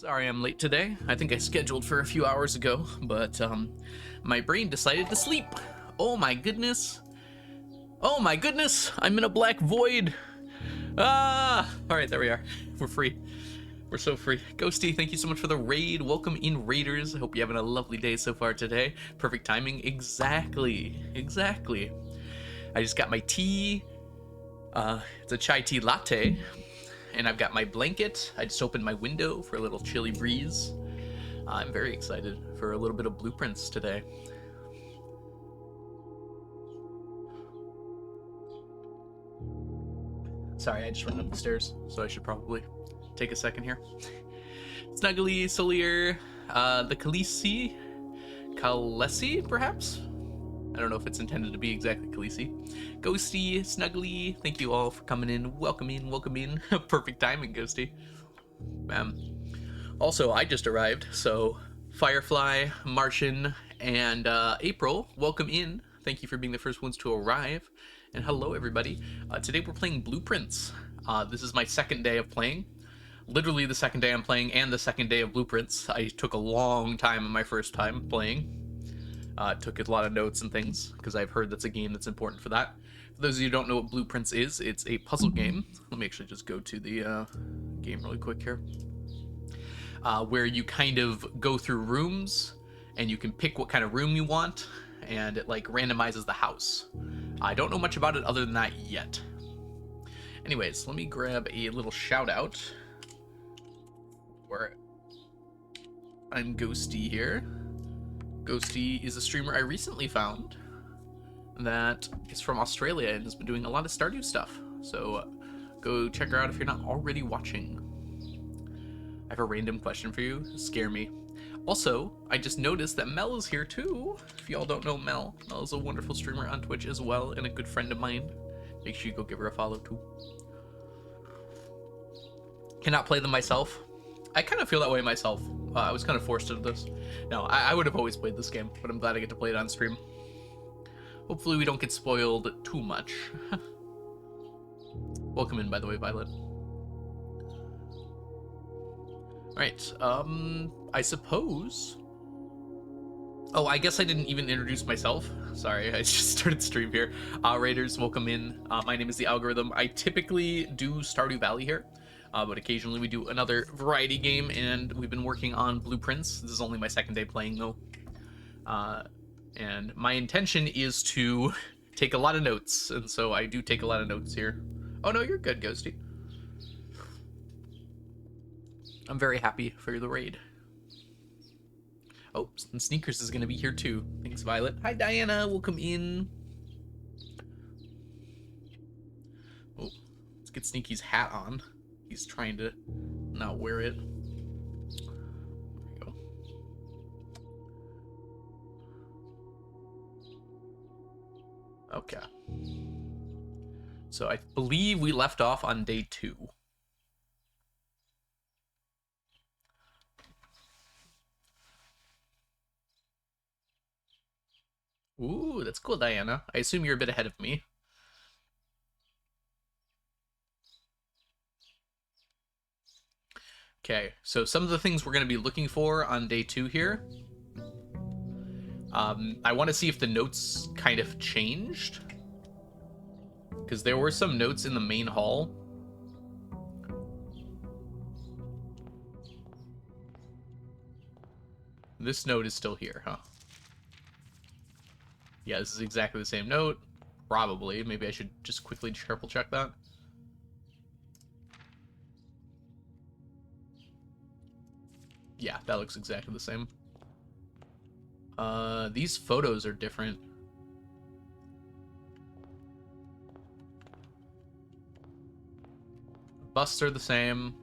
Sorry I'm late today. I think I scheduled for a few hours ago, but my brain decided to sleep. Oh my goodness. Oh my goodness, I'm in a black void. Ah! Alright, there we are. We're free. We're so free. Ghosty, thank you so much for the raid. Welcome in, Raiders. I hope you're having a lovely day so far today. Perfect timing. Exactly. Exactly. I just got my tea. It's a chai tea latte. And I've got my blanket. I just opened my window for a little chilly breeze. I'm very excited for a little bit of blueprints today. Sorry, I just ran up the stairs, so I should probably take a second here. Snuggly, Solier, the Khaleesi, perhaps? I don't know if it's intended to be exactly Khaleesi. Ghosty, Snuggly, thank you all for coming in. Welcome in, welcome in. Perfect timing, Ghosty. Also, I just arrived, so Firefly, Martian, and April, welcome in. Thank you for being the first ones to arrive. And hello, everybody. Today we're playing Blueprints. This is my second day of playing. Literally the second day I'm playing and the second day of Blueprints. I took a long time on my first time playing. Took a lot of notes and things, because I've heard that's a game that's important for that. For those of you who don't know what Blueprints is, it's a puzzle game. Let me actually just go to the game really quick here. Where you kind of go through rooms, and you can pick what kind of room you want, and it like randomizes the house. I don't know much about it other than that yet. Anyways, let me grab a little shout out. Where I'm Ghosty here. Ghosty is a streamer I recently found that is from Australia and has been doing a lot of Stardew stuff. So go check her out if you're not already watching. I have a random question for you. Scare me. Also, I just noticed that Mel is here too. If y'all don't know Mel, Mel is a wonderful streamer on Twitch as well and a good friend of mine. Make sure you go give her a follow too. Cannot play them myself. I kind of feel that way myself. I was kind of forced into this. No, I would have always played this game, but I'm glad I get to play it on stream. Hopefully we don't get spoiled too much. Welcome in, by the way, Violet. Alright, I suppose... Oh, I guess I didn't even introduce myself. Sorry, I just started stream here. Raiders, welcome in. My name is The Algorithm. I typically do Stardew Valley here, but occasionally we do another variety game, and we've been working on Blueprints. This is only my second day playing, though. And my intention is to take a lot of notes, and so I do take a lot of notes here. Oh no, you're good, Ghosty. I'm very happy for the raid. Oh, and Sneakers is gonna be here too. Thanks, Violet. Hi, Diana. Welcome in. Oh, let's get Sneaky's hat on. He's trying to not wear it. There we go. Okay. So I believe we left off on day 2. Ooh, that's cool, Diana. I assume you're a bit ahead of me. Okay, so some of the things we're going to be looking for on day 2 here. I want to see if the notes kind of changed. Because there were some notes in the main hall. This note is still here, huh? Yeah, this is exactly the same note. Probably. Maybe I should just quickly triple check that. Yeah, that looks exactly the same. These photos are different. Busts are the same.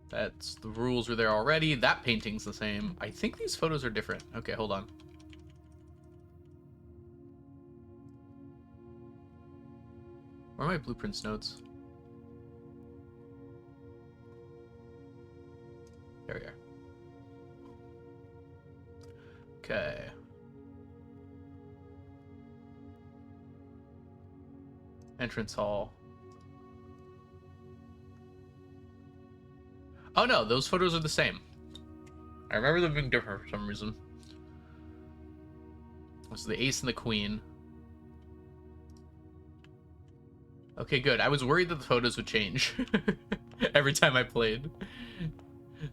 That's the rules were there already. That painting's the same. I think these photos are different. Okay, hold on. Where are my blueprints notes? There we are. Okay. Entrance hall. Oh no, those photos are the same. I remember them being different for some reason. So the ace and the queen. Okay, good. I was worried that the photos would change every time I played.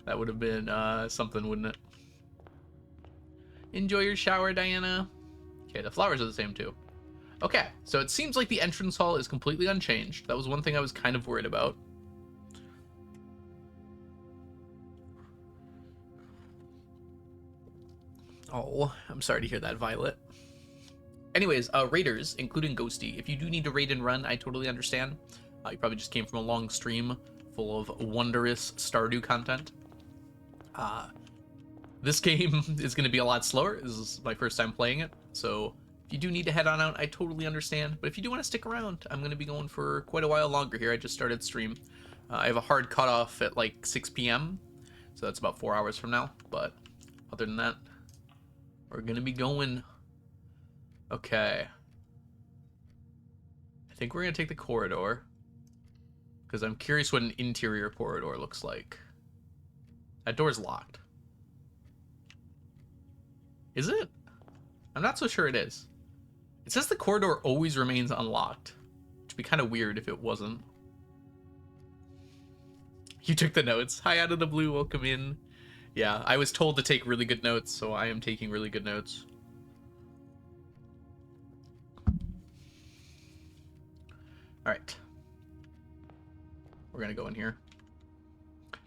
That would have been something, wouldn't it? Enjoy your shower, Diana. Okay, the flowers are the same too. Okay, so it seems like the entrance hall is completely unchanged. That was one thing I was kind of worried about. Oh, I'm sorry to hear that, Violet. Anyways, raiders, including Ghosty, if you do need to raid and run, I totally understand. You probably just came from a long stream full of wondrous Stardew content. This game is going to be a lot slower. This is my first time playing it, so if you do need to head on out, I totally understand. But if you do want to stick around, I'm going to be going for quite a while longer here. I just started stream. I have a hard cutoff at like 6 p.m., so that's about 4 hours from now. But other than that, we're going to be going. Okay. I think we're going to take the corridor, because I'm curious what an interior corridor looks like. That door's locked. Is it? I'm not so sure it is. It says the corridor always remains unlocked, which would be kind of weird if it wasn't. You took the notes. Hi, out of the blue. Welcome in. Yeah, I was told to take really good notes, so I am taking really good notes. All right. We're going to go in here.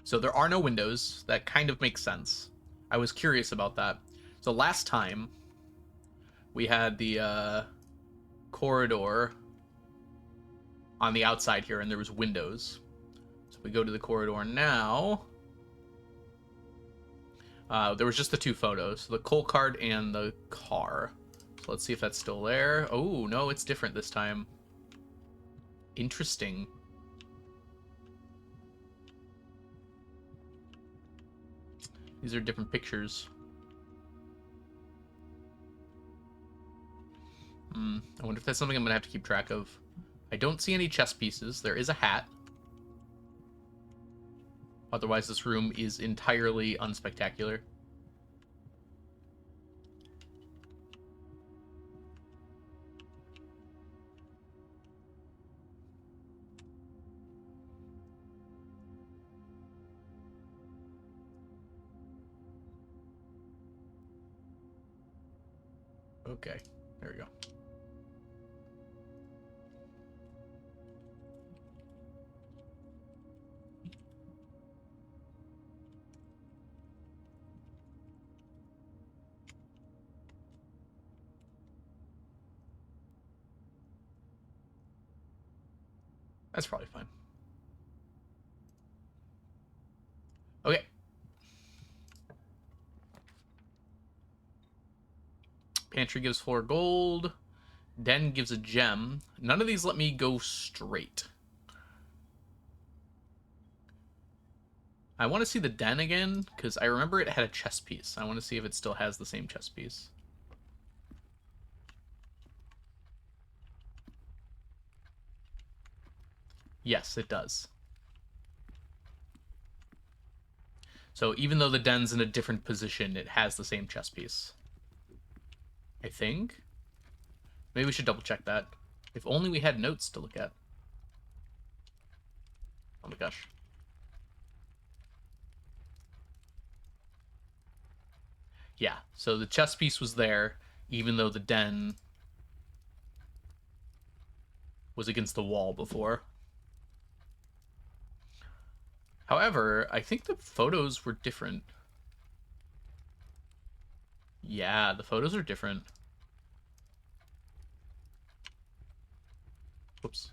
So there are no windows. That kind of makes sense. I was curious about that. So last time, we had the corridor on the outside here, and there was windows. So we go to the corridor now. There was just the two photos, the coal cart and the car. So let's see if that's still there. Oh, no, it's different this time. Interesting. These are different pictures. I wonder if that's something I'm going to have to keep track of. I don't see any chess pieces. There is a hat. Otherwise, this room is entirely unspectacular. Okay, there we go. That's probably fine. Okay. Pantry gives 4 gold. Den gives a gem. None of these let me go straight. I want to see the den again, because I remember it had a chess piece. I want to see if it still has the same chess piece. Yes, it does. So even though the den's in a different position, it has the same chess piece. I think. Maybe we should double check that. If only we had notes to look at. Oh my gosh. Yeah, so the chess piece was there, even though the den was against the wall before. However, I think the photos were different. Yeah, the photos are different. Whoops.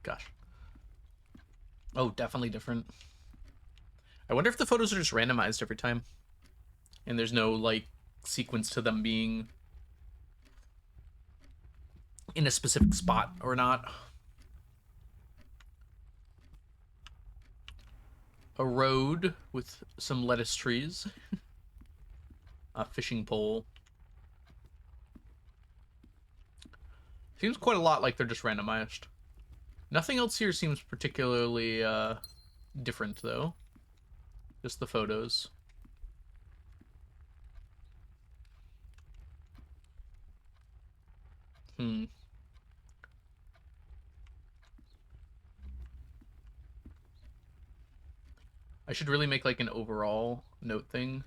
Gosh. Oh, definitely different. I wonder if the photos are just randomized every time. And there's no, like, sequence to them being in a specific spot or not. A road with some lettuce trees. A fishing pole. Seems quite a lot like they're just randomized. Nothing else here seems particularly different, though. Just the photos. I should really make like an overall note thing.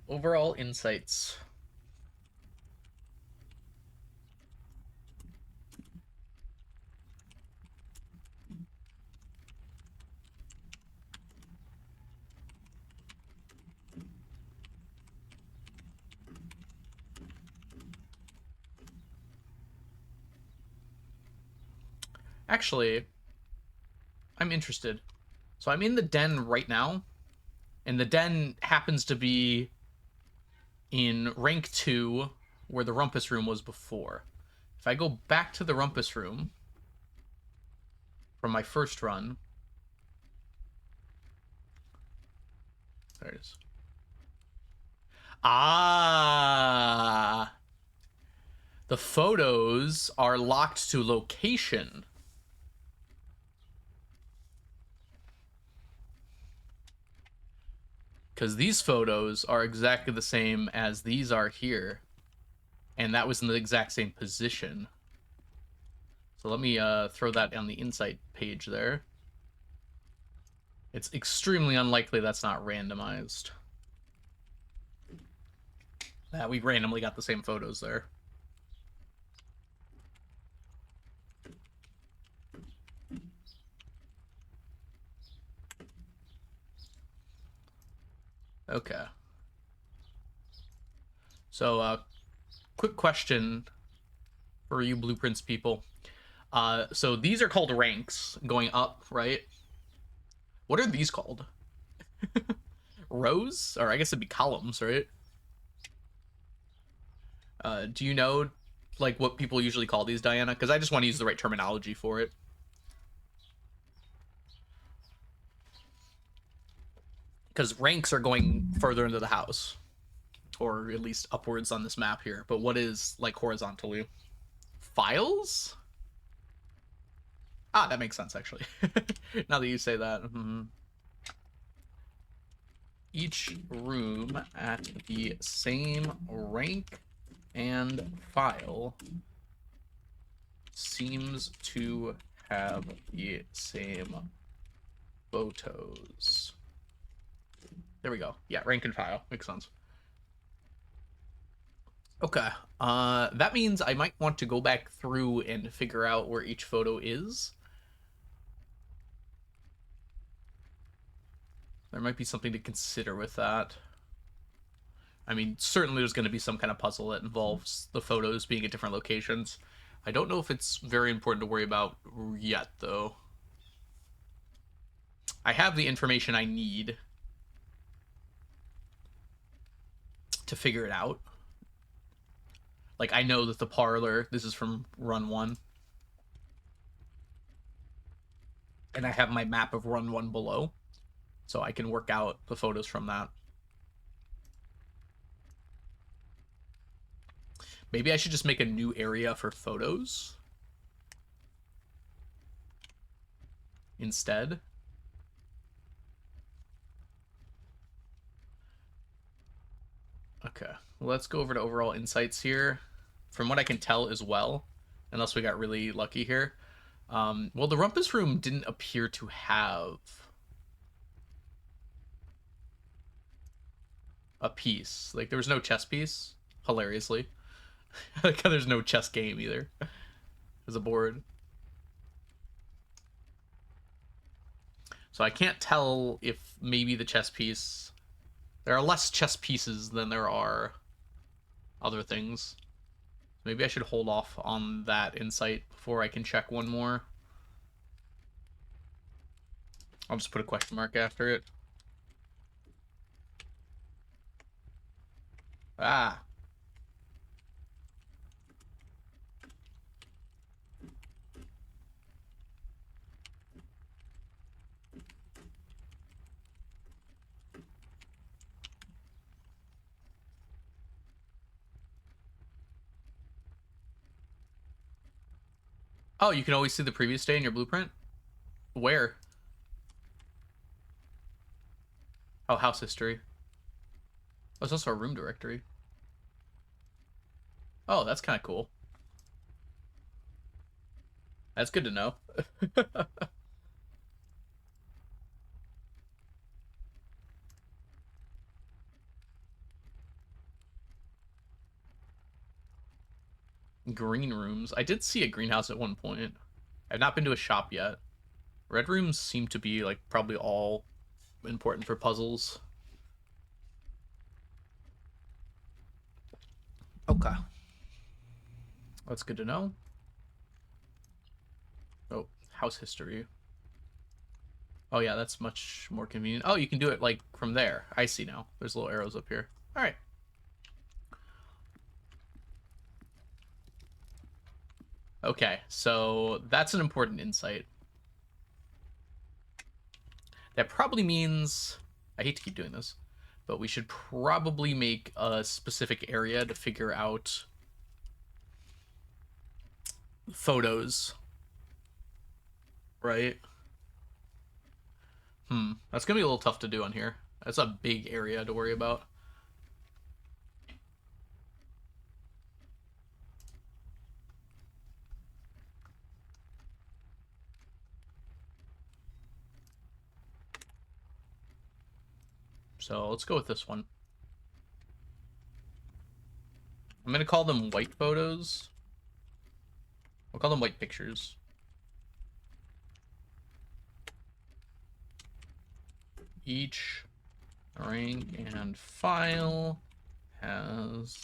Overall insights. Actually, I'm interested. So I'm in the den right now, and the den happens to be in rank 2, where the rumpus room was before. If I go back to the rumpus room from my first run, there it is. Ah, the photos are locked to location. Because these photos are exactly the same as these are here. And that was in the exact same position. So let me throw that on the insight page there. It's extremely unlikely that's not randomized. That we randomly got the same photos there. Okay. So, quick question for you blueprints people. So these are called ranks going up, right? What are these called? Rows? Or I guess it'd be columns, right? Do you know, like, what people usually call these, Diana? Because I just want to use the right terminology for it. Because ranks are going further into the house, or at least upwards on this map here. But what is, like, horizontally? Files? Ah, that makes sense, actually. Now that you say that. Each room at the same rank and file seems to have the same photos. There we go. Yeah, rank and file. Makes sense. Okay. That means I might want to go back through and figure out where each photo is. There might be something to consider with that. I mean, certainly there's going to be some kind of puzzle that involves the photos being at different locations. I don't know if it's very important to worry about yet, though. I have the information I need to figure it out. Like, I know that the parlor, this is from run 1. And I have my map of run 1 below. So I can work out the photos from that. Maybe I should just make a new area for photos instead. Okay, let's go over to overall insights here. From what I can tell as well, unless we got really lucky here. Well, the rumpus room didn't appear to have a piece. Like, there was no chess piece, hilariously. Like, there's no chess game either. There's a board. So I can't tell if maybe the chess piece... There are less chess pieces than there are other things. Maybe I should hold off on that insight before I can check one more. I'll just put a question mark after it. Ah. Oh, you can always see the previous day in your blueprint? Where? Oh, house history. Oh, it's also a room directory. Oh, that's kind of cool. That's good to know. Green rooms. I did see a greenhouse at one point. I've not been to a shop yet. Red rooms seem to be like probably all important for puzzles. Okay. That's good to know. Oh, house history. Oh yeah, that's much more convenient. Oh, you can do it like from there. I see now. There's little arrows up here. All right. Okay, so that's an important insight. That probably means I hate to keep doing this, but we should probably make a specific area to figure out photos, right? That's gonna be a little tough to do on here. That's a big area to worry about. So let's go with this one. I'm gonna call them white photos. We'll call them white pictures. Each rank and file has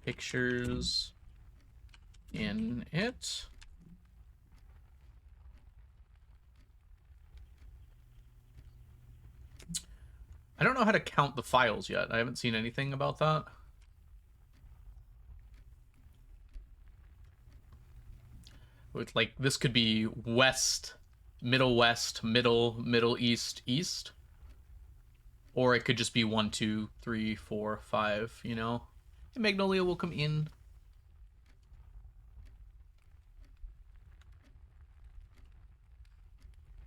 pictures in it. I don't know how to count the files yet. I haven't seen anything about that. With like this could be west, middle east, east, or it could just be 1, 2, 3, 4, 5. You know, and Magnolia will come in.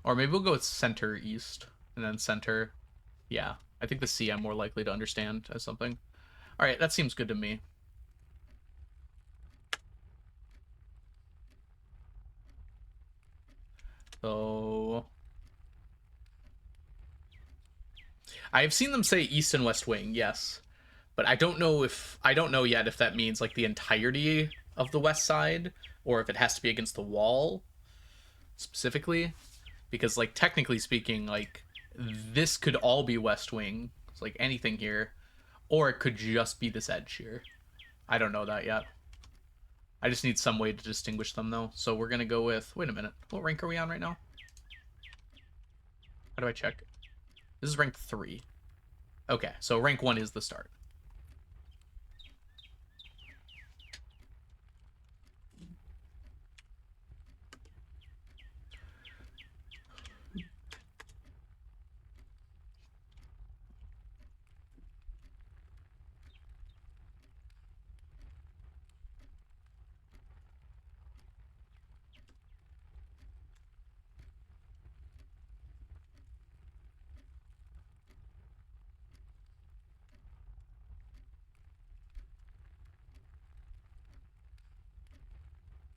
Or maybe we'll go with center east and then center. Yeah, I think the C I'm more likely to understand as something. All right, that seems good to me. So I've seen them say east and west wing, yes, but I don't know yet if that means like the entirety of the west side or if it has to be against the wall specifically, because like technically speaking, like this could all be west wing, it's like anything here, or it could just be this edge here. I don't know that yet. I just need some way to distinguish them though. So we're gonna go with. Wait a minute. What rank are we on right now? How do I check? This is rank 3. Okay, so rank 1 is the start.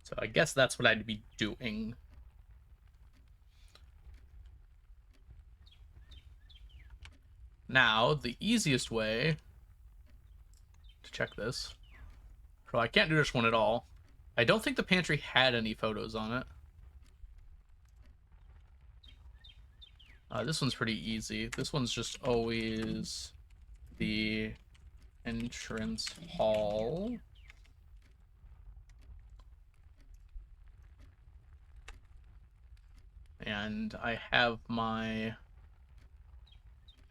So I guess that's what I'd be doing. Now, the easiest way to check this. Well, I can't do this one at all. I don't think the pantry had any photos on it. This one's pretty easy. This one's just always the entrance hall. And I have my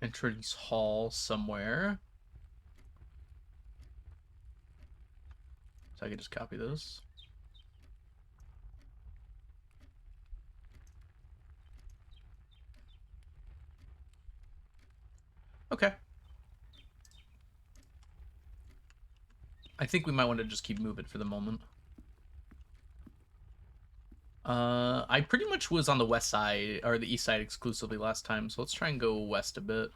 entrance hall somewhere. So I can just copy this. Okay. I think we might want to just keep moving for the moment. I pretty much was on the west side, or the east side exclusively last time, so let's try and go west a bit.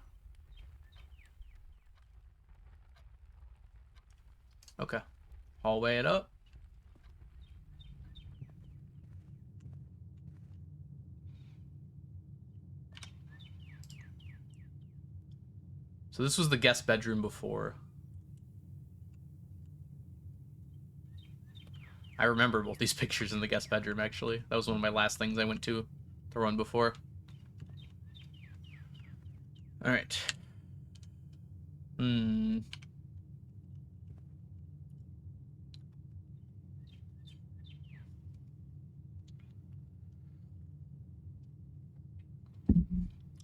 Okay. Hallway it up. So this was the guest bedroom before. I remember both these pictures in the guest bedroom, actually. That was one of my last things I went to the run before. Alright.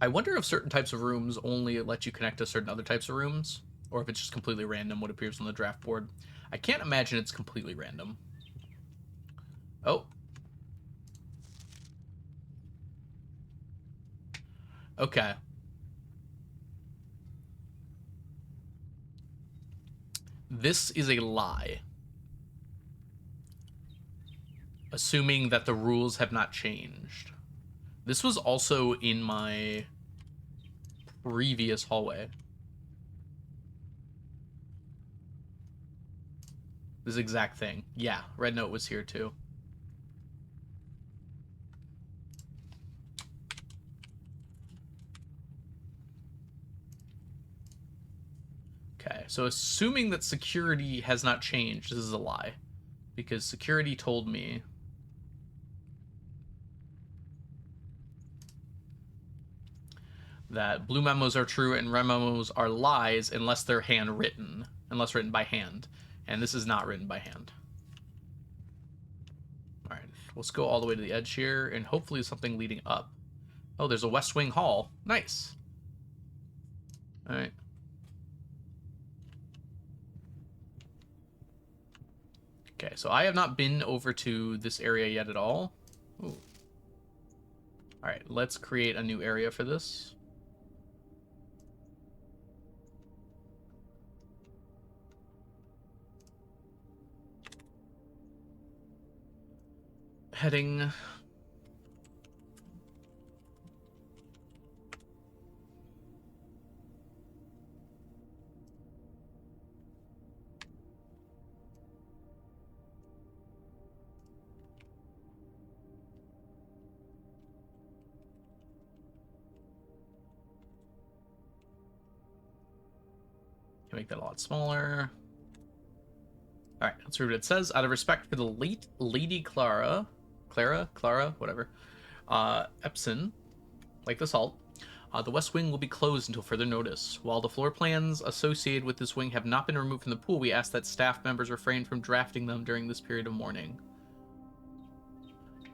I wonder if certain types of rooms only let you connect to certain other types of rooms, or if it's just completely random what appears on the draft board. I can't imagine it's completely random. Oh. Okay. This is a lie. Assuming that the rules have not changed. This was also in my previous hallway. This exact thing. Yeah, Red Note was here too. Okay, so assuming that security has not changed, this is a lie. Because security told me that blue memos are true and red memos are lies unless they're handwritten, unless written by hand. And this is not written by hand. All right, let's go all the way to the edge here, and hopefully something leading up. Oh, there's a West Wing Hall. Nice. All right. Okay, so I have not been over to this area yet at all. Ooh. All right, let's create a new area for this. Heading. Can make that a lot smaller. All right, let's read what it says. Out of respect for the late Lady Clara, whatever, Epson, like the salt, the West Wing will be closed until further notice. While the floor plans associated with this wing have not been removed from the pool, we ask that staff members refrain from drafting them during this period of mourning.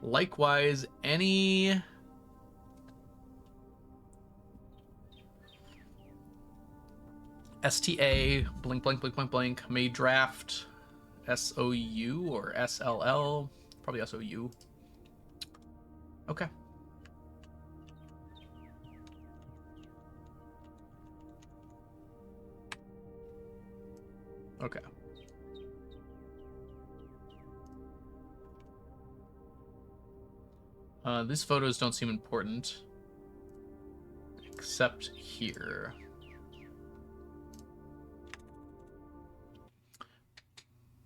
Likewise, any STA blank blank blank blank blank may draft SOU or SLL, probably SOU. Okay. Okay. These photos don't seem important. Except here.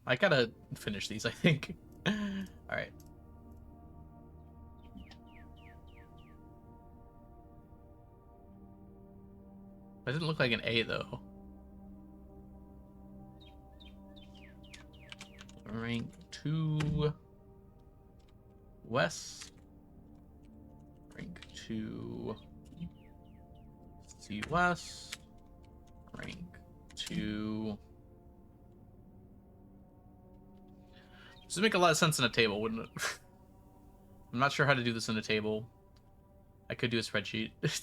I gotta finish these, I think. Alright. That didn't look like an A, though. Rank 2 West. Rank 2 C West. Rank 2. This would make a lot of sense in a table, wouldn't it? I'm not sure how to do this in a table. I could do a spreadsheet. Let's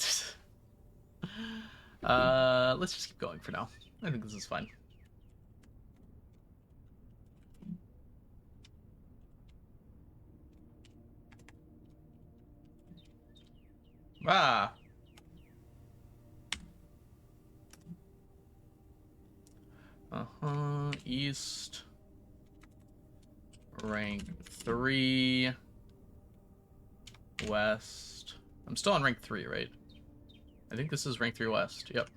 just keep going for now. I think this is fine. Ah. East. Rank 3. West. I'm still on rank 3, right? I think this is rank 3 West. Yep.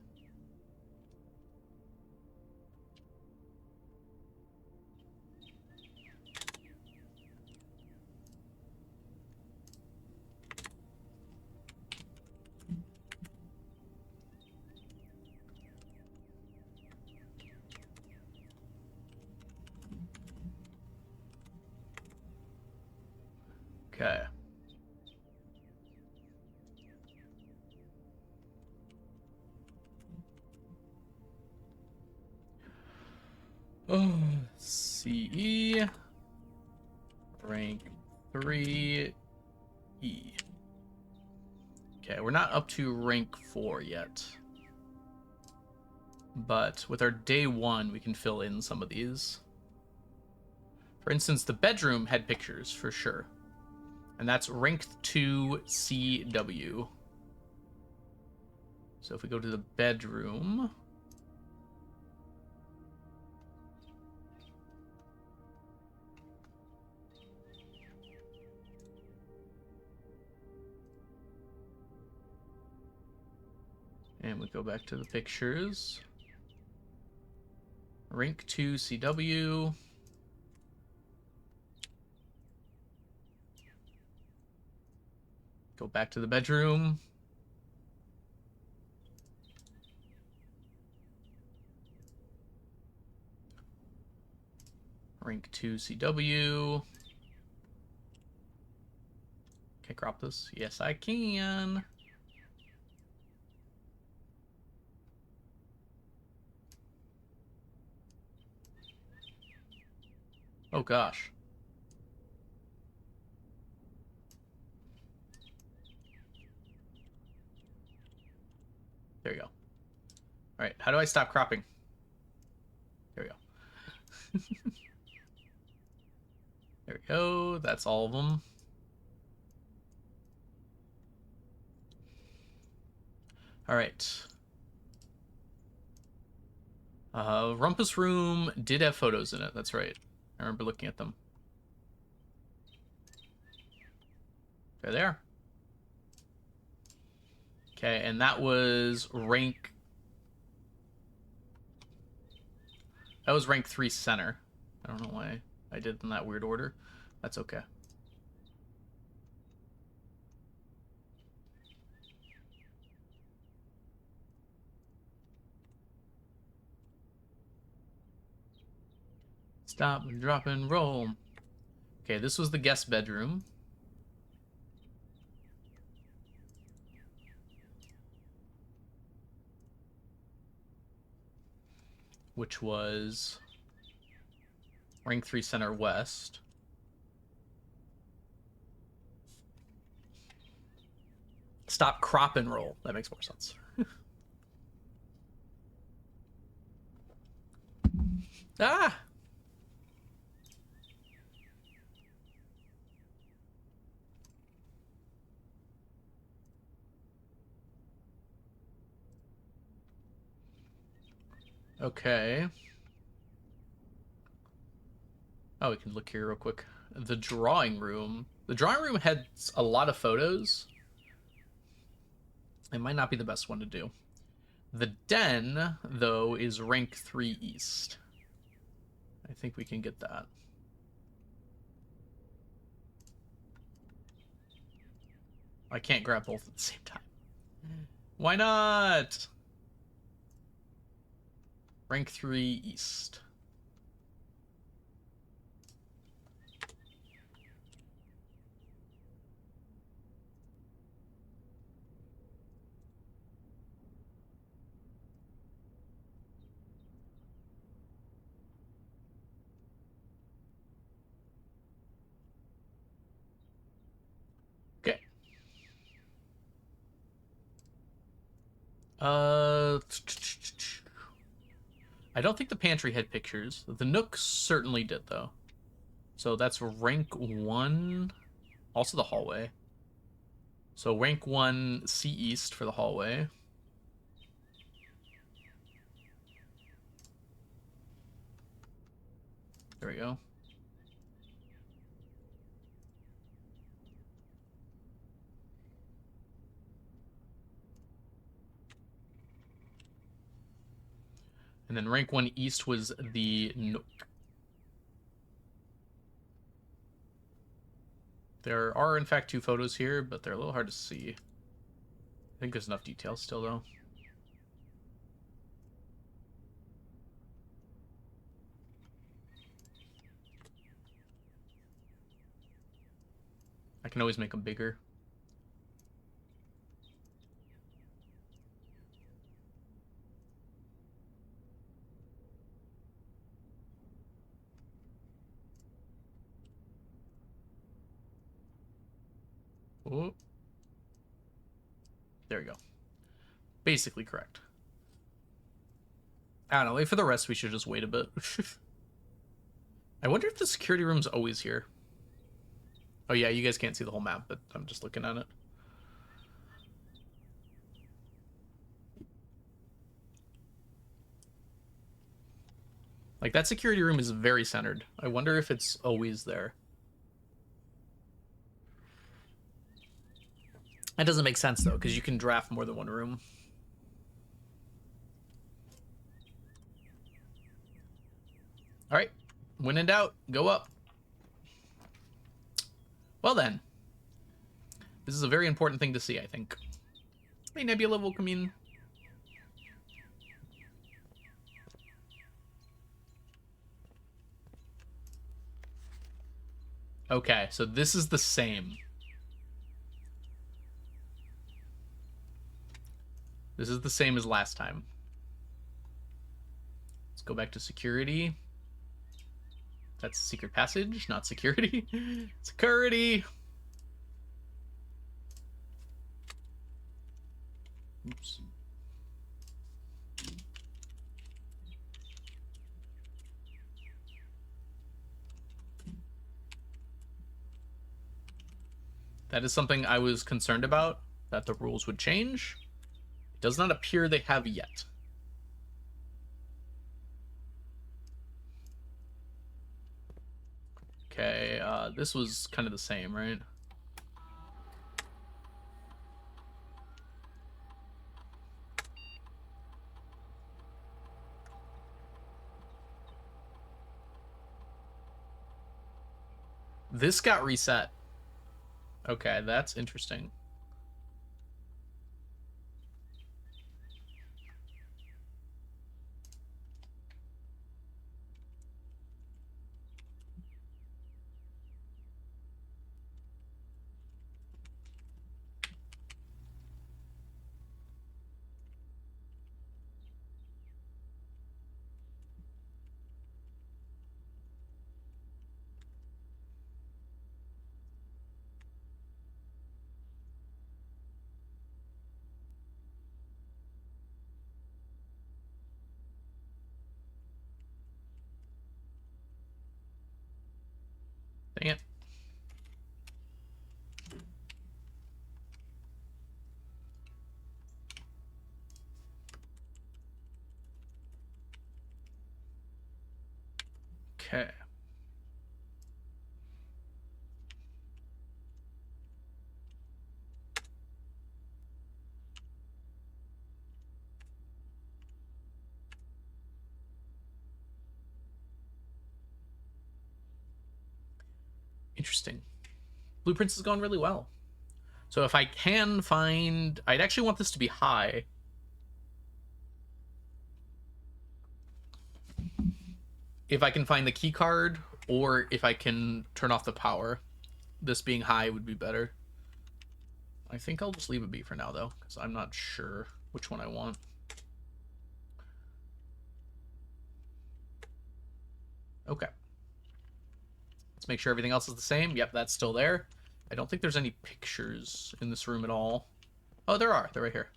Okay. Oh, CE. Rank 3 E. Okay, we're not up to rank 4 yet. But with our day 1, we can fill in some of these. For instance, the bedroom had pictures, for sure. And that's rank 2 CW. So if we go to the bedroom... And we go back to the pictures. Rank 2 CW. Go back to the bedroom. Rank 2 CW. Can I crop this? Yes, I can. Oh, gosh. There you go. All right, how do I stop cropping? There we go. There we go. That's all of them. All right. Rumpus Room did have photos in it. That's right. I remember looking at them. There they are. Okay, and that was rank... That was rank 3 center. I don't know why I did in that weird order. That's okay. Stop, drop, and roll. Okay, this was the guest bedroom. Which was rank 3 center west. Stop, crop, and roll. That makes more sense. Ah! Okay. Oh, we can look here real quick. The drawing room. The drawing room had a lot of photos. It might not be the best one to do. The den, though, is rank 3 east. I think we can get that. I can't grab both at the same time. Why not? Rank 3 east. Okay. I don't think the pantry had pictures. The Nook certainly did, though. So that's rank 1. Also the hallway. So rank 1 C East for the hallway. There we go. And then rank 1 east was the Nook. There are, in fact, 2 photos here, but they're a little hard to see. I think there's enough details still, though. I can always make them bigger. Oh. There we go. Basically correct. I don't know. Wait, for the rest, we should just wait a bit. I wonder if the security room's always here. Oh, yeah, you guys can't see the whole map, but I'm just looking at it. Like, that security room is very centered. I wonder if it's always there. That doesn't make sense, though, because you can draft more than one room. All right. When in doubt, go up. Well, then. This is a very important thing to see, I think. Hey, Nebula will come in. Okay, so this is the same. This is the same as last time. Let's go back to security. That's secret passage, not security. Security! Oops. That is something I was concerned about, that the rules would change. It does not appear they have yet. Okay, this was kind of the same, right? This got reset. Okay, that's interesting. Dang it. Okay. Interesting. Blueprints has gone really well. So if I can find... I'd actually want this to be high. If I can find the key card, or if I can turn off the power. This being high would be better. I think I'll just leave it be for now, though, because I'm not sure which one I want. Okay. Let's make sure everything else is the same. Yep, that's still there. I don't think there's any pictures in this room at all. Oh, there are. They're right here.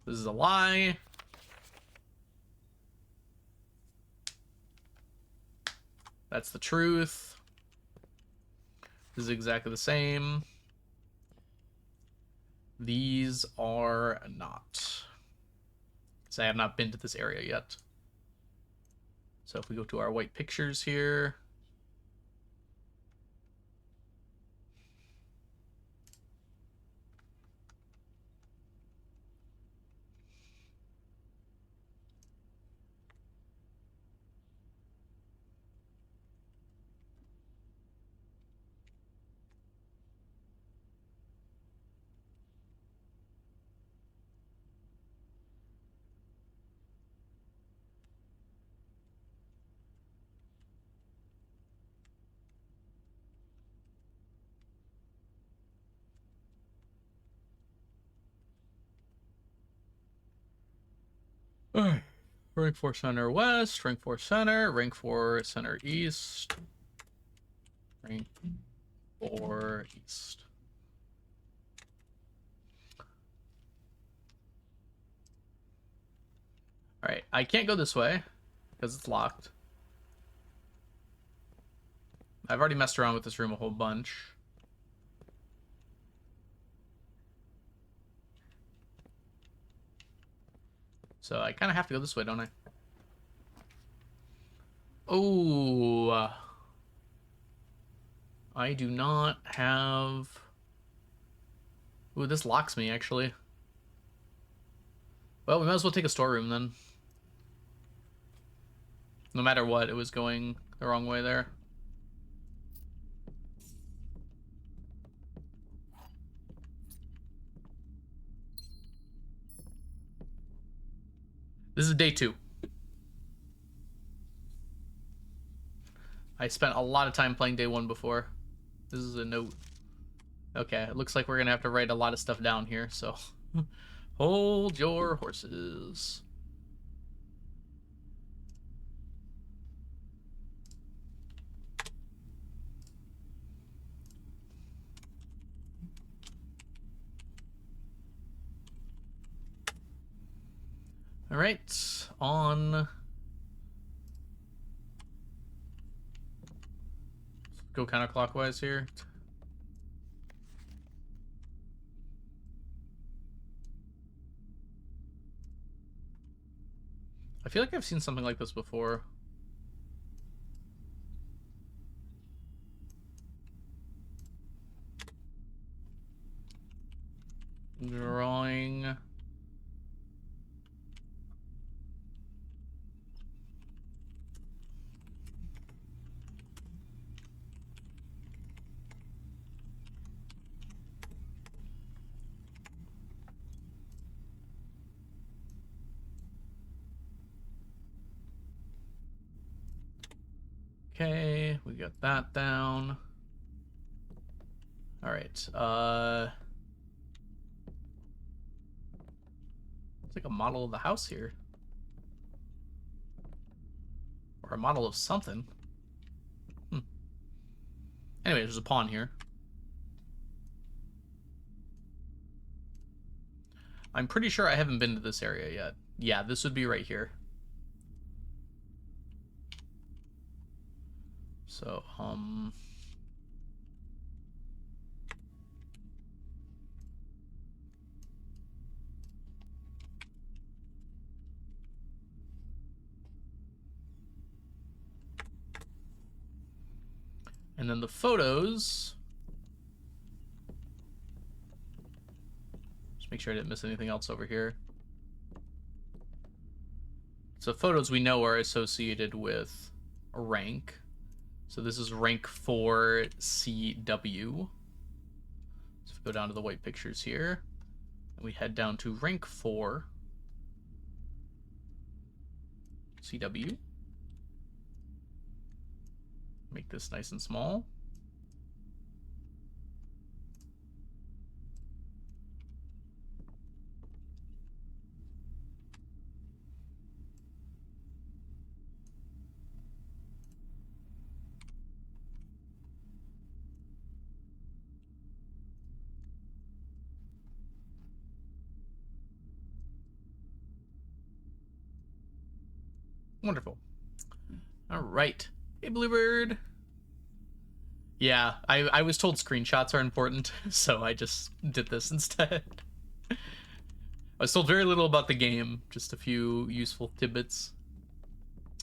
This is a lie. That's the truth. This is exactly the same. These are not. Because I have not been to this area yet. So if we go to our white pictures here. Alright. Rank 4 center west, rank 4 center, rank 4 center east, rank 4 east. Alright, I can't go this way because it's locked. I've already messed around with this room a whole bunch. So I kind of have to go this way, don't I? Oh, I do not have... Ooh, this locks me, actually. Well, we might as well take a storeroom, then. No matter what, it was going the wrong way there. This is day 2. I spent a lot of time playing day 1 before. This is a note. Okay, it looks like we're gonna have to write a lot of stuff down here, so... Hold your horses. Alright, on... Go counterclockwise here. I feel like I've seen something like this before. Drawing. Okay, we got that down. All right. It's like a model of the house here. Or a model of something. Anyway, there's a pawn here. I'm pretty sure I haven't been to this area yet. Yeah, this would be right here. So, and then the photos. Just make sure I didn't miss anything else over here. So photos we know are associated with a rank. So this is rank 4 CW. So if we go down to the white pictures here, and we head down to rank 4 CW. Make this nice and small. Wonderful. All right. Hey, Bluebird. Yeah, I was told screenshots are important, so I just did this instead. I was told very little about the game, just a few useful tidbits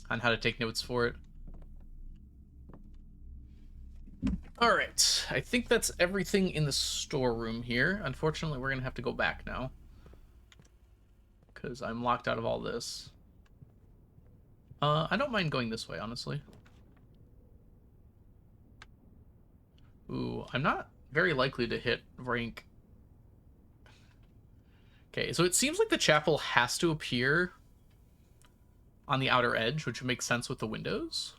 on how to take notes for it. All right, I think that's everything in the storeroom here. Unfortunately, we're gonna have to go back now because I'm locked out of all this. I don't mind going this way, honestly. Ooh, I'm not very likely to hit rank. Okay, so it seems like the chapel has to appear on the outer edge, which would make sense with the windows.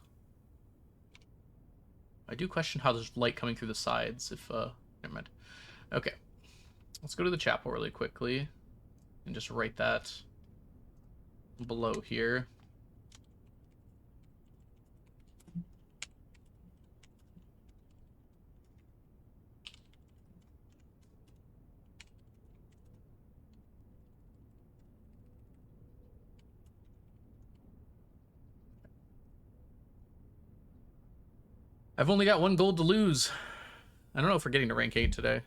I do question how there's light coming through the sides if, never mind. Okay, let's go to the chapel really quickly and just write that below here. I've only got 1 gold to lose. I don't know if we're getting to rank 8 today.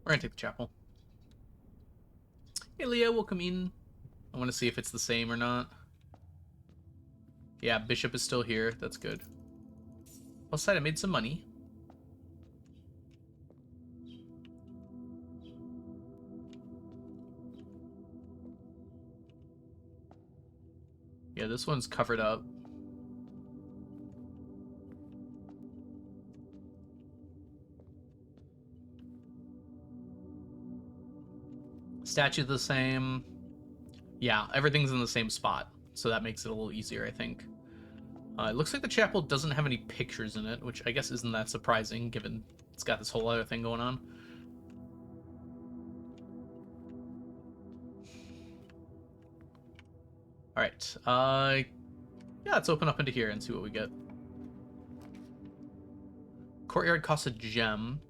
We're gonna take the chapel. Hey, Leah, welcome in. I want to see if it's the same or not. Yeah, Bishop is still here. That's good. Plus side, I made some money. Yeah, this one's covered up. Statue the same. Yeah, everything's in the same spot, so that makes it a little easier, I think. It looks like the chapel doesn't have any pictures in it, which I guess isn't that surprising, given it's got this whole other thing going on. Alright, yeah, let's open up into here and see what we get. Courtyard costs a gem.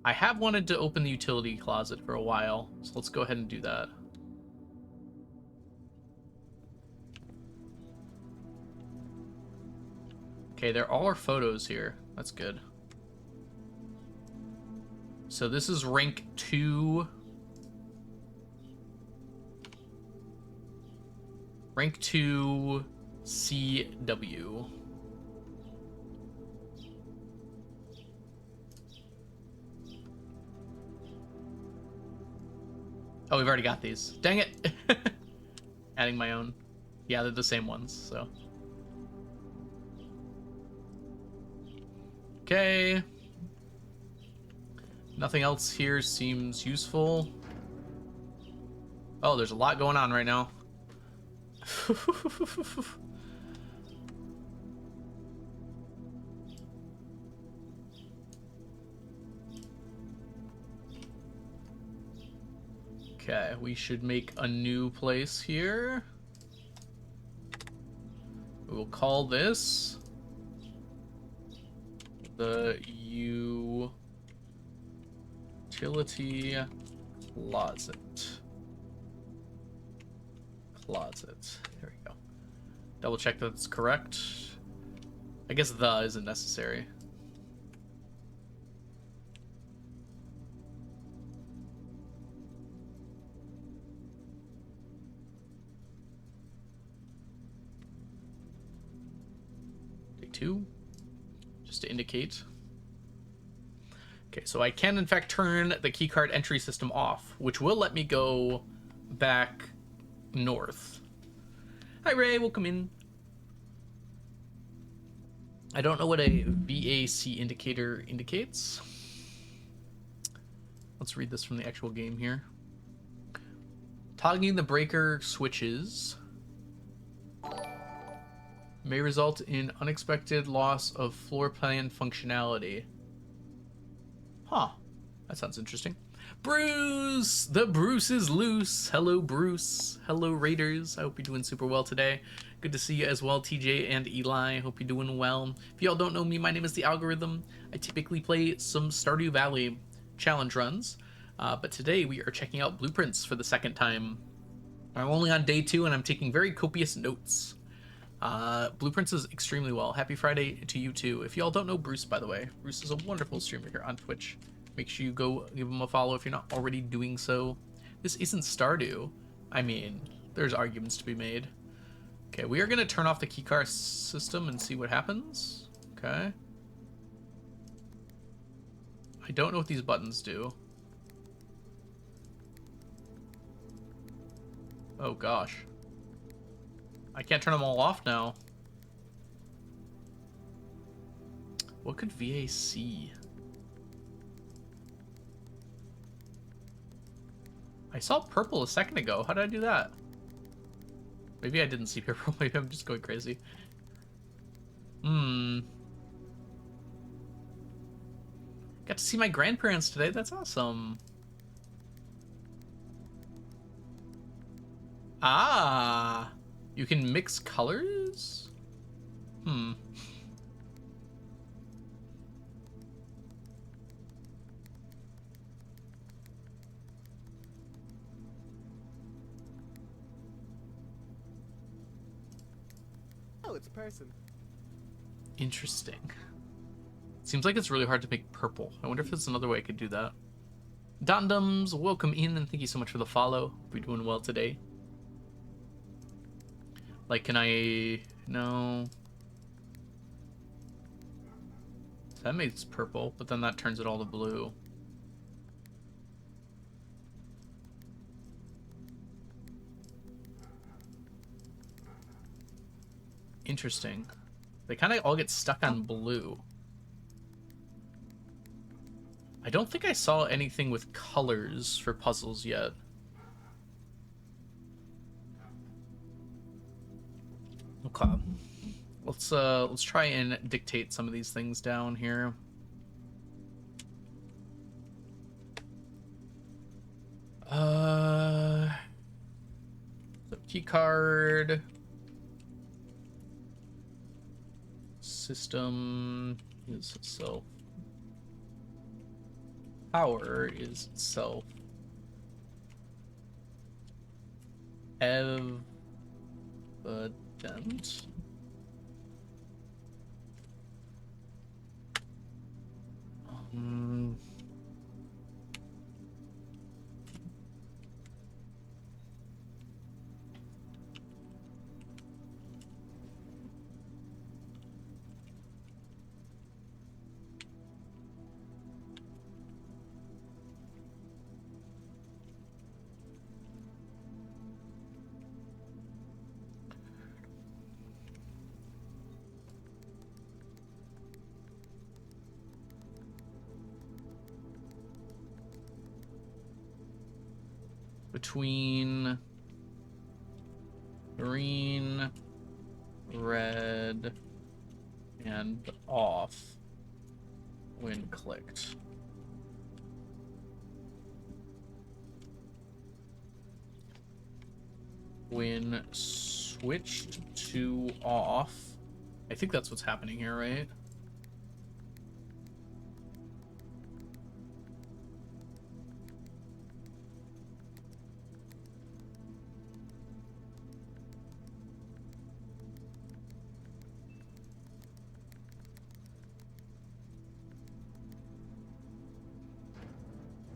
I have wanted to open the utility closet for a while, so let's go ahead and do that. Okay, there are photos here. That's good. So this is rank 2. Rank 2 CW. Oh, we've already got these. Dang it! Adding my own. Yeah, they're the same ones, so. Okay. Nothing else here seems useful. Oh, there's a lot going on right now. Okay, we should make a new place here. We will call this the utility closet. There we go. Double check that it's correct. I guess the isn't necessary. Take 2, just to indicate. Okay, so I can in fact turn the keycard entry system off, which will let me go back north. Hi Ray, welcome in. I don't know what a VAC indicator indicates. Let's read this from the actual game here. Toggling the breaker switches may result in unexpected loss of floor plan functionality. Huh, that sounds interesting. Bruce! The Bruce is loose. Hello, Bruce. Hello, Raiders. I hope you're doing super well today. Good to see you as well, TJ and Eli. Hope you're doing well. If y'all don't know me, my name is The Algorithm. I typically play some Stardew Valley challenge runs, but today we are checking out Blueprints for the second time. I'm only on day 2, and I'm taking very copious notes. Blueprints is extremely well. Happy Friday to you too. If y'all don't know Bruce, by the way, Bruce is a wonderful streamer here on Twitch. Make sure you go give him a follow if you're not already doing so. This isn't Stardew. I mean, there's arguments to be made. Okay, we are going to turn off the keycard system and see what happens. Okay. I don't know what these buttons do. Oh gosh. I can't turn them all off now. What could VA see? I saw purple a second ago. How did I do that? Maybe I didn't see purple. Maybe I'm just going crazy. Got to see my grandparents today. That's awesome. Ah, you can mix colors? Oh, it's a person. Interesting. Seems like it's really hard to make purple. I wonder if there's another way I could do that. Dondums, welcome in and thank you so much for the follow. We're doing well today. Like, can I... No. That makes purple, but then that turns it all to blue. Interesting. They kind of all get stuck on blue. I don't think I saw anything with colors for puzzles yet. Okay. Let's try and dictate some of these things down here. The key card. System is self. Power is self. Evident. Between green, red, and off when clicked. When switched to off, I think that's what's happening here, right?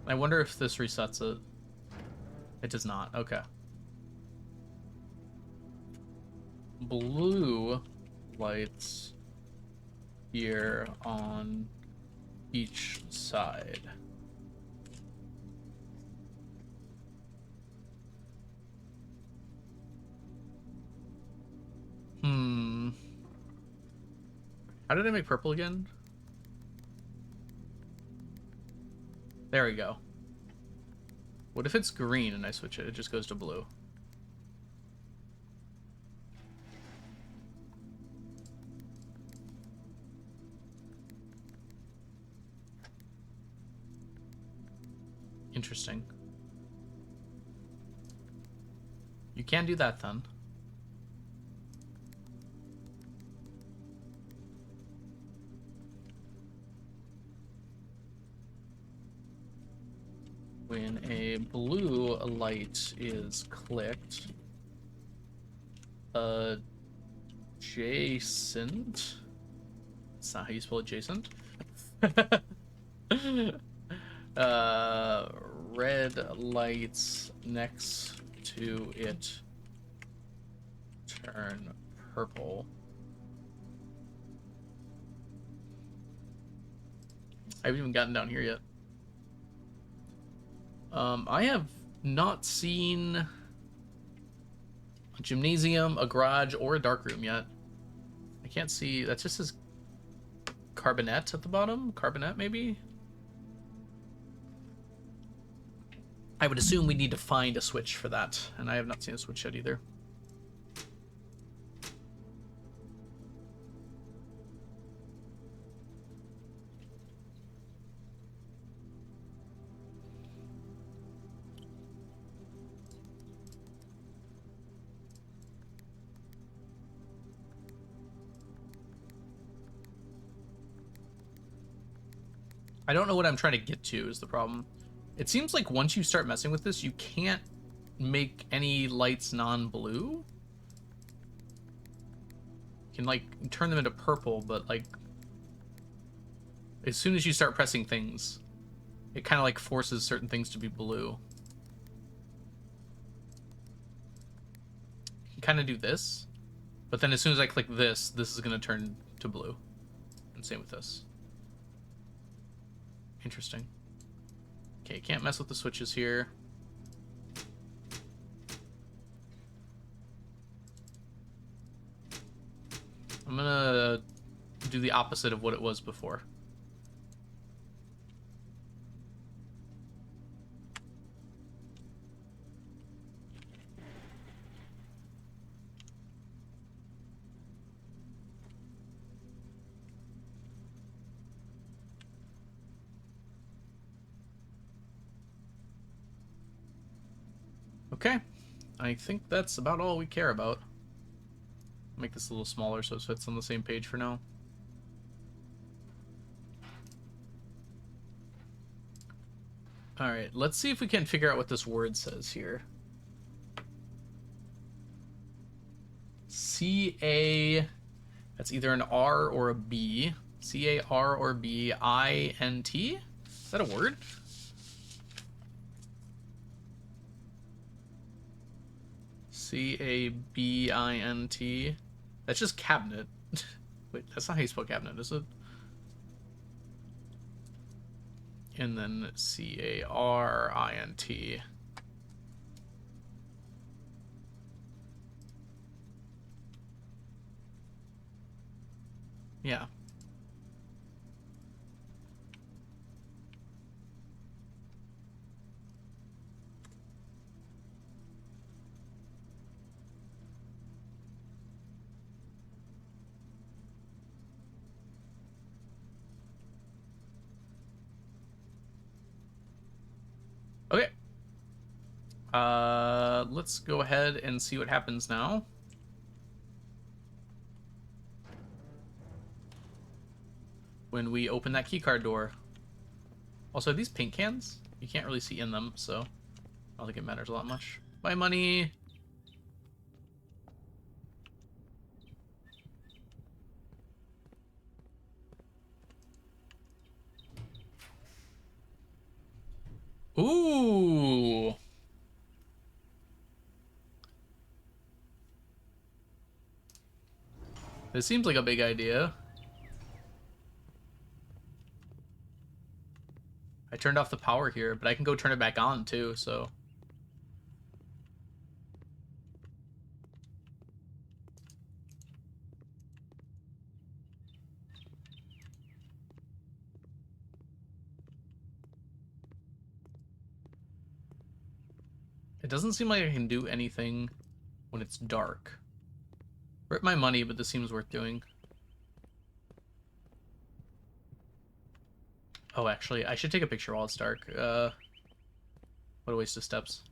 I wonder if this resets it. It does not. Okay. Blue lights here on each side. How did I make purple again? There we go. What if it's green and I switch it? It just goes to blue. Interesting. You can do that then. When a blue light is clicked, a Adjacent. That's not how you spell adjacent. uh, red lights next to it turn purple. I haven't even gotten down here yet. I have not seen a gymnasium, a garage, or a dark room yet. I can't see. That just says carbonette at the bottom. Carbonette, maybe? I would assume we need to find a switch for that, and I have not seen a switch yet either. I don't know what I'm trying to get to is the problem. It seems like once you start messing with this, you can't make any lights non-blue. You can, like, turn them into purple, but, like, as soon as you start pressing things, it kind of, like, forces certain things to be blue. You can kind of do this, but then as soon as I click this, this is going to turn to blue. And same with this. Interesting. Okay, can't mess with the switches here. I'm gonna do the opposite of what it was before. Okay, I think that's about all we care about. Make this a little smaller so it fits on the same page for now. Alright, let's see if we can figure out what this word says here. C-A... That's either an R or a B. C-A-R or B, I-N-T? Is that a word? C-A-B-I-N-T. That's just cabinet. Wait, that's not how you spell cabinet, is it? And then C-A-R-I-N-T. Yeah. Okay. Let's go ahead and see what happens now. When we open that keycard door. Also, are these paint cans? You can't really see in them, so I don't think it matters a lot much. Buy money. Ooh. This seems like a big idea. I turned off the power here, but I can go turn it back on too, so. It doesn't seem like I can do anything when it's dark. Rip my money, but this seems worth doing. Oh, actually, I should take a picture while it's dark. What a waste of steps.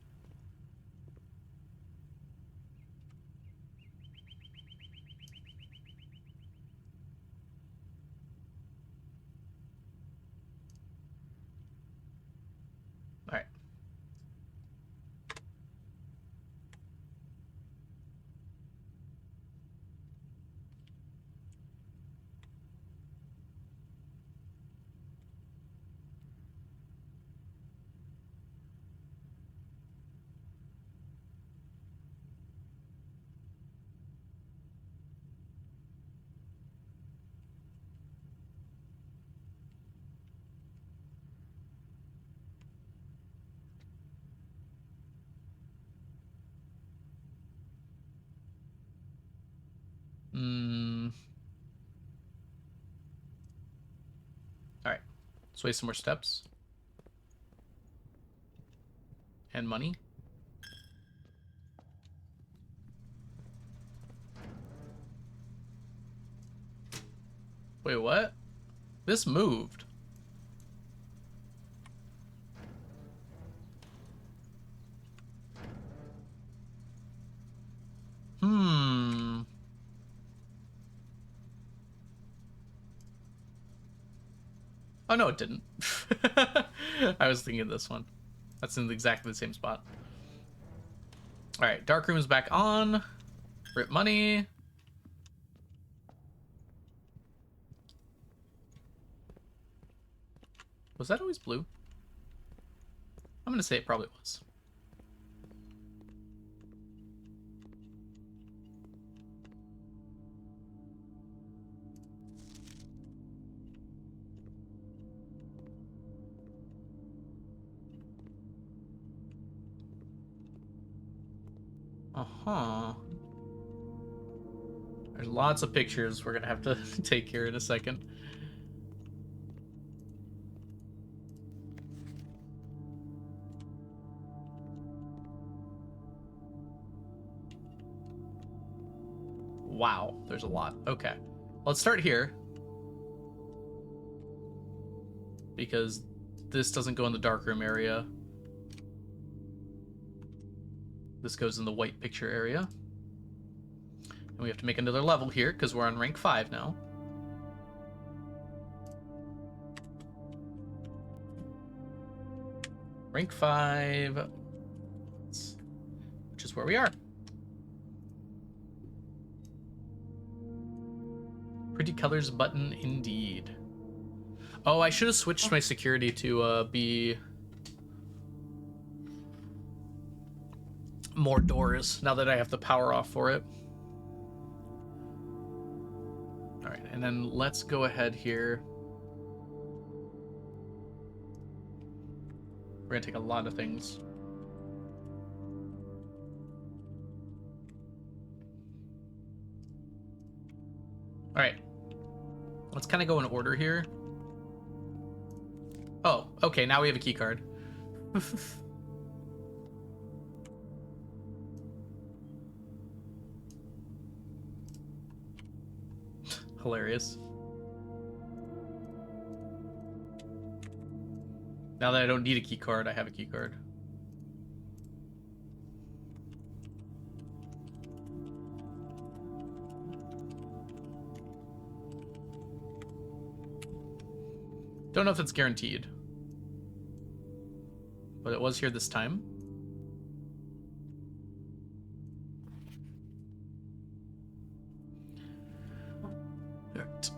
Alright. Let's waste some more steps. And money. Wait, what? This moved. Hmm. Oh, no, it didn't. I was thinking of this one. That's in exactly the same spot. All right, dark room is back on. Rip money. Was that always blue? I'm gonna say it probably was. Uh-huh. There's lots of pictures we're gonna have to take here in a second. Wow, there's a lot. Okay. Let's start here. Because this doesn't go in the darkroom area. This goes in the white picture area. And we have to make another level here because we're on rank 5 now. Rank 5, which is where we are. Pretty colors button indeed. Oh, I should have switched my security to be more doors now that I have the power off for it. All right, and then let's go ahead here. We're gonna take a lot of things. All right, let's kind of go in order here. Oh, okay, now we have a key card. Hilarious. Now that I don't need a key card, I have a key card. Don't know if it's guaranteed, but it was here this time. Right.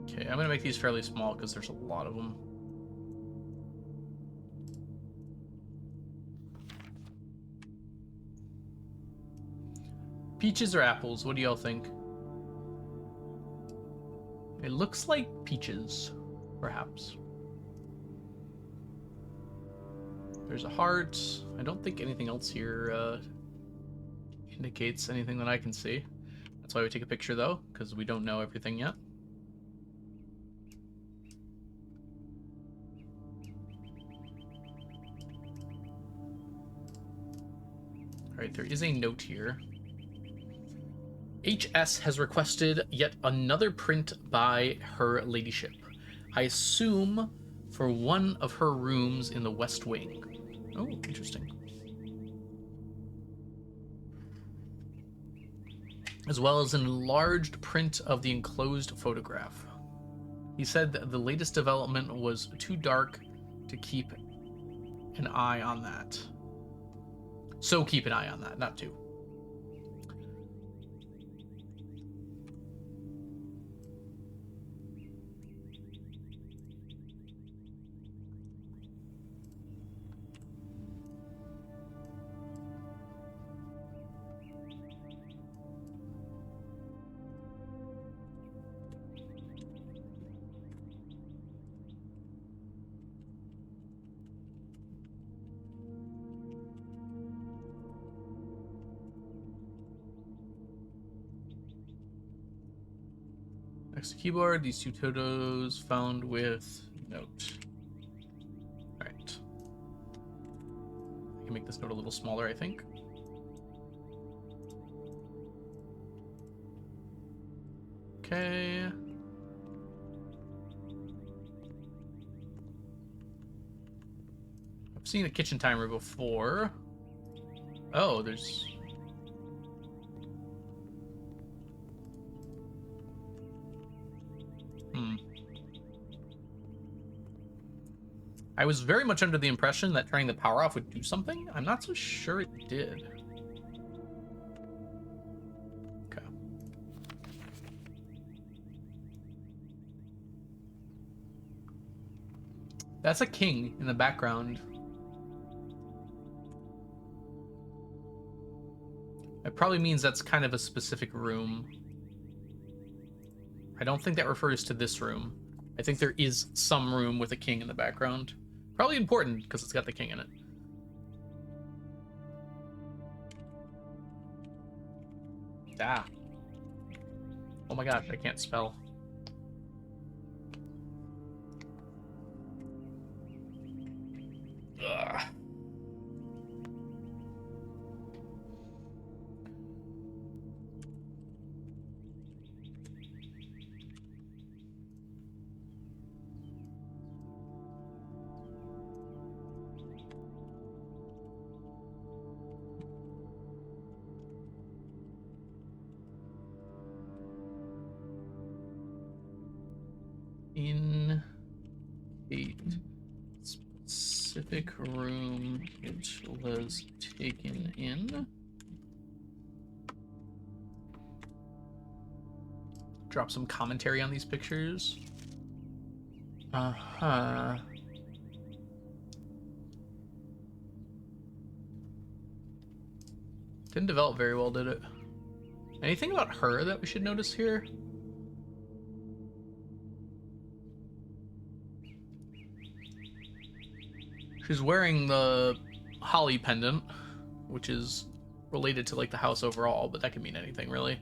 Okay, I'm gonna make these fairly small because there's a lot of them. Peaches or apples? What do y'all think? It looks like peaches, perhaps. There's a heart. I don't think anything else here indicates anything that I can see. That's why we take a picture, though, because we don't know everything yet. Alright, there is a note here. HS has requested yet another print by her ladyship. I assume for one of her rooms in the West Wing. Oh, interesting. As well as an enlarged print of the enclosed photograph. He said that the latest development was too dark to keep an eye on that. So keep an eye on that, not too. Next to keyboard, these two photos found with note. Alright. I can make this note a little smaller, I think. Okay. I've seen a kitchen timer before. Oh, there's... I was very much under the impression that turning the power off would do something. I'm not so sure it did. Okay. That's a king in the background. It probably means that's kind of a specific room. I don't think that refers to this room. I think there is some room with a king in the background. Probably important because it's got the king in it. Ah. Oh my gosh, I can't spell. Ugh. In a specific room it was taken in. Drop some commentary on these pictures. Uh-huh. Didn't develop very well, did it? Anything about her that we should notice here? She's wearing the holly pendant, which is related to like the house overall, but that can mean anything really.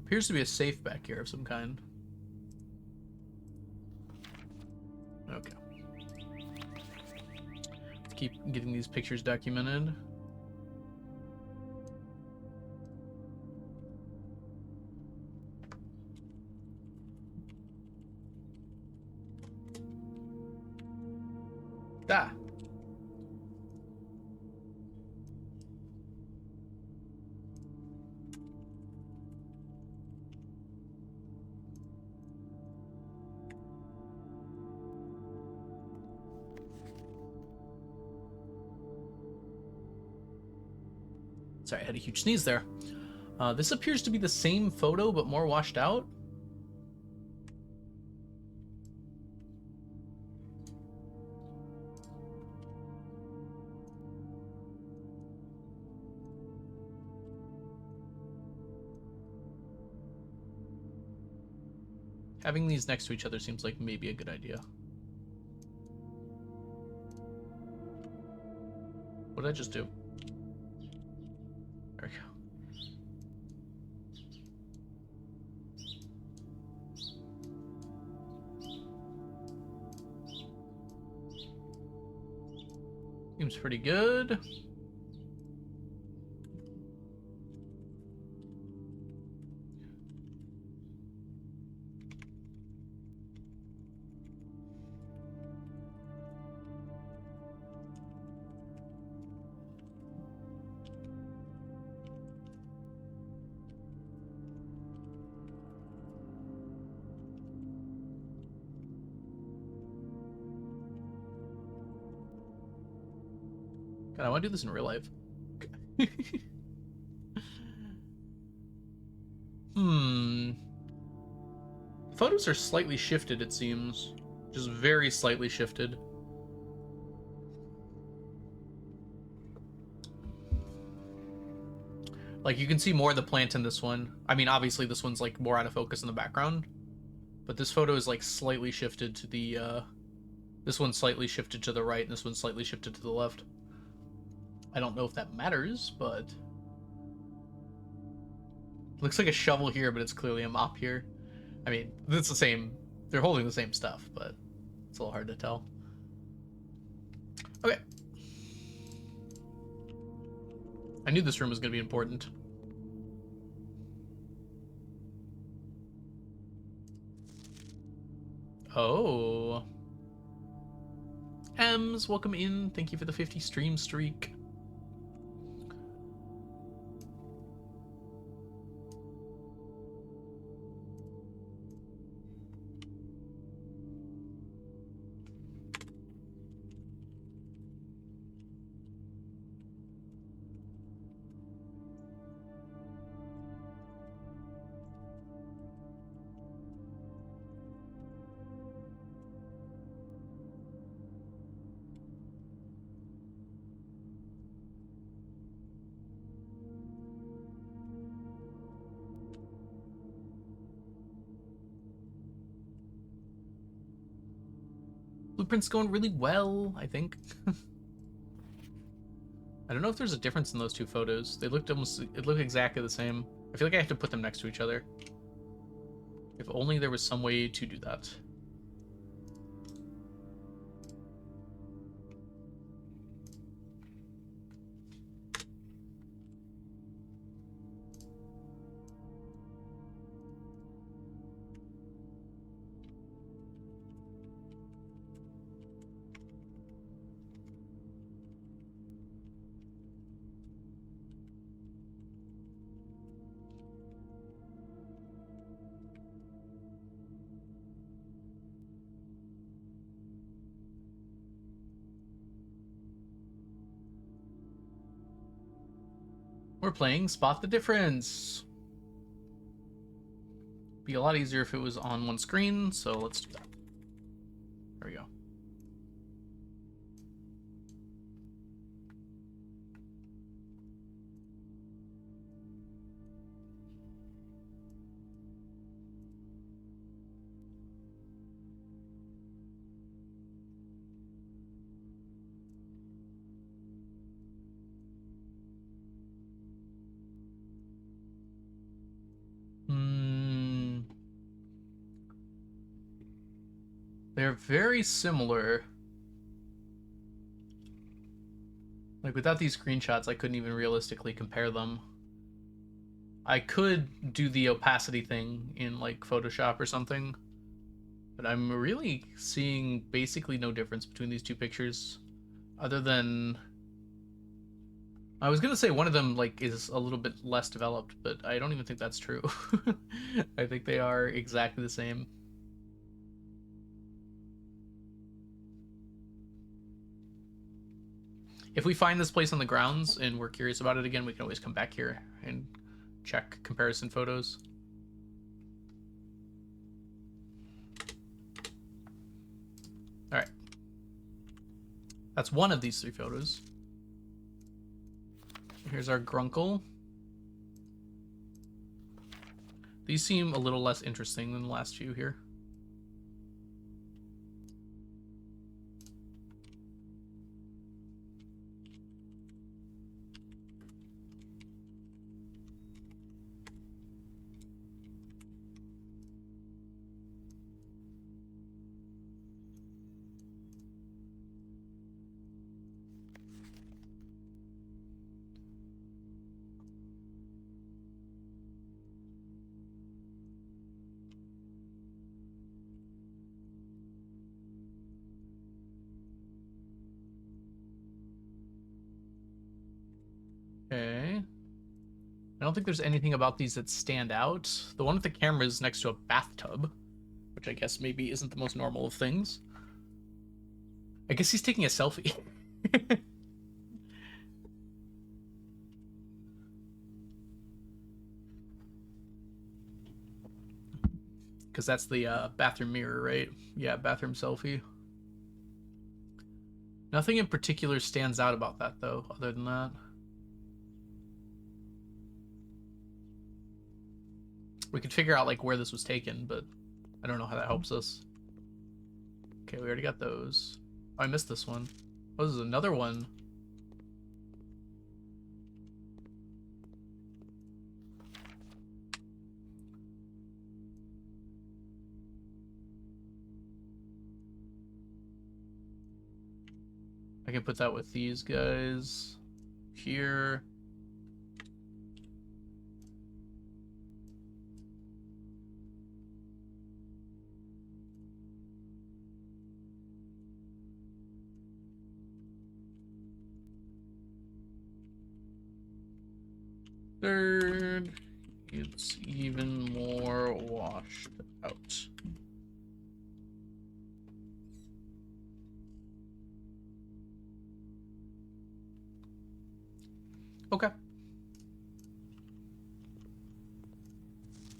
Appears to be a safe back here of some kind. Okay. Let's keep getting these pictures documented. Ah. Sorry, I had a huge sneeze there. This appears to be the same photo, but more washed out. Having these next to each other seems like maybe a good idea. What did I just do? There we go. Seems pretty good. God, I want to do this in real life. Photos are slightly shifted, it seems. Just very slightly shifted. Like, you can see more of the plant in this one. I mean, obviously this one's, like, more out of focus in the background. But this photo is, like, slightly shifted to the This one's slightly shifted to the right, and this one's slightly shifted to the left. I don't know if that matters, but... Looks like a shovel here, but it's clearly a mop here. I mean, it's the same. They're holding the same stuff, but it's a little hard to tell. Okay. I knew this room was going to be important. Oh. Ems, welcome in. Thank you for the 50 stream streak. Blueprint's going really well, I think. I don't know if there's a difference in those two photos. They looked it looked exactly the same. I feel like I have to put them next to each other. If only there was some way to do that. We're playing Spot the Difference. Be a lot easier if it was on one screen, so let's do that. There we go. They're very similar. Like, without these screenshots, I couldn't even realistically compare them. I could do the opacity thing in, like, Photoshop or something, but I'm really seeing basically no difference between these two pictures, other than... I was gonna say one of them, like, is a little bit less developed, but I don't even think that's true. I think they are exactly the same. If we find this place on the grounds and we're curious about it again, we can always come back here and check comparison photos. All right. That's one of these three photos. Here's our grunkle. These seem a little less interesting than the last few here. Okay. I don't think there's anything about these that stand out. The one with the camera is next to a bathtub, which I guess maybe isn't the most normal of things. I guess he's taking a selfie. Because that's the bathroom mirror, right? Yeah, bathroom selfie. Nothing in particular stands out about that, though, other than that. We could figure out, like, where this was taken, but I don't know how that helps us. Okay, we already got those. Oh, I missed this one. Oh, this is another one. I can put that with these guys here. Third, it's even more washed out. Okay.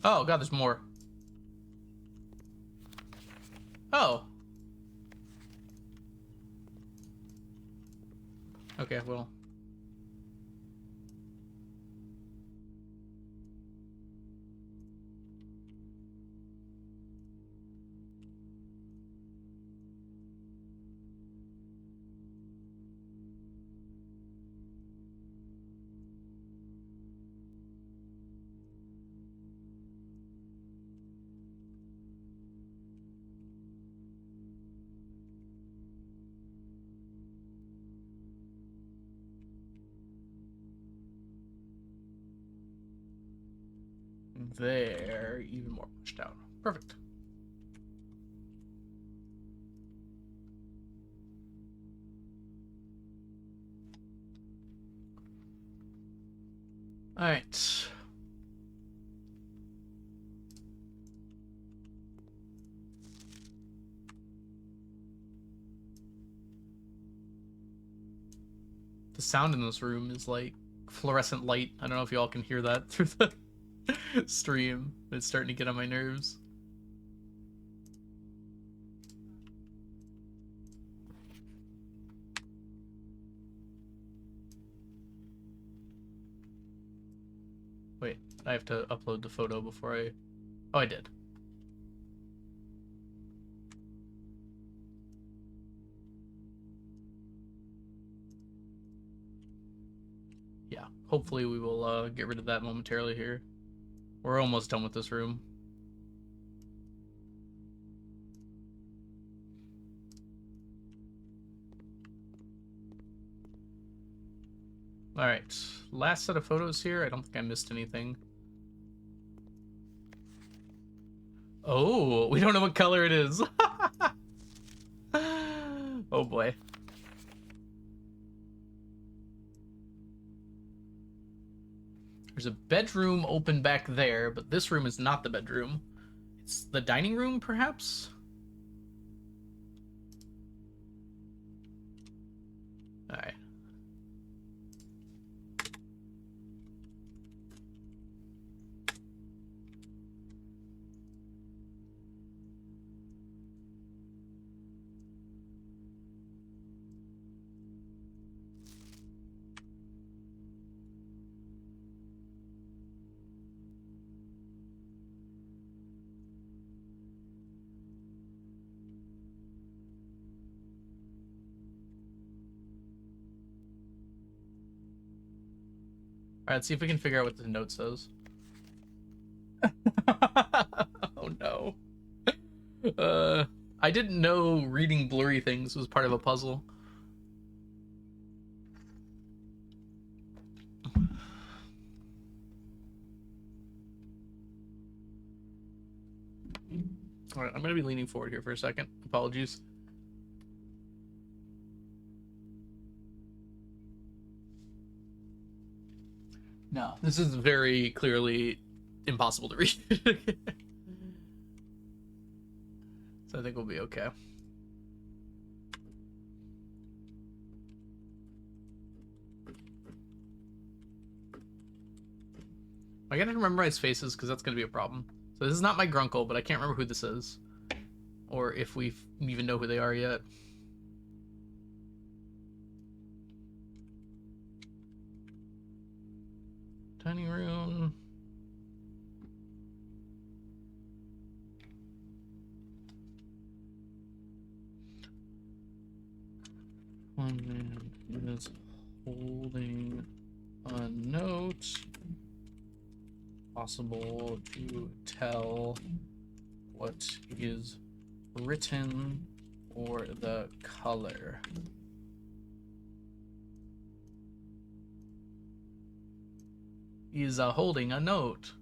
Oh, God, there's more. Oh. Okay, well. There, even more pushed out. Perfect. All right. The sound in this room is like fluorescent light. I don't know if y'all can hear that through the stream. It's starting to get on my nerves. Wait, I have to upload the photo before I... Oh, I did. Yeah, hopefully we will get rid of that momentarily here. We're almost done with this room. Alright, last set of photos here. I don't think I missed anything. Oh, we don't know what color it is. Oh boy. There's a bedroom open back there, but this room is not the bedroom. It's the dining room, perhaps? Alright. Alright, let's see if we can figure out what the note says. Oh no. I didn't know reading blurry things was part of a puzzle. Alright, I'm gonna be leaning forward here for a second. Apologies. No, this is very clearly impossible to read. So I think we'll be okay. I gotta memorize faces because that's gonna be a problem. So this is not my grunkle, but I can't remember who this is. Or if we even know who they are yet. Tiny room. One man is holding a note. Possible to tell what is written or the color. He's holding a note.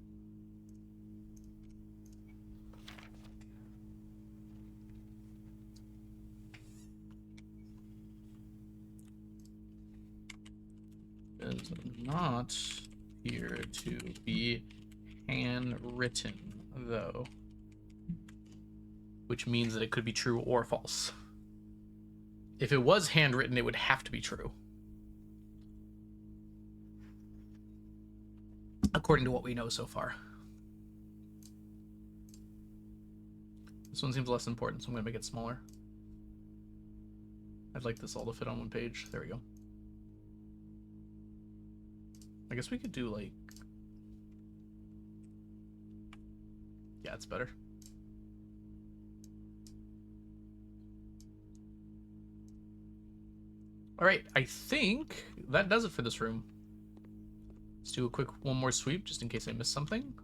Does not appear to be handwritten, though. Which means that it could be true or false. If it was handwritten, it would have to be true. According to what we know so far. This one seems less important, so I'm going to make it smaller. I'd like this all to fit on one page. There we go. I guess we could do, like... Yeah, it's better. Alright, I think that does it for this room. Let's do a quick one more sweep, just in case I missed something.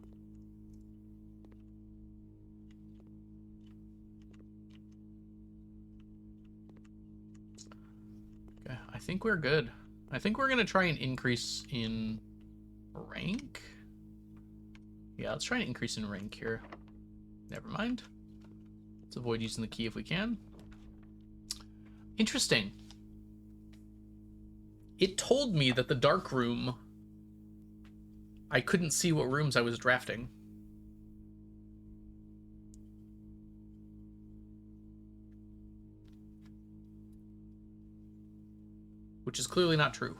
Okay, I think we're good. I think we're going to try and increase in rank. Yeah, let's try and increase in rank here. Never mind. Let's avoid using the key if we can. Interesting. It told me that the dark room, I couldn't see what rooms I was drafting. Which is clearly not true.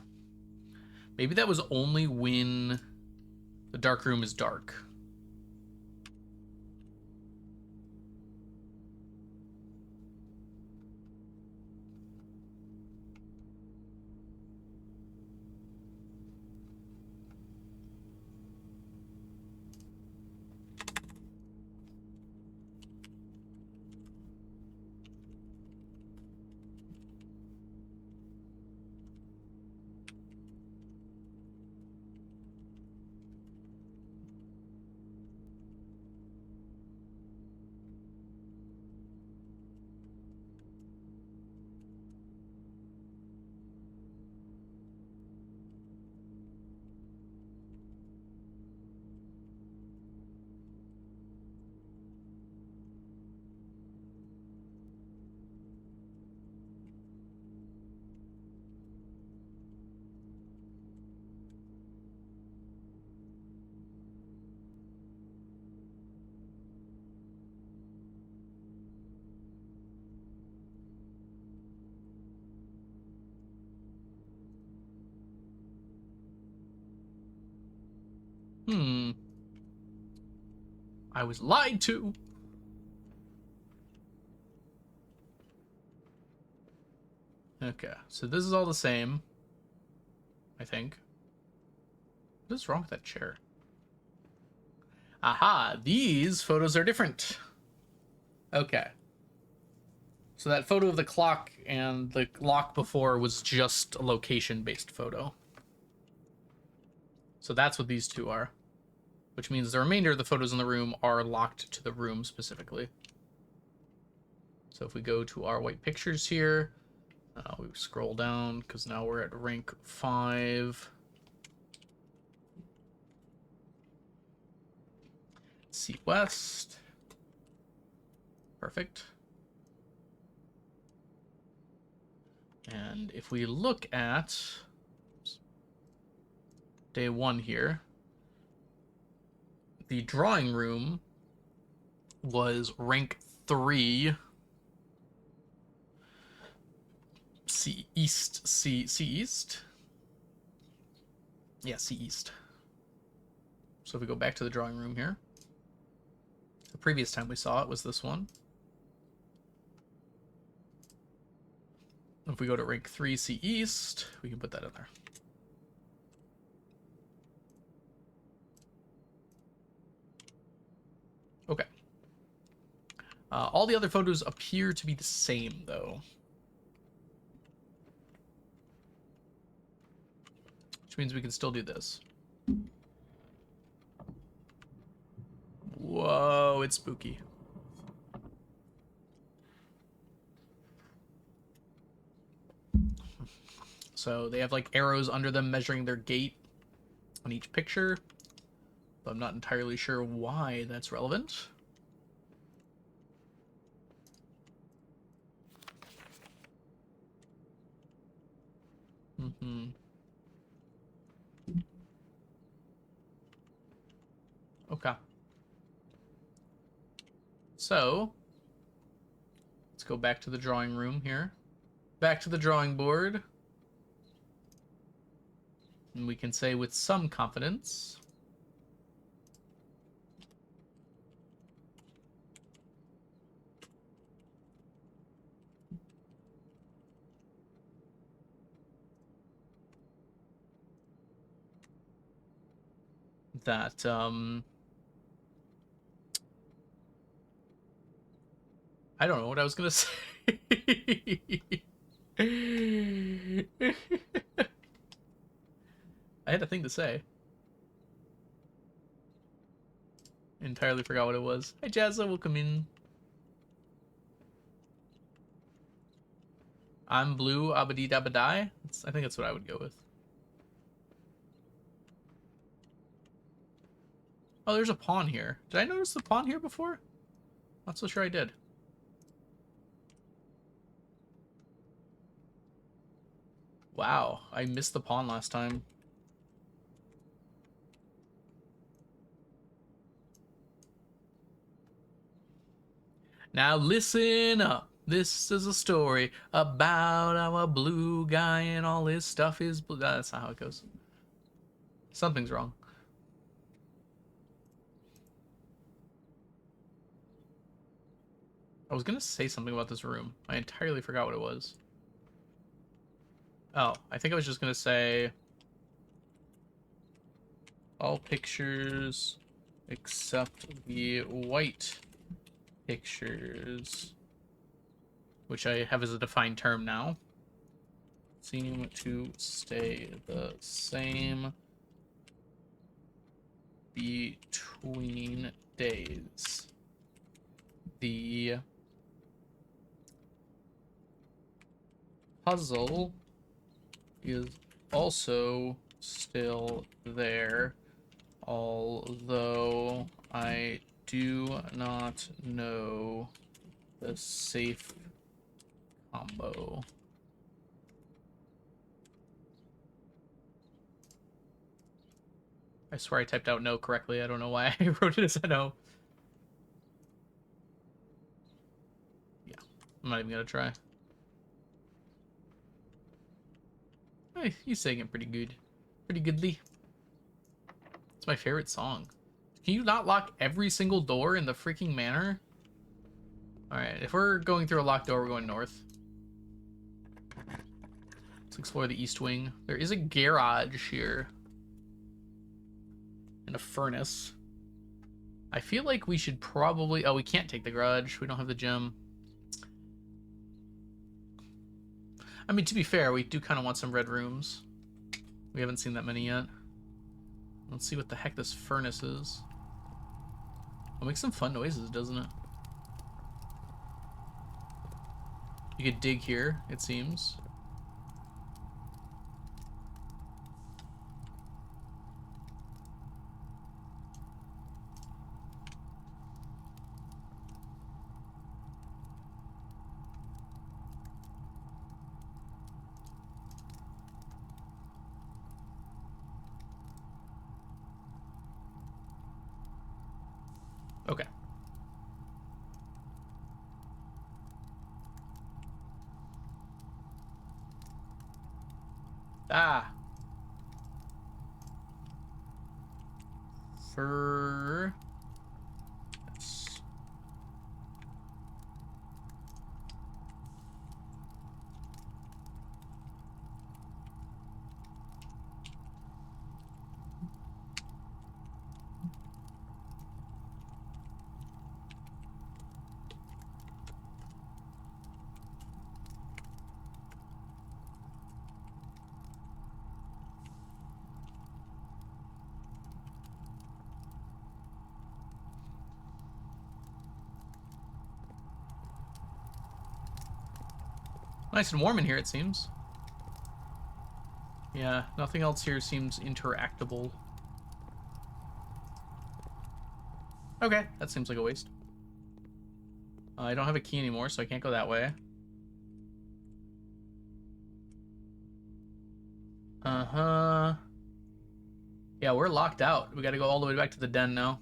Maybe that was only when the dark room is dark. I was lied to. Okay, so this is all the same, I think. What is wrong with that chair? Aha, these photos are different. Okay. So that photo of the clock and the lock before was just a location-based photo. So that's what these two are. Which means the remainder of the photos in the room are locked to the room specifically. So if we go to our white pictures here, we scroll down because now we're at rank 5. See West. Perfect. And if we look at day 1 here, the drawing room was rank 3. C East. Yeah, C East. So if we go back to the drawing room here, the previous time we saw it was this one. If we go to rank 3 C East, we can put that in there. Okay. All the other photos appear to be the same, though. which means we can still do this. Whoa, it's spooky. So they have like arrows under them measuring their gait on each picture. But I'm not entirely sure why that's relevant. Mm-hmm. Okay. So, let's go back to the drawing room here. Back to the drawing board. And we can say with some confidence that I don't know what I was gonna say. I had a thing to say. Entirely forgot what it was. Hi Jazza, welcome in. I'm blue, abadi dabadai. I think that's what I would go with. Oh, there's a pawn here. Did I notice the pawn here before? Not so sure I did. Wow, I missed the pawn last time. Now listen up. This is a story about how a blue guy and all his stuff is blue. That's not how it goes. Something's wrong. I was gonna say something about this room. I entirely forgot what it was. Oh, I think I was just gonna say all pictures except the white pictures, which I have as a defined term now, seem to stay the same between days. The puzzle is also still there, although I do not know the safe combo. I swear I typed out no correctly. I don't know why I wrote it as a no. Yeah, I'm not even gonna try. Hey, he's saying it pretty good. Pretty goodly. It's my favorite song. Can you not lock every single door in the freaking manor? Alright, if we're going through a locked door, we're going north. Let's explore the east wing. There is a garage here. And a furnace. I feel like we should probably... Oh, we can't take the garage. We don't have the gem. I mean, to be fair, we do kind of want some red rooms. We haven't seen that many yet. Let's see what the heck this furnace is. It makes some fun noises, doesn't it? You could dig here, it seems. Okay. Ah. Furnace. Nice and warm in here, it seems. Yeah, nothing else here seems interactable. Okay, that seems like a waste. I don't have a key anymore, so I can't go that way. Uh-huh. Yeah, we're locked out. We gotta go all the way back to the den now.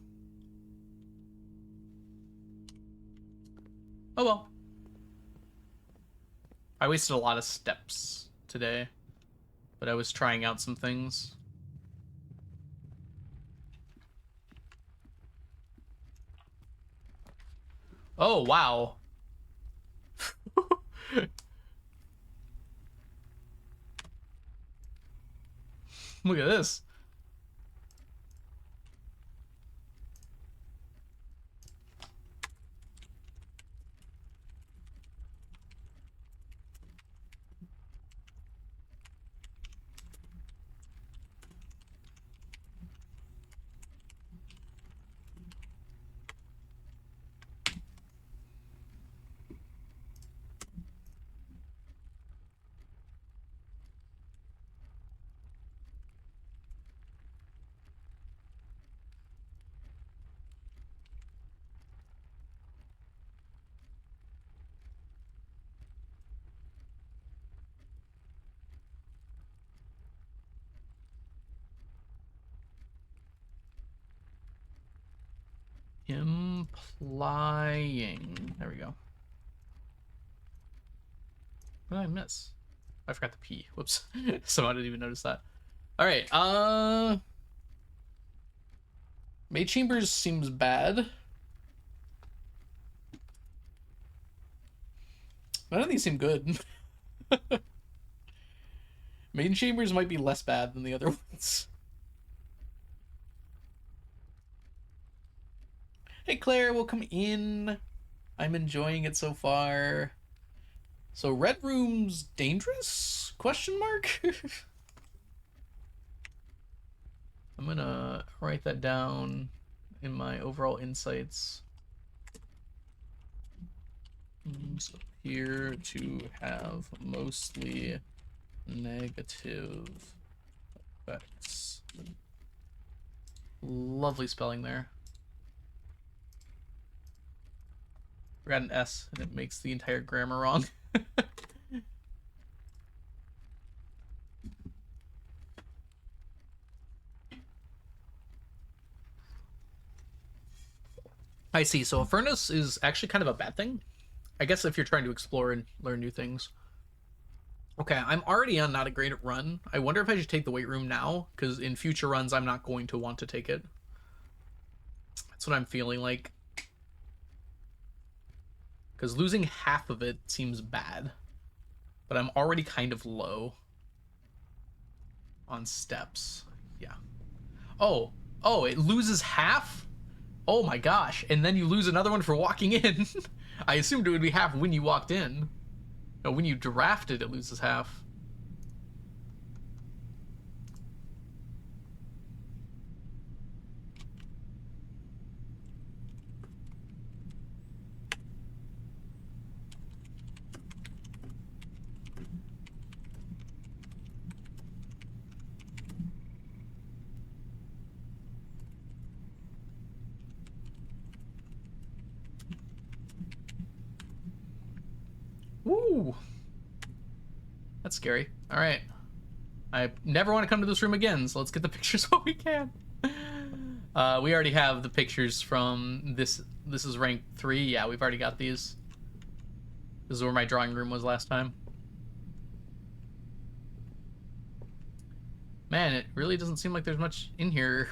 Oh well. I wasted a lot of steps today, but I was trying out some things. Oh, wow. Look at this. Implying. There we go. What did I miss? I forgot the P. Whoops. Somehow I didn't even notice that. Alright, Maid Chambers seems bad. None of these seem good. Main Chambers might be less bad than the other ones. Hey Claire, welcome in. I'm enjoying it so far. So Red Room's dangerous? Question mark? I'm gonna write that down in my overall insights. So appear to have mostly negative effects. Lovely spelling there. Forgot an S and it makes the entire grammar wrong. I see. So a furnace is actually kind of a bad thing. I guess if you're trying to explore and learn new things. Okay, I'm already on not a great run. I wonder if I should take the weight room now, because in future runs I'm not going to want to take it. That's what I'm feeling like. Because losing half of it seems bad. But I'm already kind of low on steps. Yeah. Oh, it loses half? Oh my gosh. And then you lose another one for walking in. I assumed it would be half when you walked in. No, when you drafted, it loses half. Woo! That's scary. All right. I never want to come to this room again, so let's get the pictures while we can. We already have the pictures from this. This is rank 3. Yeah, we've already got these. This is where my drawing room was last time. Man, it really doesn't seem like there's much in here.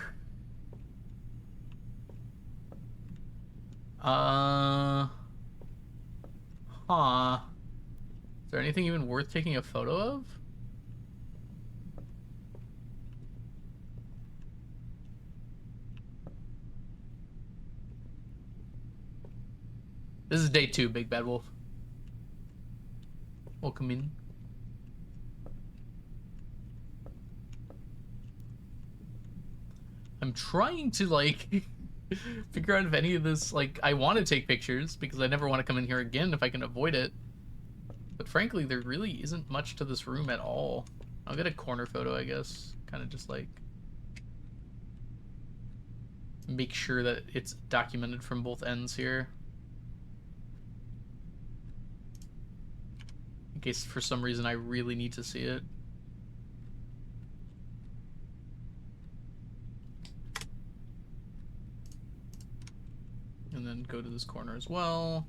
Huh. Is there anything even worth taking a photo of? This is day 2, Big Bad Wolf. Welcome in. I'm trying to, like, figure out if any of this, like, I want to take pictures, because I never want to come in here again if I can avoid it. But frankly, there really isn't much to this room at all. I'll get a corner photo, I guess. Kind of just like make sure that it's documented from both ends here. In case for some reason I really need to see it. And then go to this corner as well.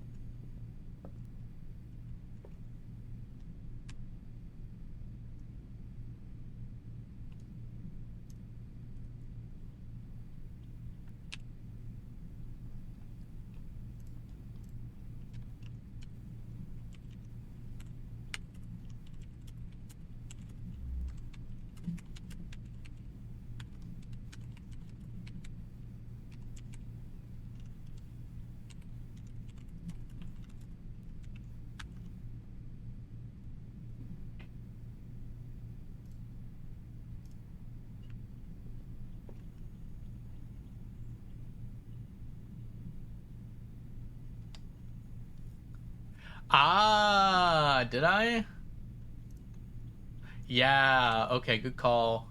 Ah, did I? Yeah, okay, good call.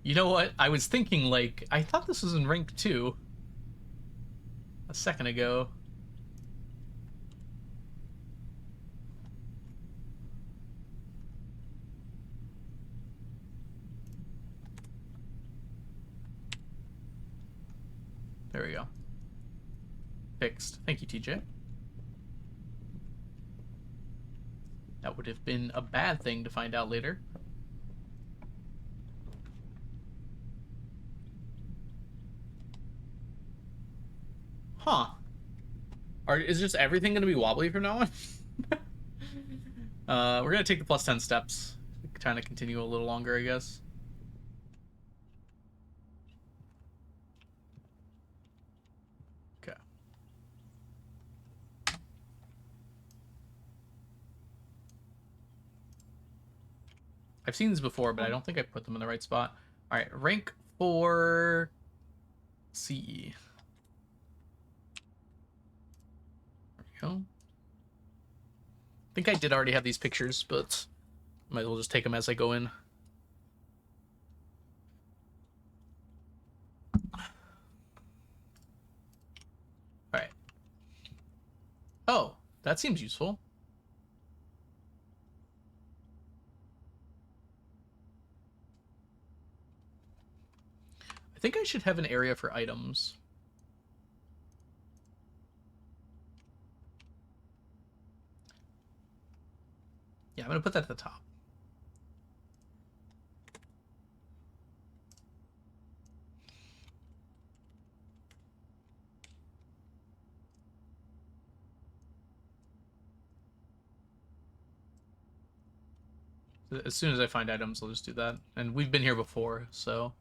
You know what? I was thinking, like, I thought this was in rank 2 a second ago. There we go. Fixed. Thank you, TJ. That would have been a bad thing to find out later. Huh. Is just everything going to be wobbly from now on? We're going to take the plus 10 steps. Trying to continue a little longer, I guess. Okay. I've seen these before, but I don't think I put them in the right spot. All right, rank 4 CE. There we go. I think I did already have these pictures, but might as well just take them as I go in. All right. Oh, that seems useful. I think I should have an area for items. Yeah, I'm going to put that at the top. As soon as I find items, I'll just do that. And we've been here before, so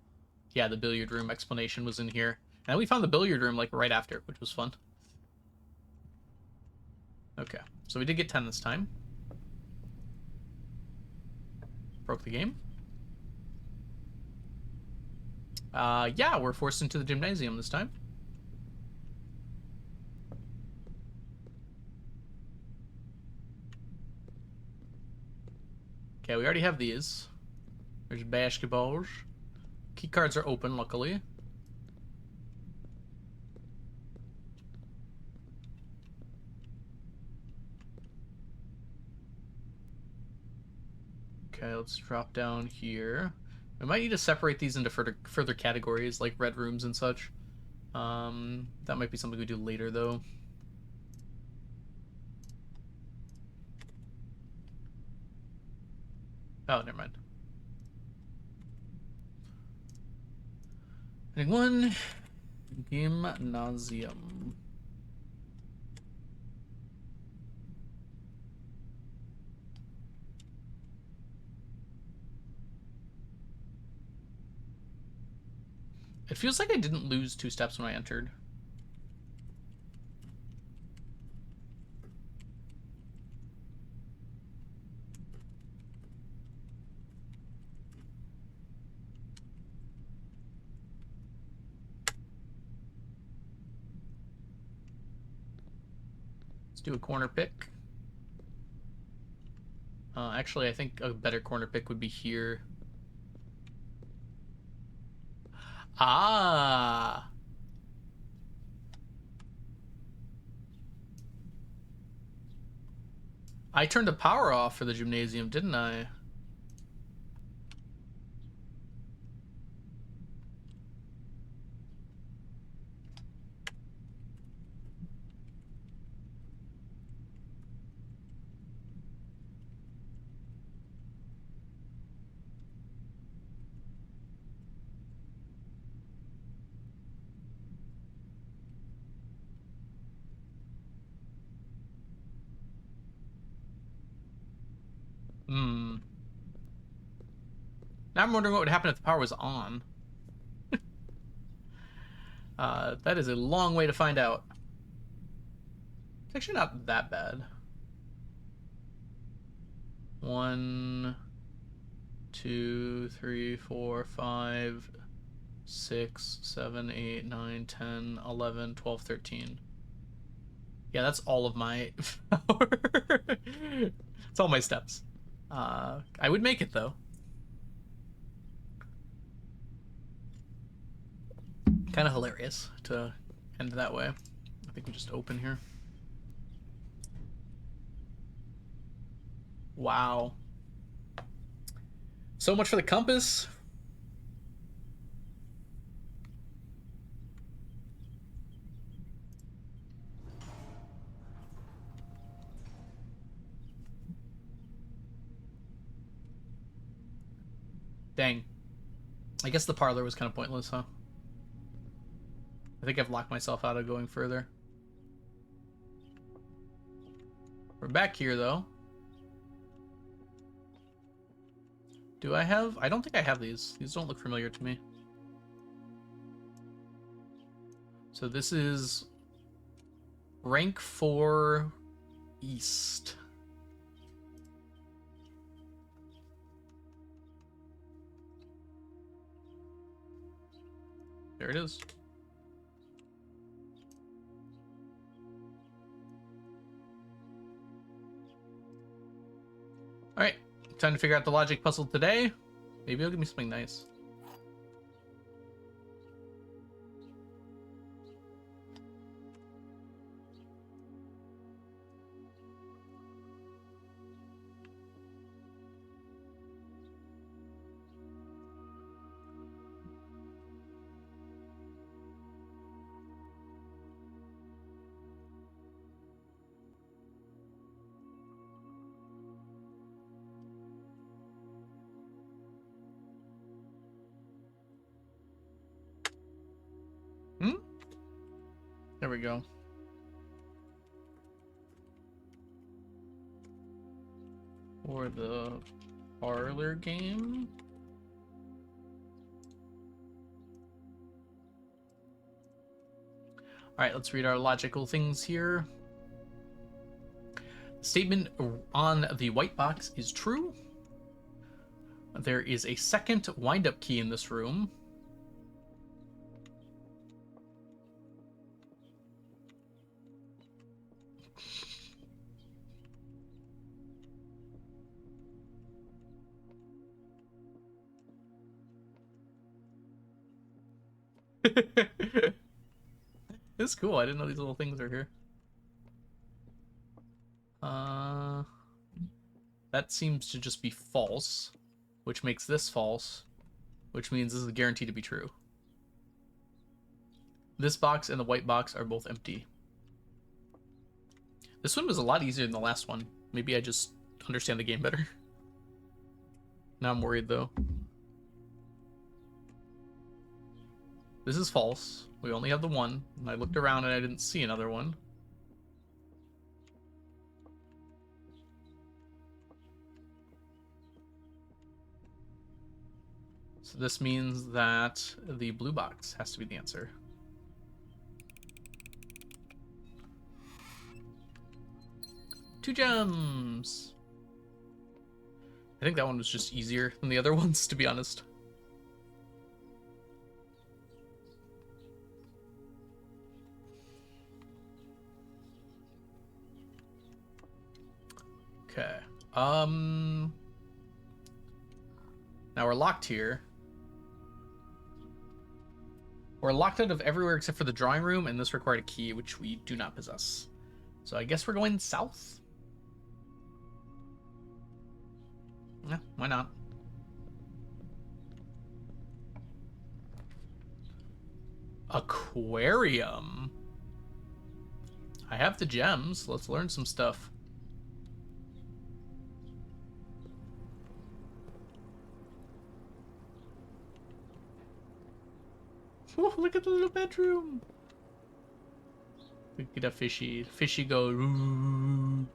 yeah, the billiard room explanation was in here. And we found the billiard room like right after, which was fun. Okay, so we did get 10 this time. Broke the game. Yeah, we're forced into the gymnasium this time. Okay, we already have these. There's basketballs. Key cards are open, luckily. Okay, let's drop down here. We might need to separate these into further categories, like red rooms and such. That might be something we do later, though. Oh, never mind. Heading 1, Gymnasium. It feels like I didn't lose 2 steps when I entered. do a corner pick. Actually, I think a better corner pick would be here. Ah! I turned the power off for the gymnasium, didn't I? Hmm. Now I'm wondering what would happen if the power was on. That is a long way to find out. It's actually not that bad. 1, 2, 3, 4, 5, 6, 7, 8, 9, 10, 11, 12, 13. Yeah, that's all of my power. It's all my steps. I would make it, though. Kind of hilarious to end that way. I think we just open here. Wow. So much for the compass. Dang. I guess the parlor was kind of pointless, huh? I think I've locked myself out of going further. We're back here, though. Do I have... I don't think I have these. These don't look familiar to me. So this is... rank 4 East. There it is. Alright, time to figure out the logic puzzle today. Maybe it'll give me something nice. There we go. For the parlor game. Alright, let's read our logical things here. The statement on the white box is true. There is a second wind-up key in this room. This is cool. I didn't know these little things are here. That seems to just be false, which makes this false, which means this is guaranteed to be true. This box and the white box are both empty. This one was a lot easier than the last one. Maybe I just understand the game better. Now I'm worried, though. This is false. We only have the one. I looked around and I didn't see another one. So this means that the blue box has to be the answer. Two gems! I think that one was just easier than the other ones, to be honest. Now we're locked here. We're locked out of everywhere except for the drawing room, and this required a key, which we do not possess. So I guess we're going south? Yeah, why not? Aquarium. I have the gems. Let's learn some stuff. Ooh, look at the little bedroom. We get a fishy. Fishy go. Ooh.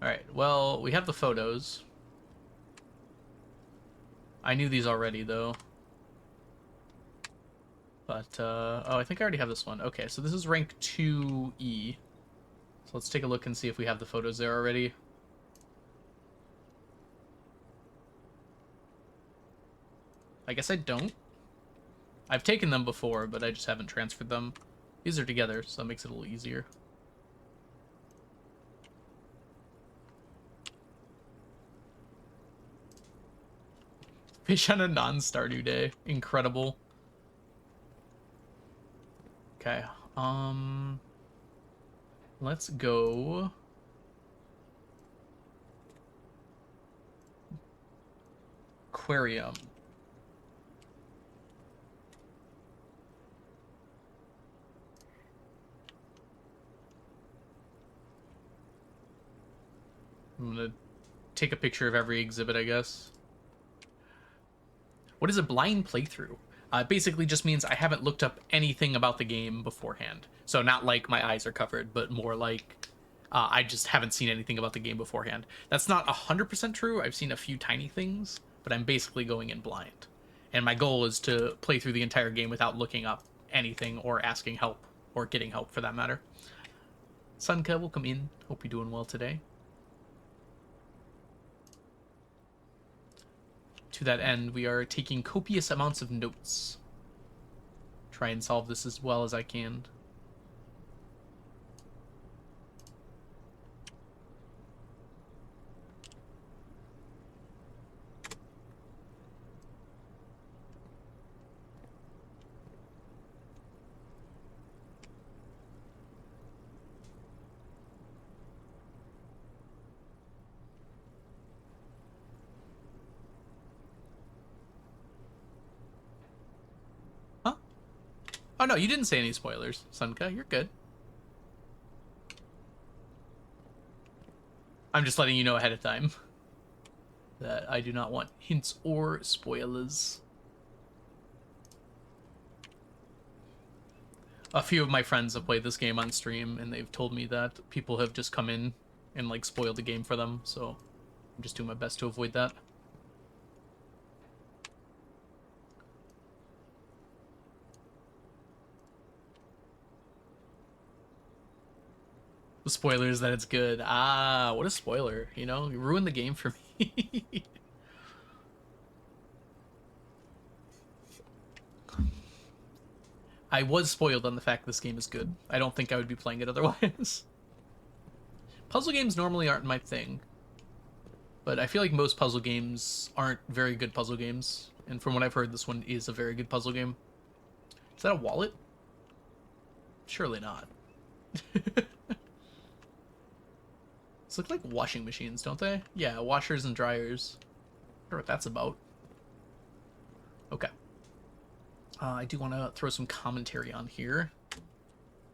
All right. Well, we have the photos. I knew these already, though. But, oh, I think I already have this one. Okay, so this is rank 2E. So let's take a look and see if we have the photos there already. I guess I don't. I've taken them before, but I just haven't transferred them. These are together, so that makes it a little easier. Fish on a non-Stardew day. Incredible. Okay. Let's go. Aquarium. I'm gonna take a picture of every exhibit, I guess. What is a blind playthrough? It basically just means I haven't looked up anything about the game beforehand. So not like my eyes are covered, but more like I just haven't seen anything about the game beforehand. That's not 100% true. I've seen a few tiny things, but I'm basically going in blind. And my goal is to play through the entire game without looking up anything or asking help, or getting help for that matter. Sunka, welcome in. Hope you're doing well today. To that end, we are taking copious amounts of notes. Try and solve this as well as I can. Huh? Oh no, you didn't say any spoilers, Sunka. You're good. I'm just letting you know ahead of time that I do not want hints or spoilers. A few of my friends have played this game on stream, and they've told me that people have just come in and like spoiled the game for them, so I'm just doing my best to avoid that. The spoiler is that it's good. Ah, what a spoiler, you know? You ruined the game for me. I was spoiled on the fact this game is good. I don't think I would be playing it otherwise. Puzzle games normally aren't my thing, but I feel like most puzzle games aren't very good puzzle games. And from what I've heard, this one is a very good puzzle game. Is that a wallet? Surely not. These look like washing machines, don't they? Yeah, washers and dryers. I wonder what that's about. Okay. I do want to throw some commentary on here.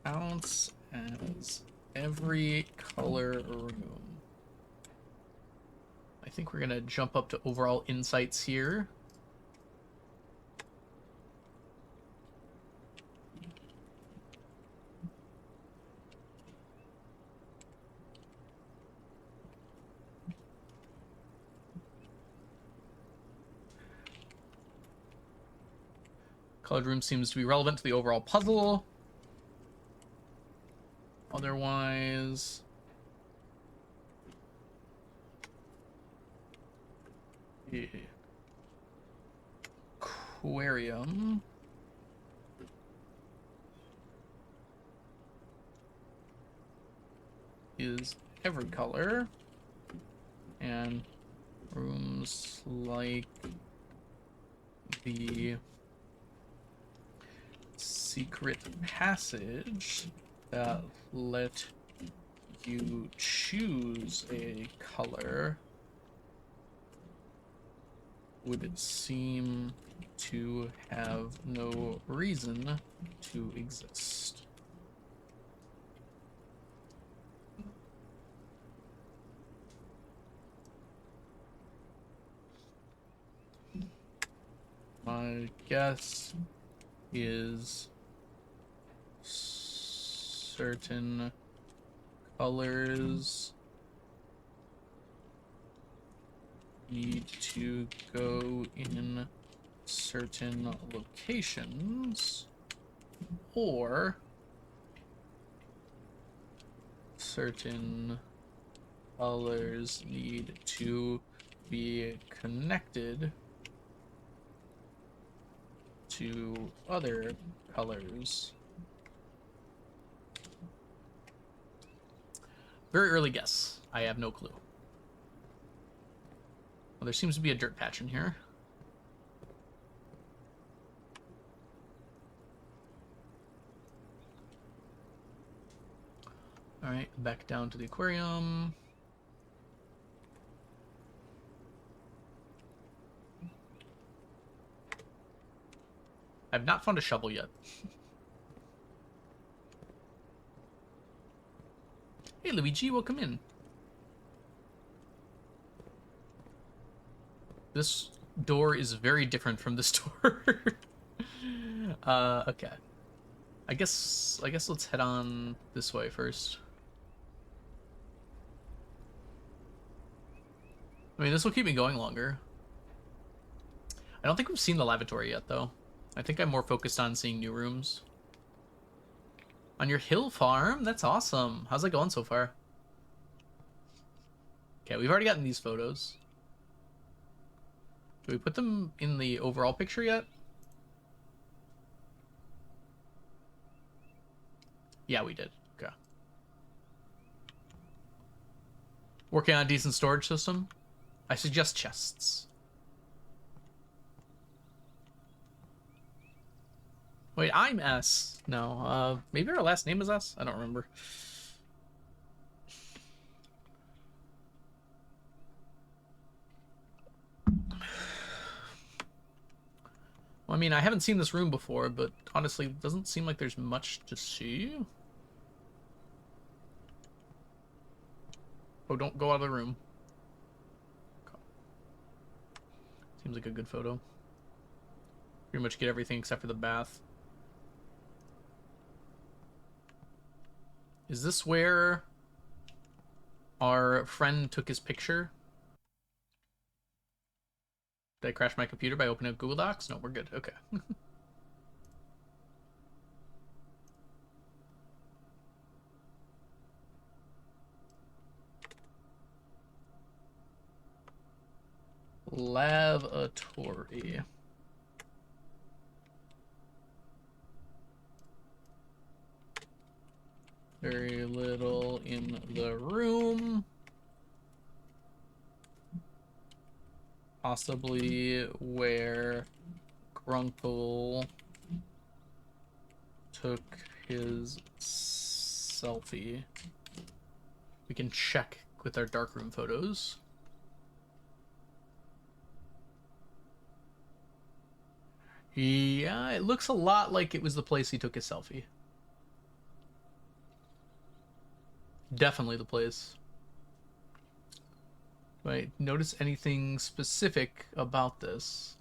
Counts as every color room. I think we're going to jump up to overall insights here. Colored room seems to be relevant to the overall puzzle. Otherwise... yeah. Aquarium. is every color. And rooms like the secret passage that let you choose a color would seem to have no reason to exist. My guess is certain colors need to go in certain locations, or certain colors need to be connected to other colors. Very early guess. I have no clue. Well, there seems to be a dirt patch in here. Alright, back down to the aquarium. I've not found a shovel yet. Hey, Luigi, welcome in. This door is very different from this door. Okay. I guess let's head on this way first. I mean, this will keep me going longer. I don't think we've seen the lavatory yet, though. I think I'm more focused on seeing new rooms. On your hill farm? That's awesome. How's it going so far? Okay, we've already gotten these photos. Do we put them in the overall picture yet? Yeah, we did. Okay. Working on a decent storage system? I suggest chests. Wait, I'm S. No, maybe our last name is S? I don't remember. Well, I mean, I haven't seen this room before, but honestly, it doesn't seem like there's much to see. Oh, don't go out of the room. Okay. Seems like a good photo. Pretty much get everything except for the bath. Is this where our friend took his picture? Did I crash my computer by opening up Google Docs? No, we're good. Okay. Lavatory. Very little in the room. Possibly where Grunkle took his selfie. We can check with our darkroom photos. Yeah, it looks a lot like it was the place he took his selfie. Definitely the place. Wait, notice anything specific about this?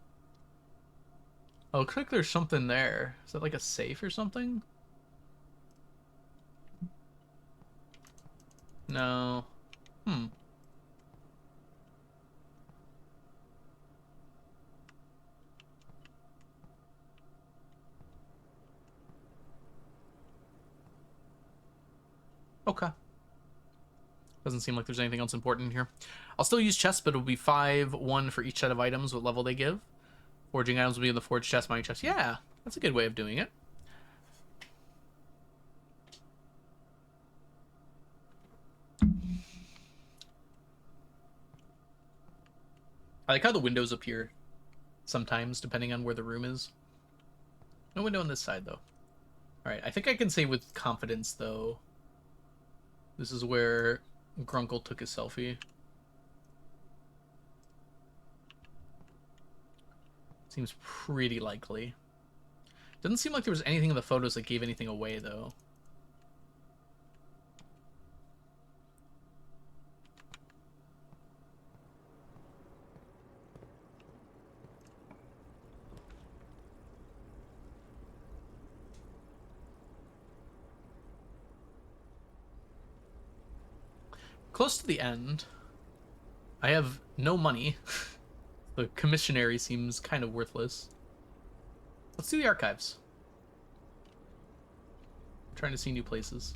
Oh, looks like there's something there. Is that like a safe or something? No. Hmm. Okay. Doesn't seem like there's anything else important here. I'll still use chests, but it'll be 5-1 for each set of items, what level they give. Forging items will be in the forged chest, mining chest. Yeah, that's a good way of doing it. I like how the windows appear sometimes, depending on where the room is. No window on this side, though. Alright, I think I can say with confidence, though, this is where Grunkle took his selfie. Seems pretty likely. Doesn't seem like there was anything in the photos that gave anything away, though. Close to the end. I have no money. The commissary seems kind of worthless. Let's see the archives. I'm trying to see new places.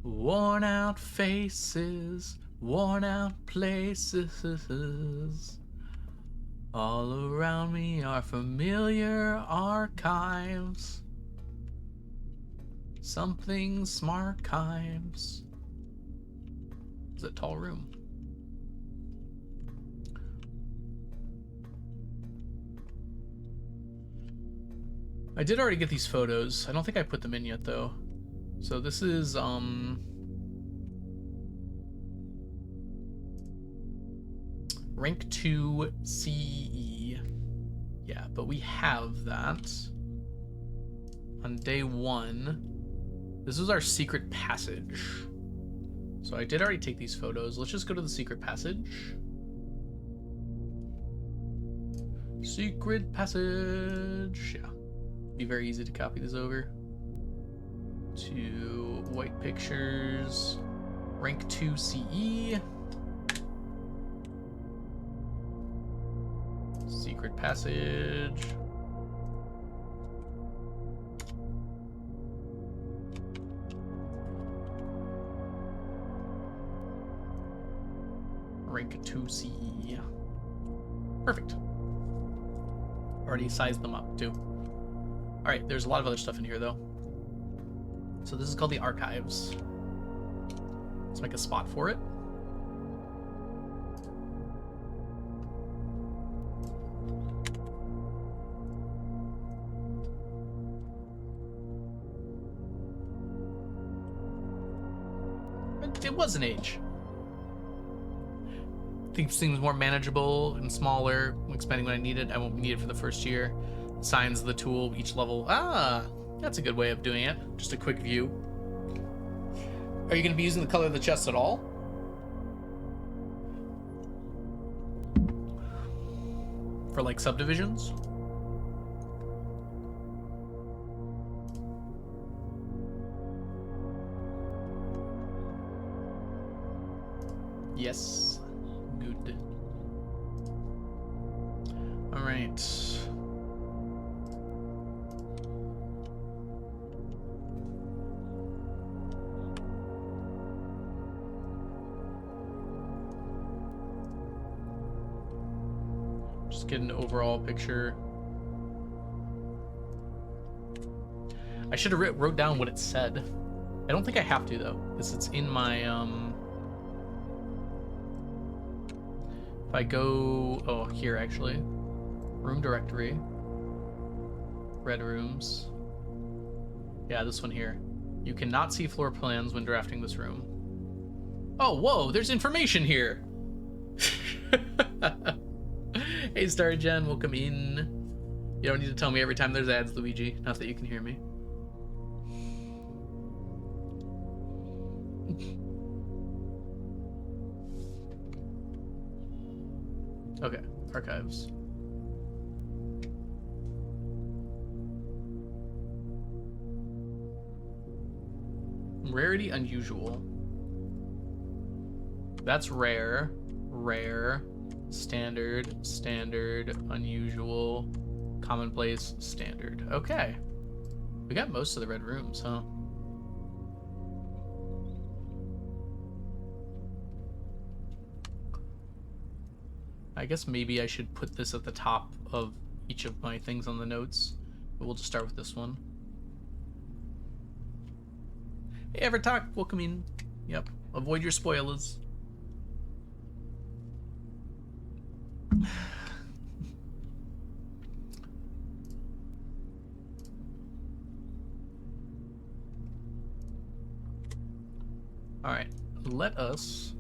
Worn out faces, worn out places. All around me are familiar archives. Something smarchives. It's a tall room. I did already get these photos. I don't think I put them in yet, though. So this is, rank 2 CE. Yeah, but we have that. On day 1, this was our secret passage. So I did already take these photos. Let's just go to the secret passage. Secret passage. Yeah. Be very easy to copy this over. To white pictures. Rank 2 CE. Secret passage. Rank 2 CE. Perfect. Already sized them up, too. Alright, there's a lot of other stuff in here, though. So this is called the archives. Let's make a spot for it. It was an age. Seems more manageable and smaller, expanding when I need it. I won't need it for the first year. Signs of the tool, each level. Ah, that's a good way of doing it. Just a quick view. Are you going to be using the color of the chest at all? For like subdivisions? Yes. Good. All right. Just get an overall picture. I should have wrote down what it said. I don't think I have to, though, because it's in my if I go, oh, here actually, room directory, red rooms. Yeah, this one here. You cannot see floor plans when drafting this room. Oh, whoa, there's information here. Hey, Star Jen, welcome in. You don't need to tell me every time there's ads, Luigi. Not that you can hear me. Okay, archives. Rarity unusual. That's rare, rare, standard, standard, unusual, commonplace, standard. Okay. We got most of the red rooms, huh? I guess maybe I should put this at the top of each of my things on the notes. But we'll just start with this one. Hey, Evertalk, welcome in. Yep. Avoid your spoilers. let us...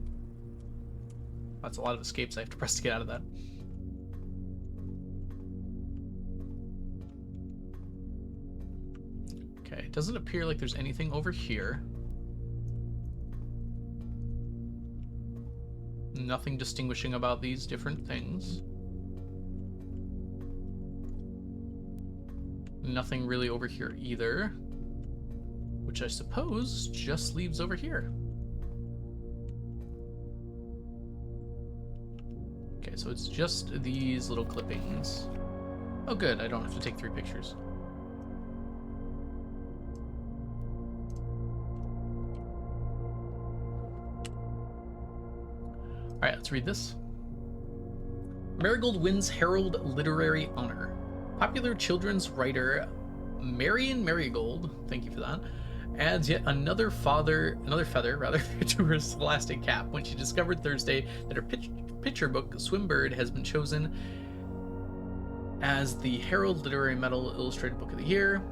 That's a lot of escapes I have to press to get out of that. Okay, it doesn't appear like there's anything over here. Nothing distinguishing about these different things. Nothing really over here either. Which I suppose just leaves over here. Okay, so it's just these little clippings. Oh good, I don't have to take 3 pictures. Alright, let's read this. Marigold wins Herald Literary Honor. Popular children's writer Marion Marigold, thank you for that, adds yet another feather to her scholastic cap when she discovered Thursday that her picture book, Swimbird, has been chosen as the Herald Literary Medal Illustrated Book of the Year.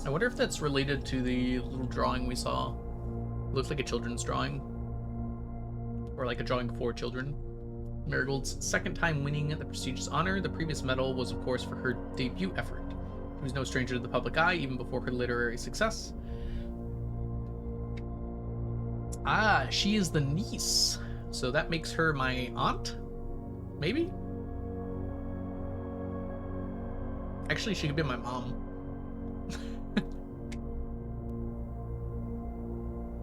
I wonder if that's related to the little drawing we saw. It looks like a children's drawing. Or like a drawing for children. Marigold's second time winning the prestigious honor. The previous medal was, of course, for her debut effort. She was no stranger to the public eye, even before her literary success. Ah, she is the niece. So that makes her my aunt? Maybe? Actually, she could be my mom.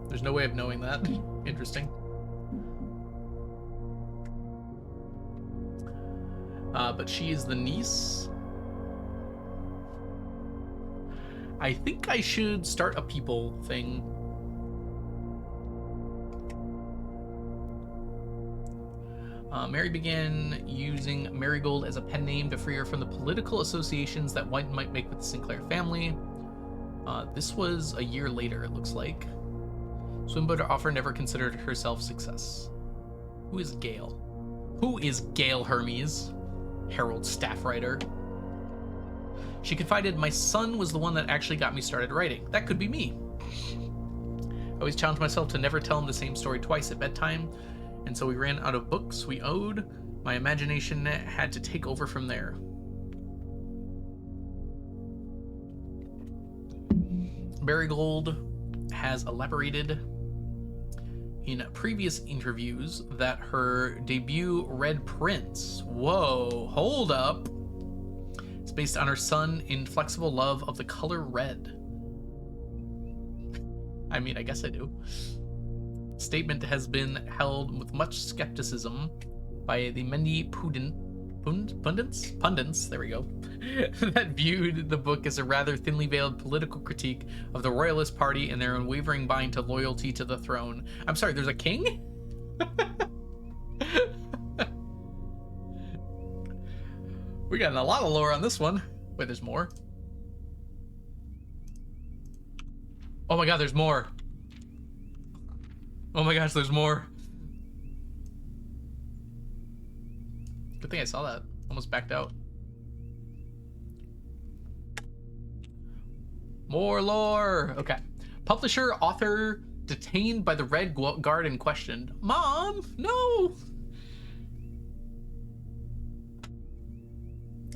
There's no way of knowing that. Interesting. But she is the niece. I think I should start a people thing. Mary began using Marigold as a pen name to free her from the political associations that White might make with the Sinclair family. This was a year later, it looks like. Swinburne often never considered herself success. Who is Gail? Who is Gail Hermes? Herald staff writer. She confided, my son was the one that actually got me started writing. That could be me. I always challenged myself to never tell him the same story twice at bedtime, and so we ran out of books we owed. My imagination had to take over from there. Marigold has elaborated in previous interviews that her debut Red Prince, whoa, hold up, it's based on her son's inflexible love of the color red. I mean, I guess I do. Statement has been held with much skepticism by the many pundits, there we go, that viewed the book as a rather thinly veiled political critique of the Royalist Party and their unwavering bind to loyalty to the throne. I'm sorry, there's a king? We got a lot of lore on this one. Wait, there's more? Oh my god, there's more. Oh my gosh, there's more. Good thing I saw that. Almost backed out. More lore. Okay. Publisher, author, detained by the Red Guard and questioned. Mom, no.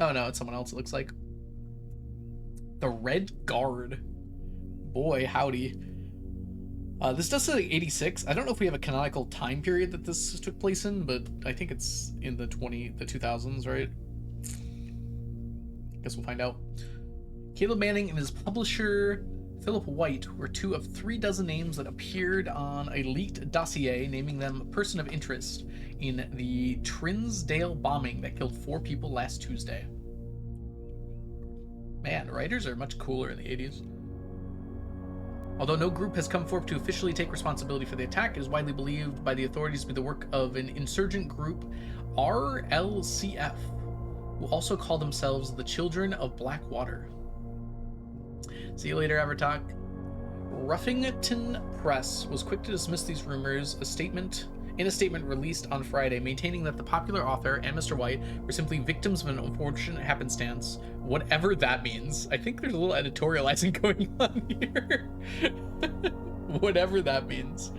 Oh no, it's someone else, it looks like. The Red Guard. Boy, howdy. This does say 86. I don't know if we have a canonical time period that this took place in, but I think it's in the 2000s, right? Guess we'll find out. Caleb Manning and his publisher, Philip White, were 2 of 3 dozen names that appeared on a leaked dossier naming them person of interest in the Trinsdale bombing that killed 4 people last Tuesday. Man, writers are much cooler in the 80s. Although no group has come forth to officially take responsibility for the attack, it is widely believed by the authorities to be the work of an insurgent group, RLCF, who also call themselves the Children of Blackwater. See you later, Avatalk. Ruffington Press was quick to dismiss these rumors, in a statement released on Friday, maintaining that the popular author and Mr. White were simply victims of an unfortunate happenstance, whatever that means. I think there's a little editorializing going on here. Whatever that means.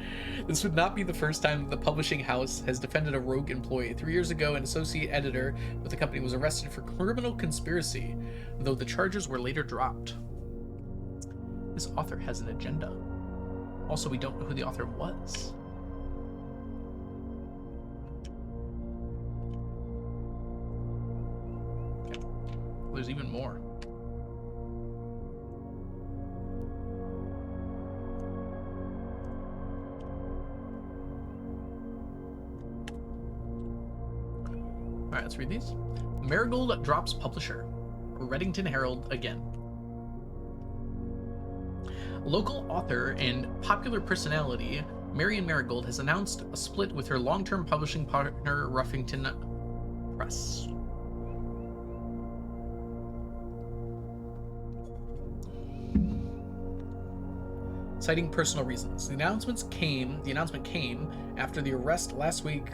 This would not be the first time the publishing house has defended a rogue employee. 3 years ago, an associate editor with the company was arrested for criminal conspiracy, though the charges were later dropped. This author has an agenda. Also, we don't know who the author was. Okay. Well, there's even more. Alright, let's read these. Marigold drops publisher. Reddington Herald again. Local author and popular personality Marion Marigold has announced a split with her long-term publishing partner Ruffington Press. Citing personal reasons. The announcement came after the arrest last week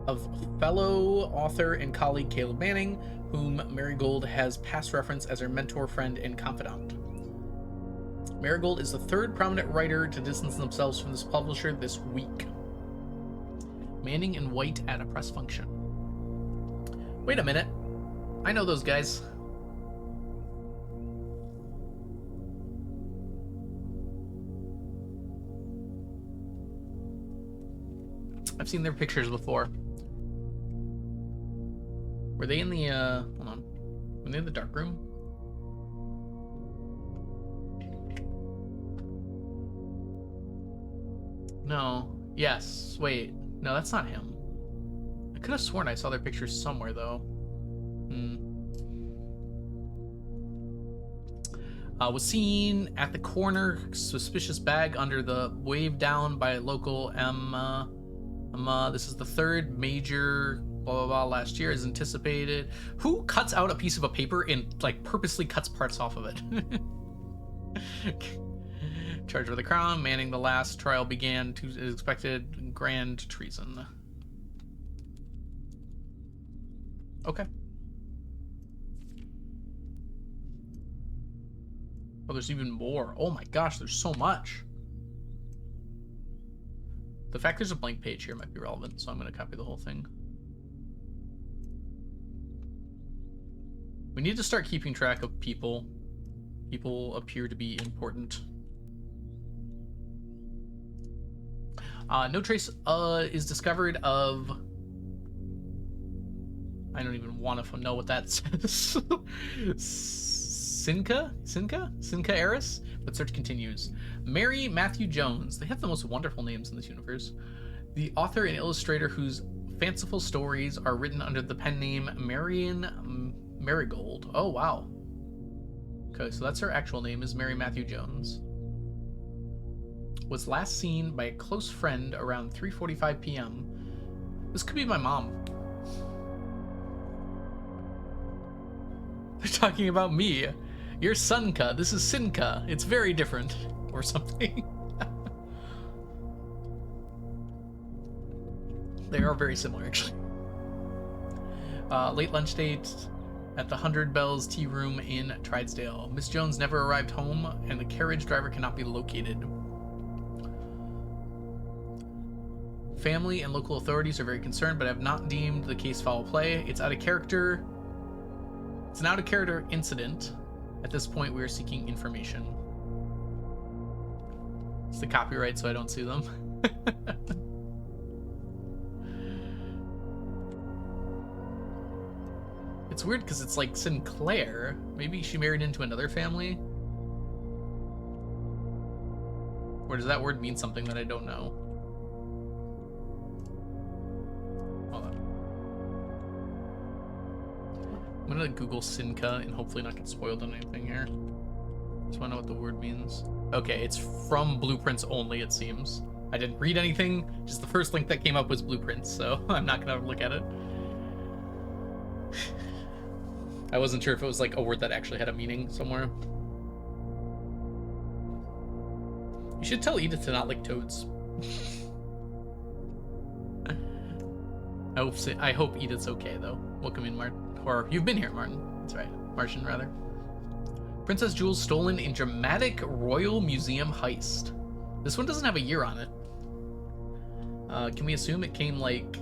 of fellow author and colleague Caleb Manning, whom Marigold has past referenced as her mentor, friend, and confidant. Marigold is the third prominent writer to distance themselves from this publisher this week. Manning and White at a press function. Wait a minute. I know those guys. I've seen their pictures before. Were they in the, hold on. Were they in the dark room? No. Yes. Wait. No, that's not him. I could have sworn I saw their pictures somewhere, though. Was seen at the corner, suspicious bag under the wave down by local Emma. This is the third major blah blah blah last year as anticipated. Who cuts out a piece of a paper and like purposely cuts parts off of it? Charged with the crown, Manning the last trial began to is expected grand treason. Okay. Oh, there's even more. Oh my gosh, there's so much. The fact there's a blank page here might be relevant, so I'm going to copy the whole thing. We need to start keeping track of people. People appear to be important. No trace is discovered of... I don't even want to know what that says. Sinca Eris? But search continues. Mary Matthew Jones. They have the most wonderful names in this universe. The author and illustrator whose fanciful stories are written under the pen name Marion Marigold. Oh, wow. Okay, so that's her actual name, is Mary Matthew Jones. Was last seen by a close friend around 3:45 p.m. This could be my mom. They're talking about me. You're Sunka. This is Sinka. It's very different. Or something. They are very similar, actually. Late lunch date at the 100 Bells Tea Room in Tridesdale. Miss Jones never arrived home, and the carriage driver cannot be located. Family and local authorities are very concerned, but have not deemed the case foul play. It's out of character. It's an out-of-character incident. At this point, we are seeking information. It's the copyright, so I don't sue them. It's weird because it's like Sinclair. Maybe she married into another family? Or does that word mean something that I don't know? Hold on. I'm gonna Google Sinca and hopefully not get spoiled on anything here. Just wanna know what the word means. Okay, it's from Blueprints only, it seems. I didn't read anything, just the first link that came up was Blueprints, so I'm not gonna look at it. I wasn't sure if it was like a word that actually had a meaning somewhere. You should tell Edith to not lick toads. I hope Edith's okay, though. Welcome in, Martin. Or, you've been here, Martin. That's right. Martian, rather. Princess Jewels stolen in dramatic Royal Museum heist. This one doesn't have a year on it. Can we assume it came like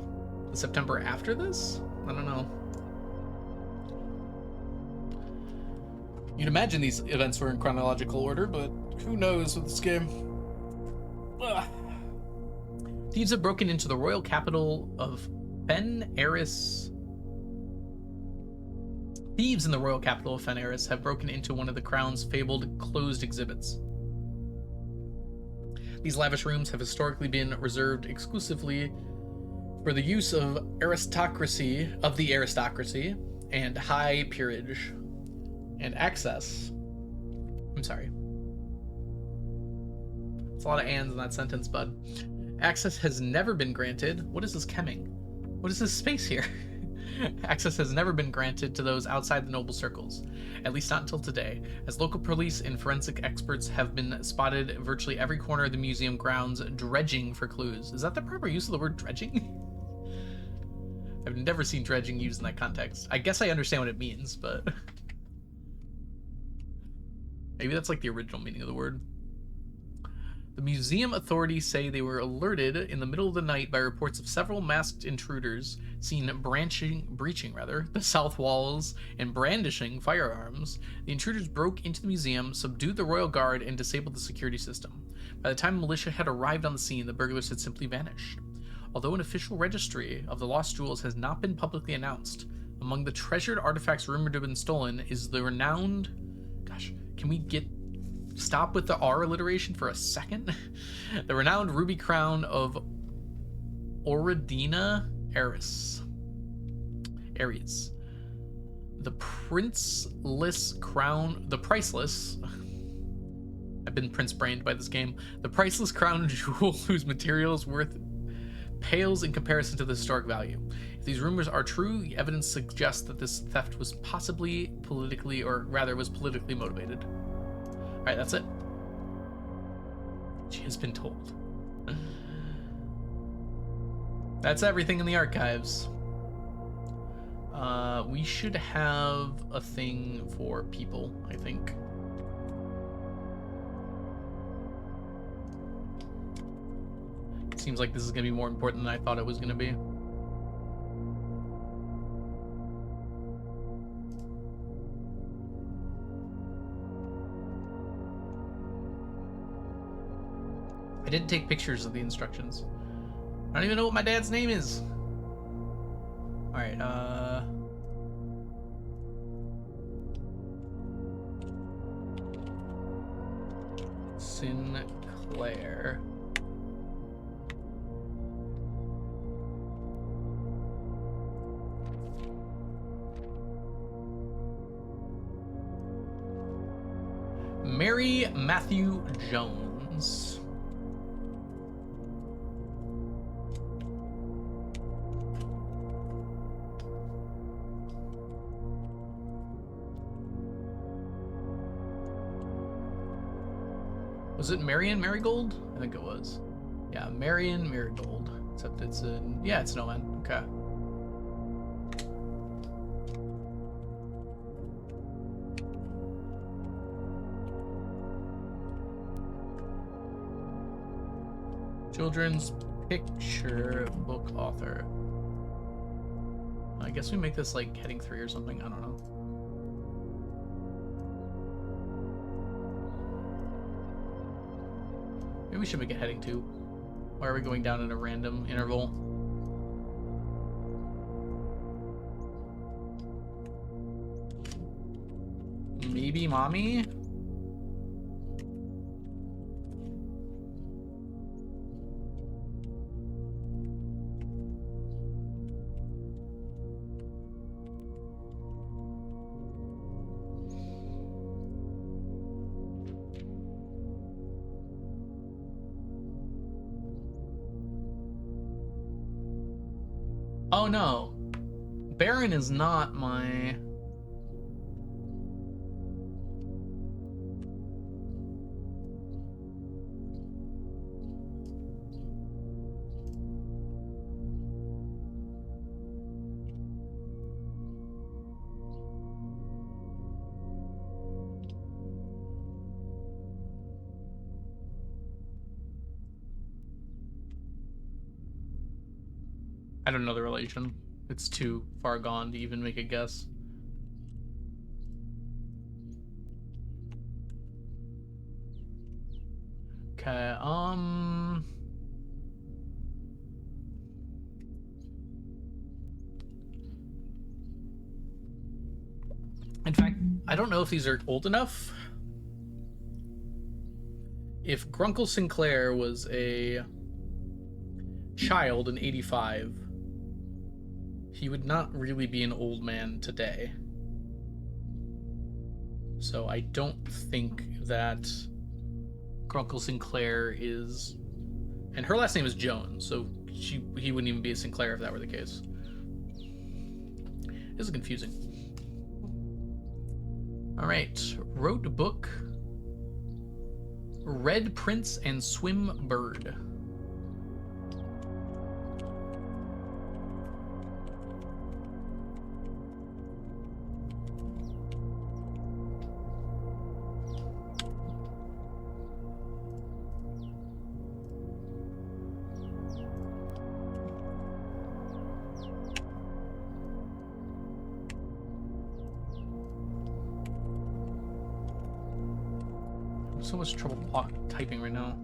the September after this? I don't know. You'd imagine these events were in chronological order, but who knows with this game? Ugh. Thieves have broken into the royal capital of Fen Eris. Thieves in the royal capital of Fen Eris have broken into one of the crown's fabled closed exhibits. These lavish rooms have historically been reserved exclusively for the use of the aristocracy and high peerage, and access. I'm sorry. It's a lot of ands in that sentence, bud. Access has never been granted. What is this chemming? What is this space here? Access has never been granted to those outside the noble circles, at least not until today, as local police and forensic experts have been spotted virtually every corner of the museum grounds dredging for clues. Is that the proper use of the word dredging? I've never seen dredging used in that context. I guess I understand what it means, but maybe that's like the original meaning of the word. The museum authorities say they were alerted in the middle of the night by reports of several masked intruders seen breaching the south walls and brandishing firearms. The intruders broke into the museum, subdued the royal guard, and disabled the security system. By the time militia had arrived on the scene, the burglars had simply vanished. Although an official registry of the lost jewels has not been publicly announced, among the treasured artifacts rumored to have been stolen is the renowned... Gosh, can we stop with the R alliteration for a second? The renowned ruby crown of Oradina Ares. The priceless crown... I've been prince-brained by this game. The priceless crown jewel whose materials worth pales in comparison to the historic value. If these rumors are true, the evidence suggests that this theft was possibly politically motivated. Alright, that's it. She has been told. That's everything in the archives. We should have a thing for people, I think. Seems like this is going to be more important than I thought it was going to be. I didn't take pictures of the instructions. I don't even know what my dad's name is. Alright, Sinclair. Mary Matthew Jones. Was it Marion Marigold? I think it was. Yeah, Marion Marigold. Except it's in... Yeah, it's Snowman. Okay. Children's picture book author. I guess we make this like heading 3 or something. I don't know. Maybe we should make it heading 2. Why are we going down in a random interval? Maybe mommy? Oh no, Baron is not my... I don't know the relation. It's too far gone to even make a guess. Okay, in fact, I don't know if these are old enough. If Grunkle Sinclair was a child in 85, he would not really be an old man today. So I don't think that Grunkle Sinclair is... And her last name is Jones, so he wouldn't even be a Sinclair if that were the case. This is confusing. Alright, wrote book... Red Prince and Swim Bird. So much trouble typing right now.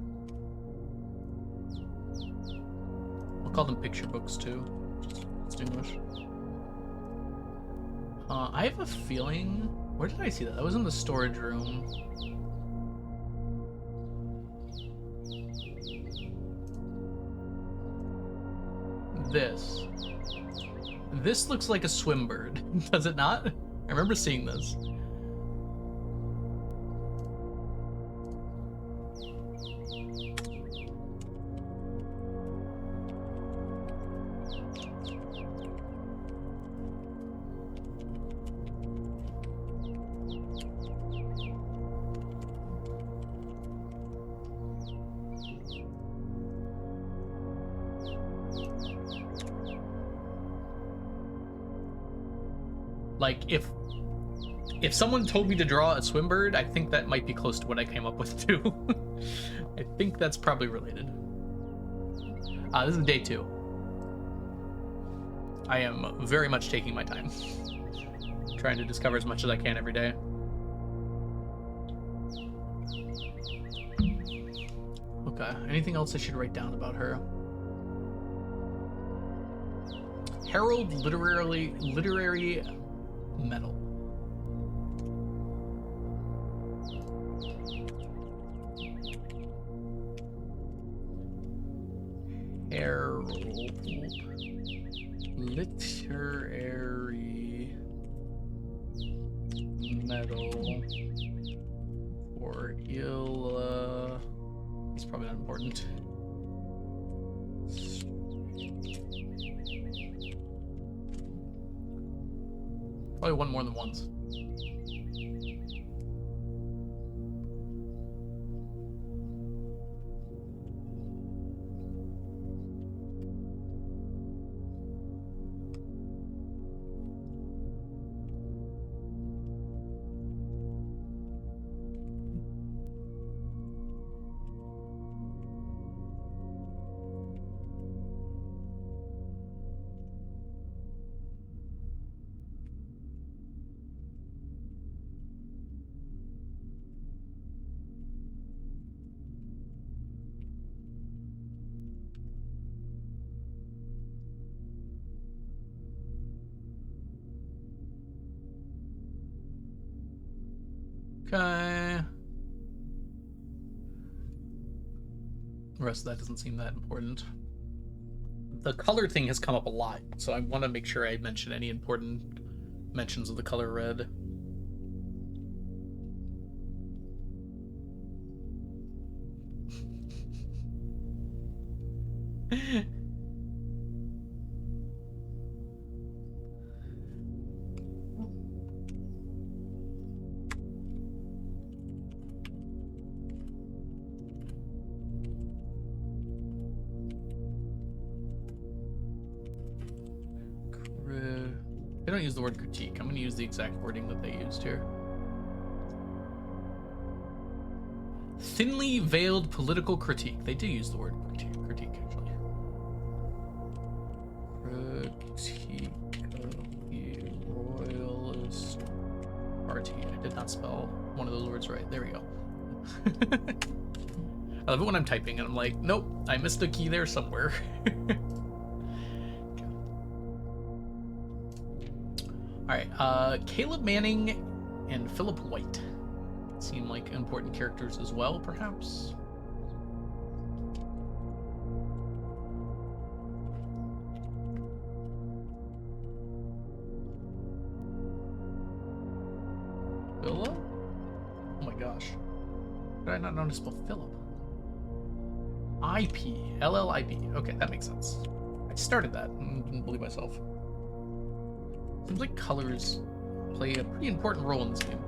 I'll call them picture books too, just distinguish. I have a feeling... Where did I see that? That was in the storage room. This looks like a swim bird, does it not? I remember seeing this. Like, if someone told me to draw a swim bird, I think that might be close to what I came up with too. I think that's probably related. This is day 2. I am very much taking my time. Trying to discover as much as I can every day. Okay, anything else I should write down about her? Herald literary medal. Herald literary medal for it's probably not important. Probably one more than once. Okay. The rest of that doesn't seem that important. The color thing has come up a lot, so I want to make sure I mention any important mentions of the color red. They don't use the word critique. I'm going to use the exact wording that they used here. Thinly veiled political critique. They do use the word critique actually. did not spell one of those words right. There we go. I love it when I'm typing and I'm like, nope, I missed a key there somewhere. Alright, Caleb Manning and Philip White seem like important characters as well, perhaps. Philip? Oh my gosh. Did I not know to spell Philip? IP. LLIP. Okay, that makes sense. I started that and didn't believe myself. Seems like colors play a pretty important role in this game.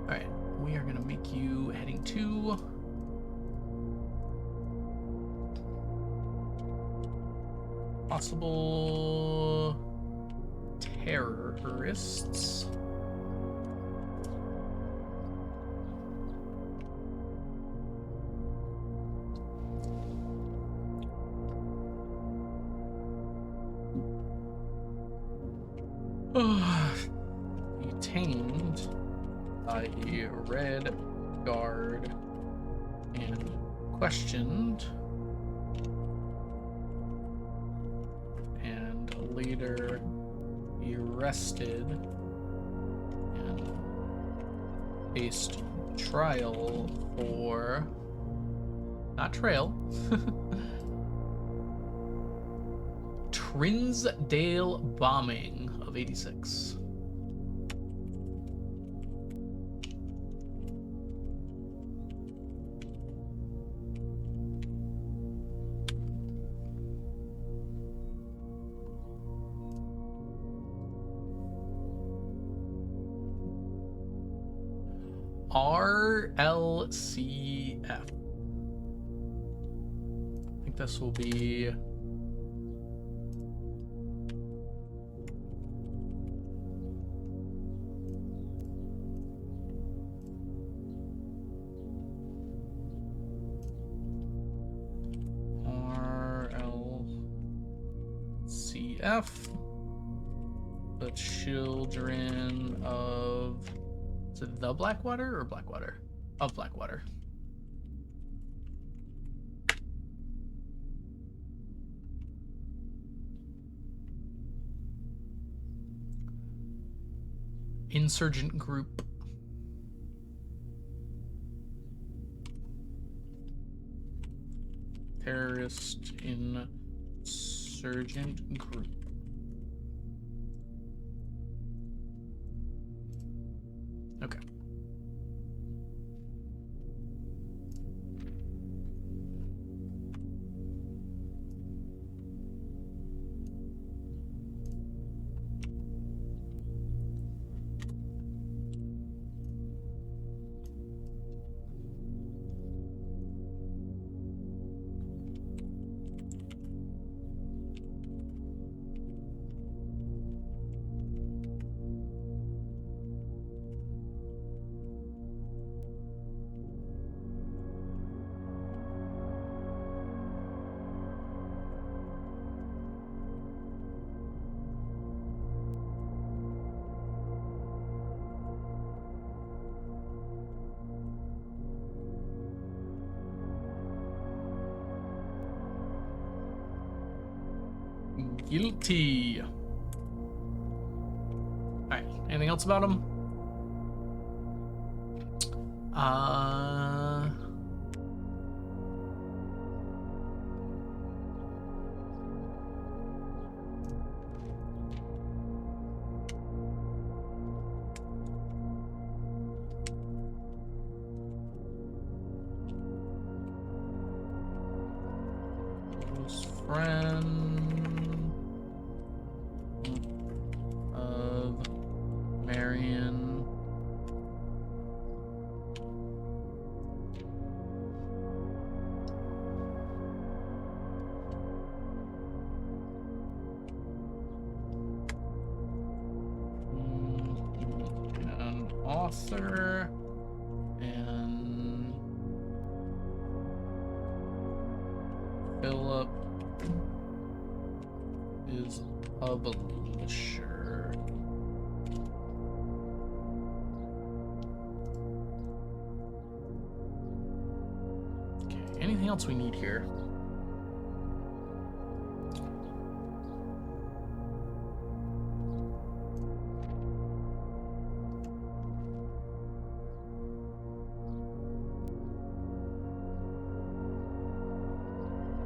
Alright, we are going to make you heading to... possible... terrorists. Detained by a red guard and questioned, and later arrested and faced trial for not trail. Trinsdale bombing of 86. RLCF. I think this will be the children of, is it the Blackwater or Blackwater? Of Blackwater. Insurgent group. Terrorist insurgent group. Okay. Guilty. Alright, anything else about him? Close friend of Marion. An author and Philip is publisher. else we need here?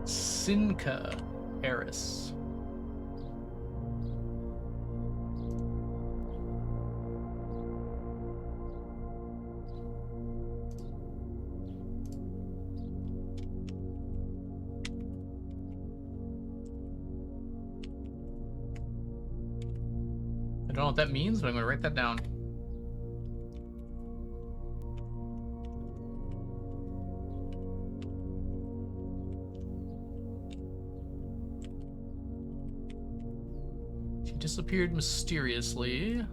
Sinka Eris. I don't know what that means, but I'm going to write that down. She disappeared mysteriously.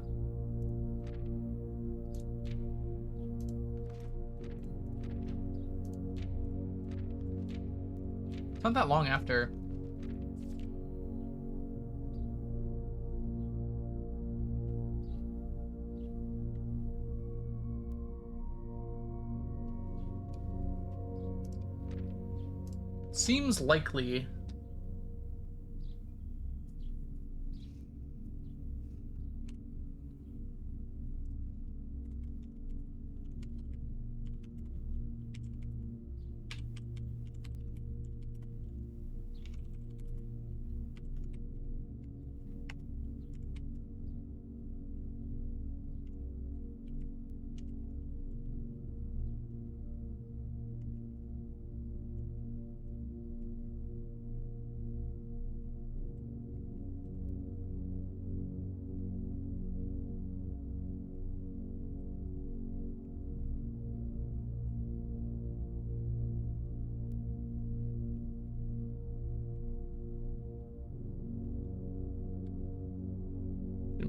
It's not that long after. Seems likely.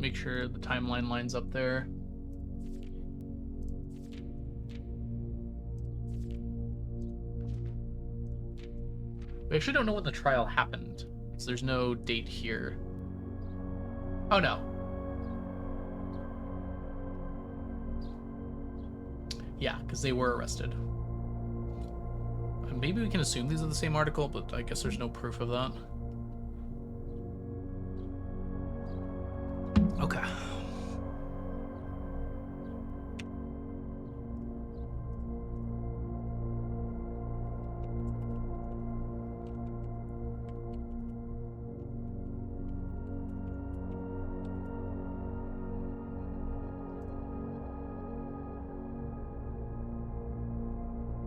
Make sure the timeline lines up there. We actually don't know when the trial happened, so there's no date here. Oh no. Yeah, because they were arrested. Maybe we can assume these are the same article, but I guess there's no proof of that. Okay.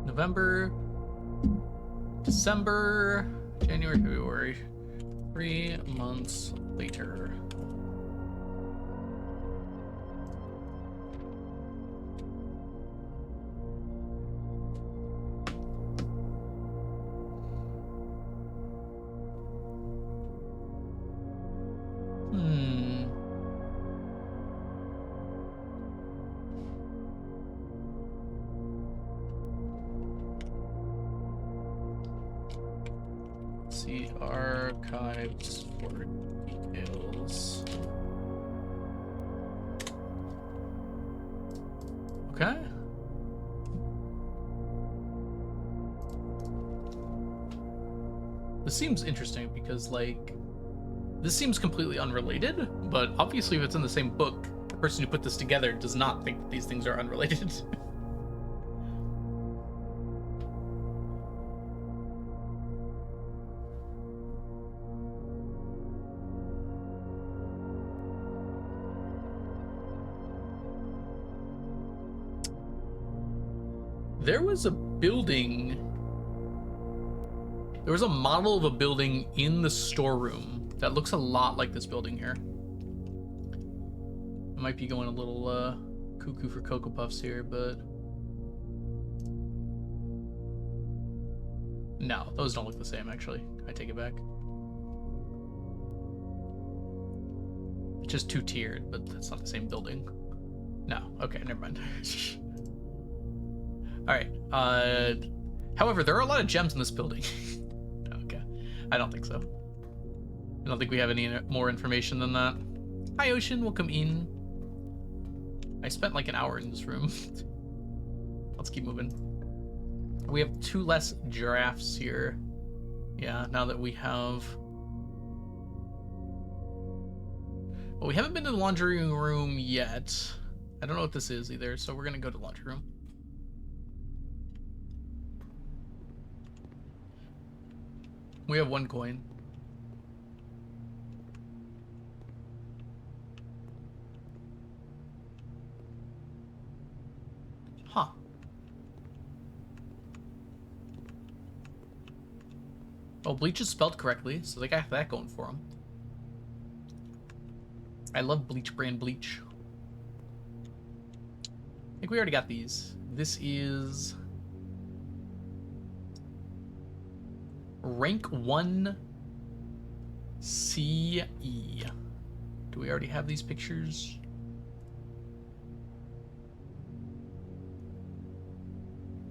November, December, January, February, 3 months later. See archives for details. Okay. This seems interesting because, like, this seems completely unrelated, but obviously if it's in the same book, the person who put this together does not think that these things are unrelated. There was a building. There was a model of a building in the storeroom that looks a lot like this building here. I might be going a little cuckoo for Cocoa Puffs here, but no, those don't look the same, actually. I take it back. It's just two-tiered, but that's not the same building. No, okay, never mind. Alright, however, there are a lot of gems in this building. Okay, I don't think so. I don't think we have any more information than that. Hi, Ocean, welcome in. I spent like an hour in this room. Let's keep moving. We have 2 less giraffes here. Yeah, now that we have... Well, we haven't been to the laundry room yet. I don't know what this is either, so we're gonna go to the laundry room. We have 1 coin. Huh. Oh, bleach is spelled correctly, so they got that going for them. I love Bleach brand bleach. I think we already got these. This is... Rank 1 CE. Do we already have these pictures?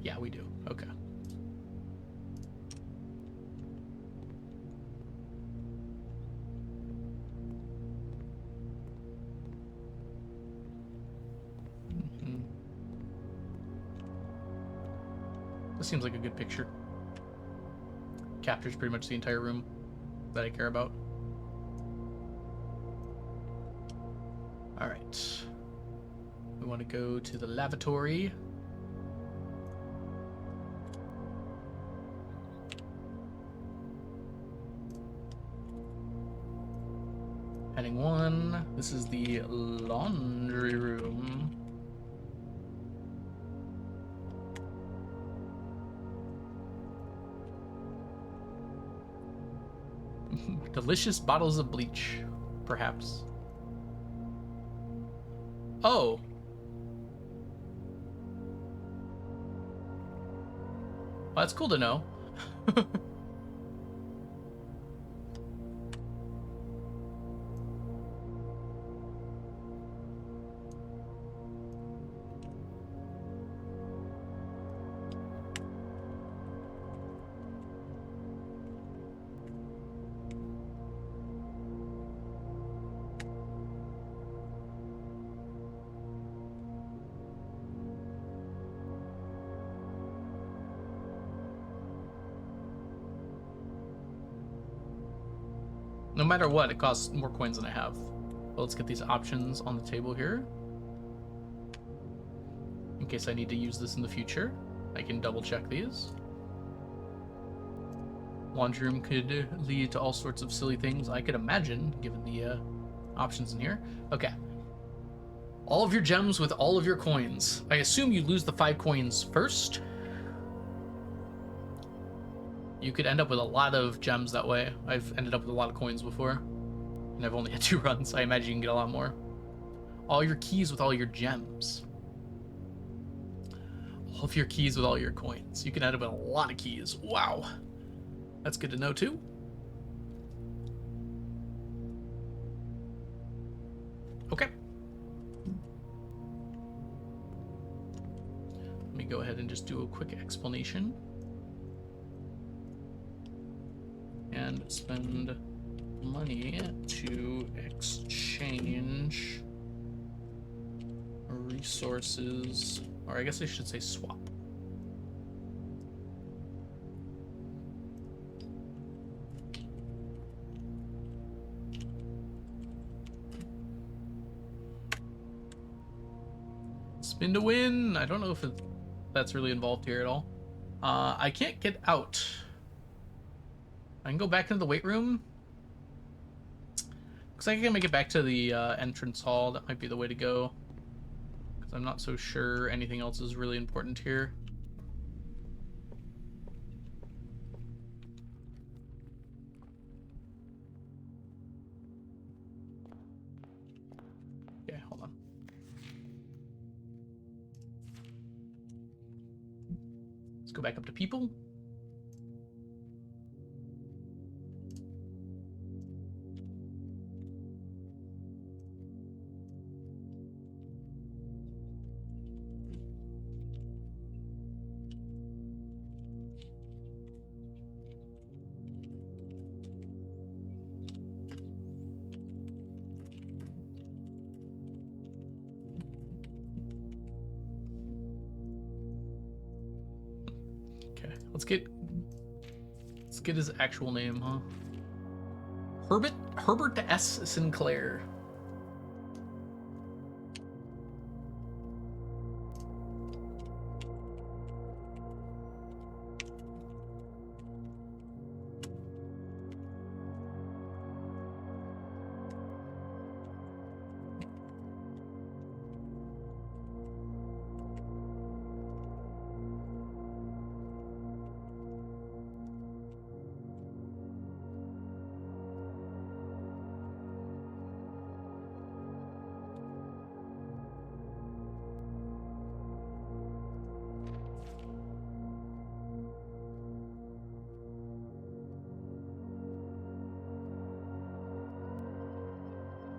Yeah, we do. Okay. This seems like a good picture. Captures pretty much the entire room that I care about. Alright. We want to go to the lavatory. Heading 1. This is the laundry room. Delicious bottles of bleach, perhaps. Oh. Well, that's cool to know. No matter what, it costs more coins than I have. Well, let's get these options on the table here. In case I need to use this in the future, I can double check these. Laundry room could lead to all sorts of silly things, I could imagine, given the options in here. Okay. All of your gems with all of your coins. I assume you lose the 5 coins first. You could end up with a lot of gems that way. I've ended up with a lot of coins before. And I've only had 2 runs. I imagine you can get a lot more. All your keys with all your gems. All of your keys with all your coins. You can end up with a lot of keys. Wow. That's good to know too. Okay. Let me go ahead and just do a quick explanation. And spend money to exchange resources, or I guess I should say swap. Spin to win. I don't know if that's really involved here at all. I can't get out. I can go back into the weight room. Looks like I can make it back to the entrance hall. That might be the way to go. Because I'm not so sure anything else is really important here. Okay, hold on. Let's go back up to people. Let's get his actual name, huh? Herbert S. Sinclair.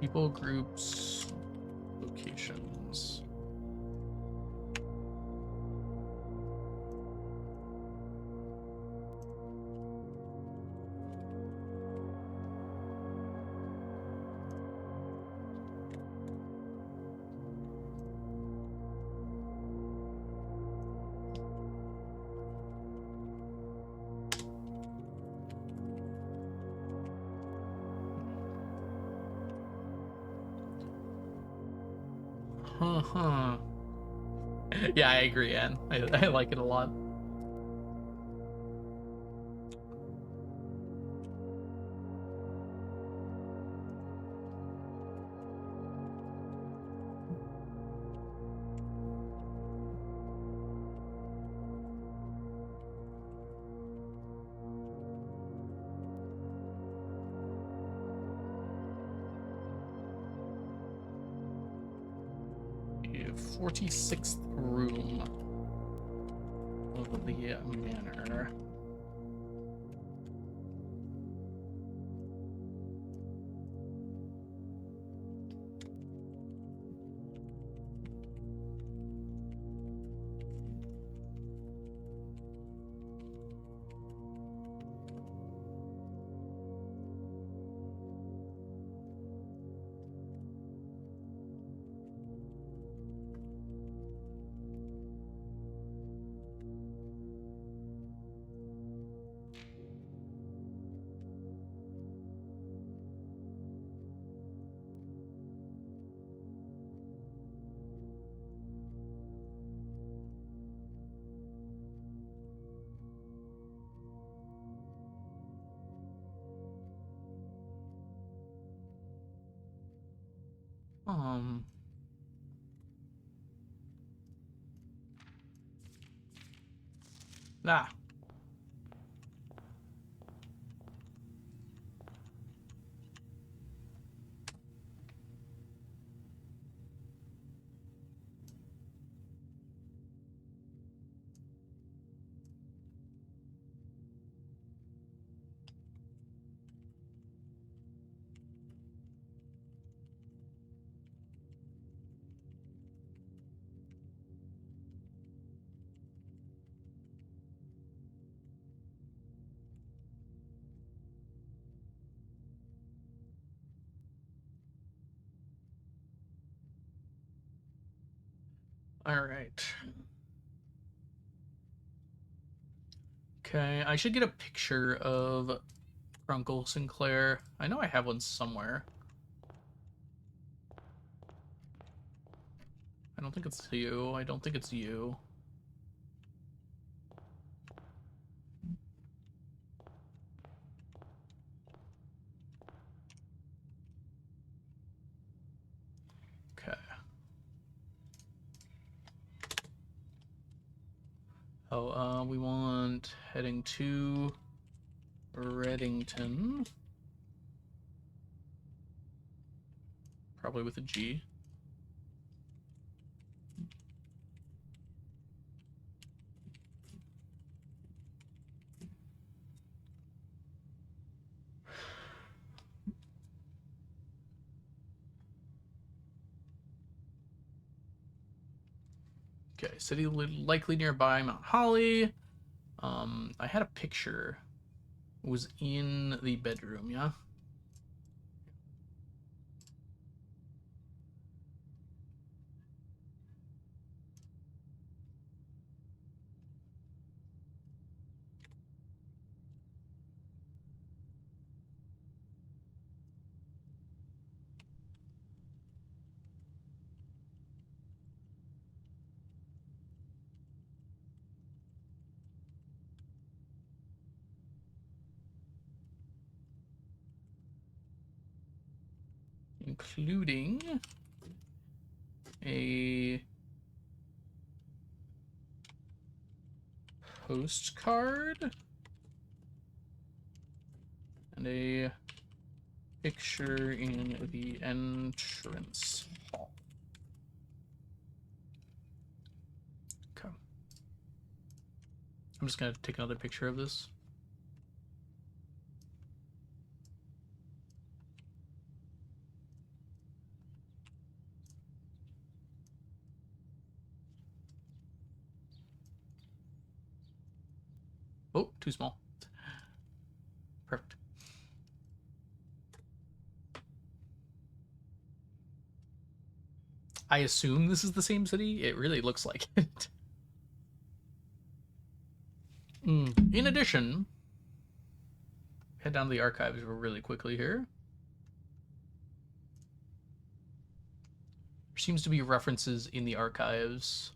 People, groups, locations. Huh. Yeah, I agree, Anne. I like it a lot. The 46th room of the manor. Um. Ah. All right. Okay, I should get a picture of Uncle Sinclair. I know I have one somewhere. I don't think it's you. I don't think it's you. Okay. Oh, we want heading to Reddington. Probably with a G. Okay, city likely nearby Mount Holly. I had a picture. It was in the bedroom, yeah? including a postcard and a picture in the entrance hall. Okay. I'm just gonna take another picture of this. Oh, too small. Perfect. I assume this is the same city. It really looks like it. In addition, head down to the archives really quickly here. There seems to be references in the archives.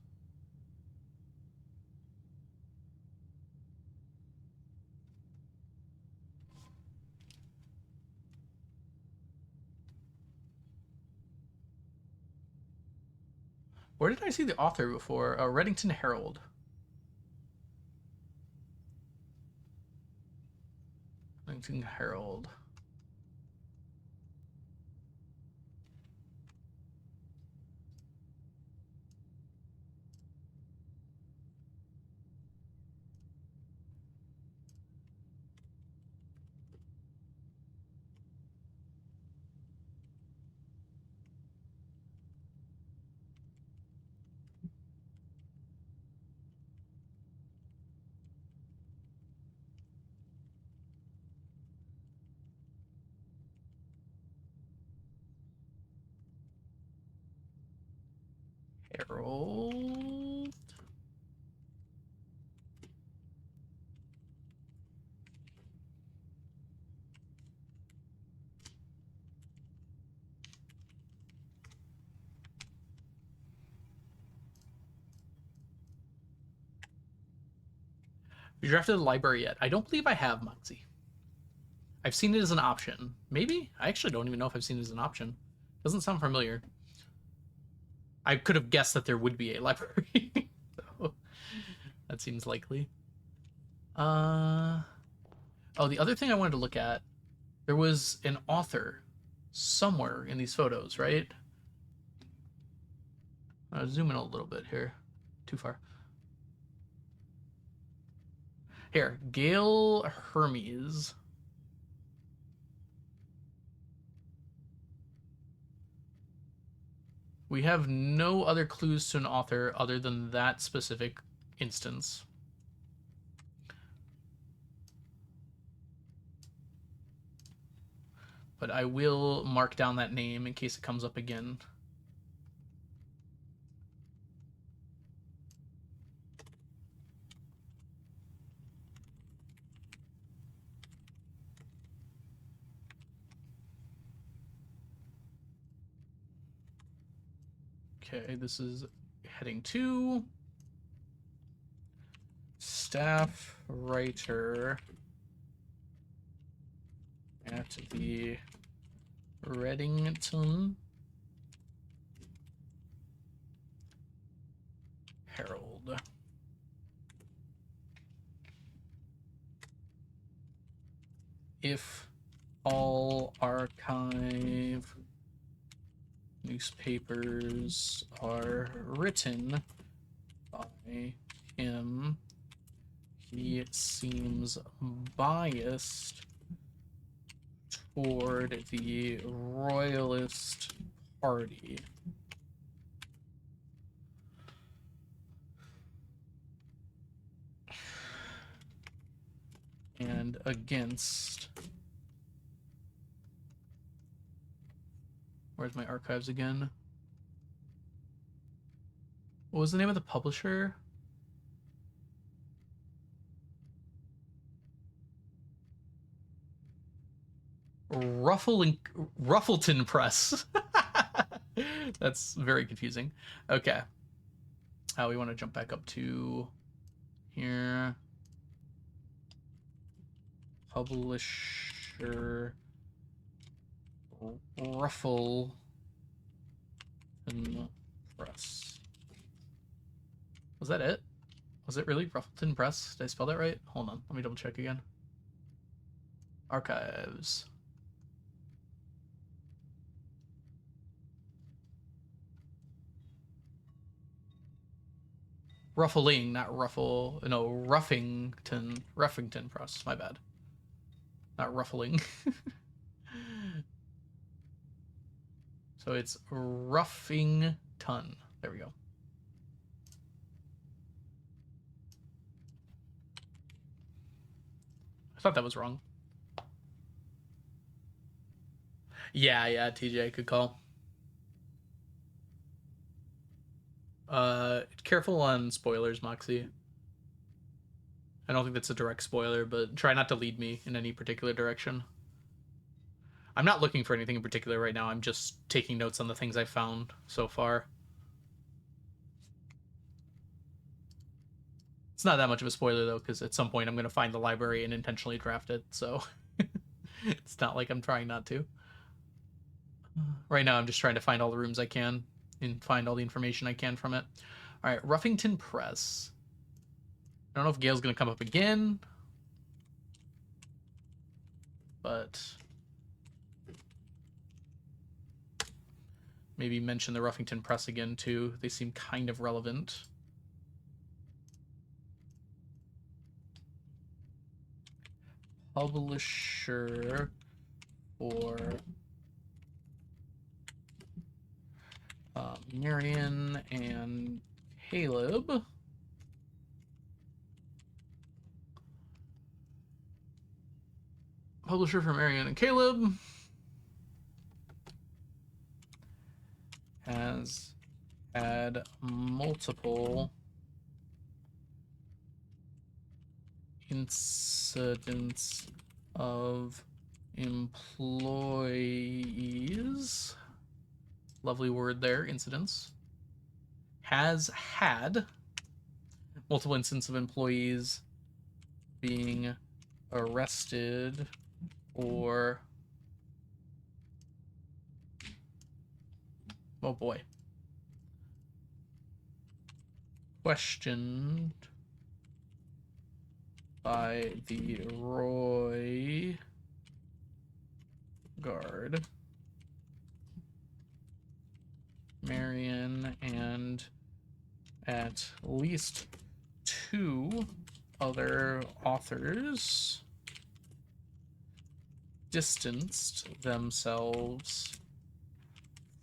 Where did I see the author before? Reddington Herald. Reddington Herald. Herald. Have you drafted the library yet? I don't believe I have, Mugsy. I've seen it as an option. Maybe? I actually don't even know if I've seen it as an option. Doesn't sound familiar. I could have guessed that there would be a library. So, that seems likely. Oh, the other thing I wanted to look at, there was an author somewhere in these photos, right? I'll zoom in a little bit here. Too far. Here, Gail Hermes. We have no other clues to an author other than that specific instance. But I will mark down that name in case it comes up again. Okay, this is heading 2. Staff writer at the Reddington Herald. If all archive newspapers are written by him, he seems biased toward the Royalist Party. And against... Where's my archives again? What was the name of the publisher? Ruffleton Press. That's very confusing. Okay. We want to jump back up to here. Publisher Ruffle Press. Was that it? Was it really Ruffleton Press? Did I spell that right? Hold on, let me double check again. Archives. Ruffling, not Ruffle. No, Ruffington Press. My bad. Not ruffling. So it's Ruffington. There we go. I thought that was wrong. Yeah, TJ, good call. Careful on spoilers, Moxie. I don't think that's a direct spoiler, but try not to lead me in any particular direction. I'm not looking for anything in particular right now. I'm just taking notes on the things I've found so far. It's not that much of a spoiler, though, because at some point I'm going to find the library and intentionally draft it, so it's not like I'm trying not to. Right now, I'm just trying to find all the rooms I can and find all the information I can from it. All right, Ruffington Press. I don't know if Gale's going to come up again, but maybe mention the Ruffington Press again, too. They seem kind of relevant. Publisher for Marion and Caleb. Publisher for Marion and Caleb has had multiple incidents of employees, lovely word there, incidents, has had multiple instances of employees being arrested or, oh boy, questioned by the Roy Guard, Marion, and at least 2 other authors distanced themselves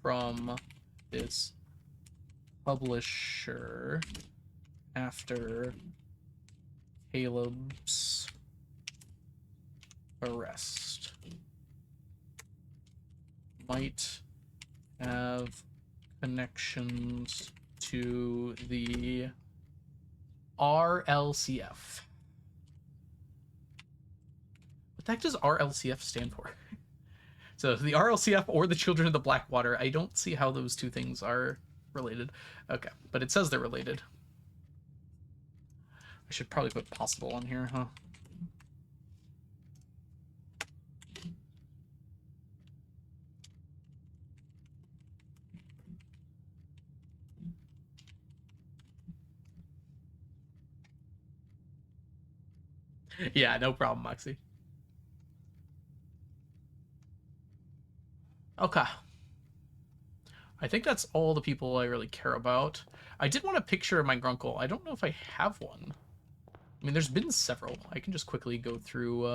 from this publisher after Caleb's arrest. Might have connections to the RLCF. What the heck does RLCF stand for? So the RLCF or the Children of the Blackwater. I don't see how those two things are related. Okay, but it says they're related. I should probably put possible on here, huh? Yeah, no problem, Moxie. Okay. I think that's all the people I really care about. I did want a picture of my grunkle. I don't know if I have one. I mean, there's been several. I can just quickly go through,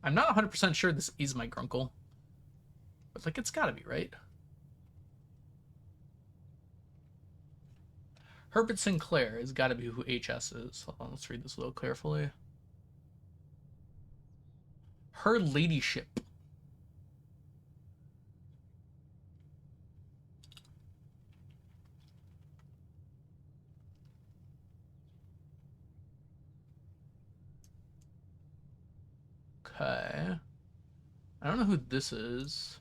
I'm not 100% sure this is my grunkle. But, like, it's gotta be, right? Herbert Sinclair has gotta be who HS is. Hold on, let's read this a little carefully. Her Ladyship. Okay. I don't know who this is.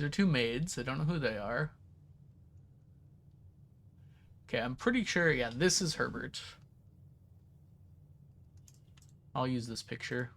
These are two maids. I don't know who they are. Okay, I'm pretty sure, yeah, this is Herbert. I'll use this picture.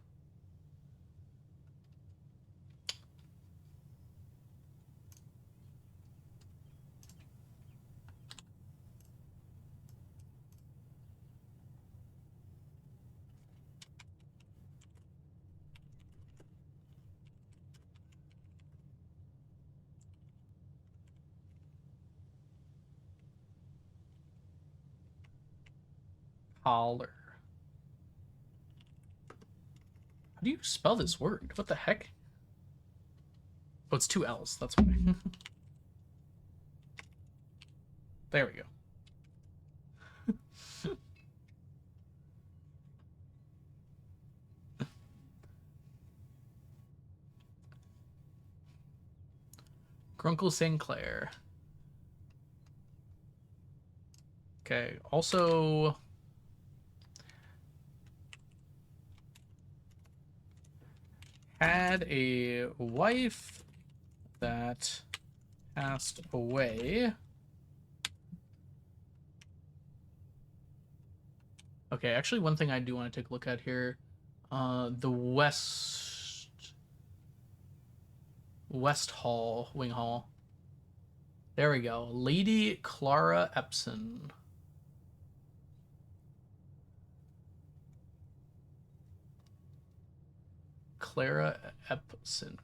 Collar. How do you spell this word? What the heck? Oh, it's two L's. That's why. There we go. Grunkle Sinclair. Okay, also... had a wife that passed away. Okay, actually, one thing I do want to take a look at here, the West Hall, Wing Hall. There we go. Lady Clara Epson. Clara Epson.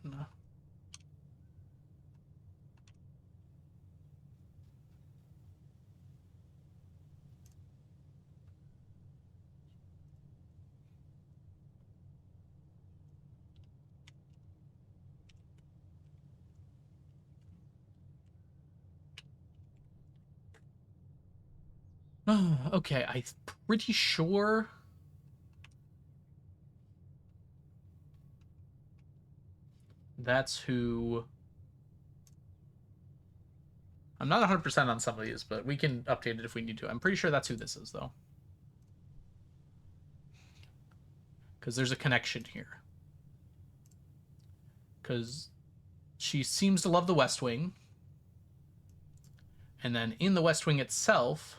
Okay, I'm pretty sure that's who... I'm not 100% on some of these, but we can update it if we need to. I'm pretty sure that's who this is, though. Because there's a connection here. Because she seems to love the West Wing. And then in the West Wing itself...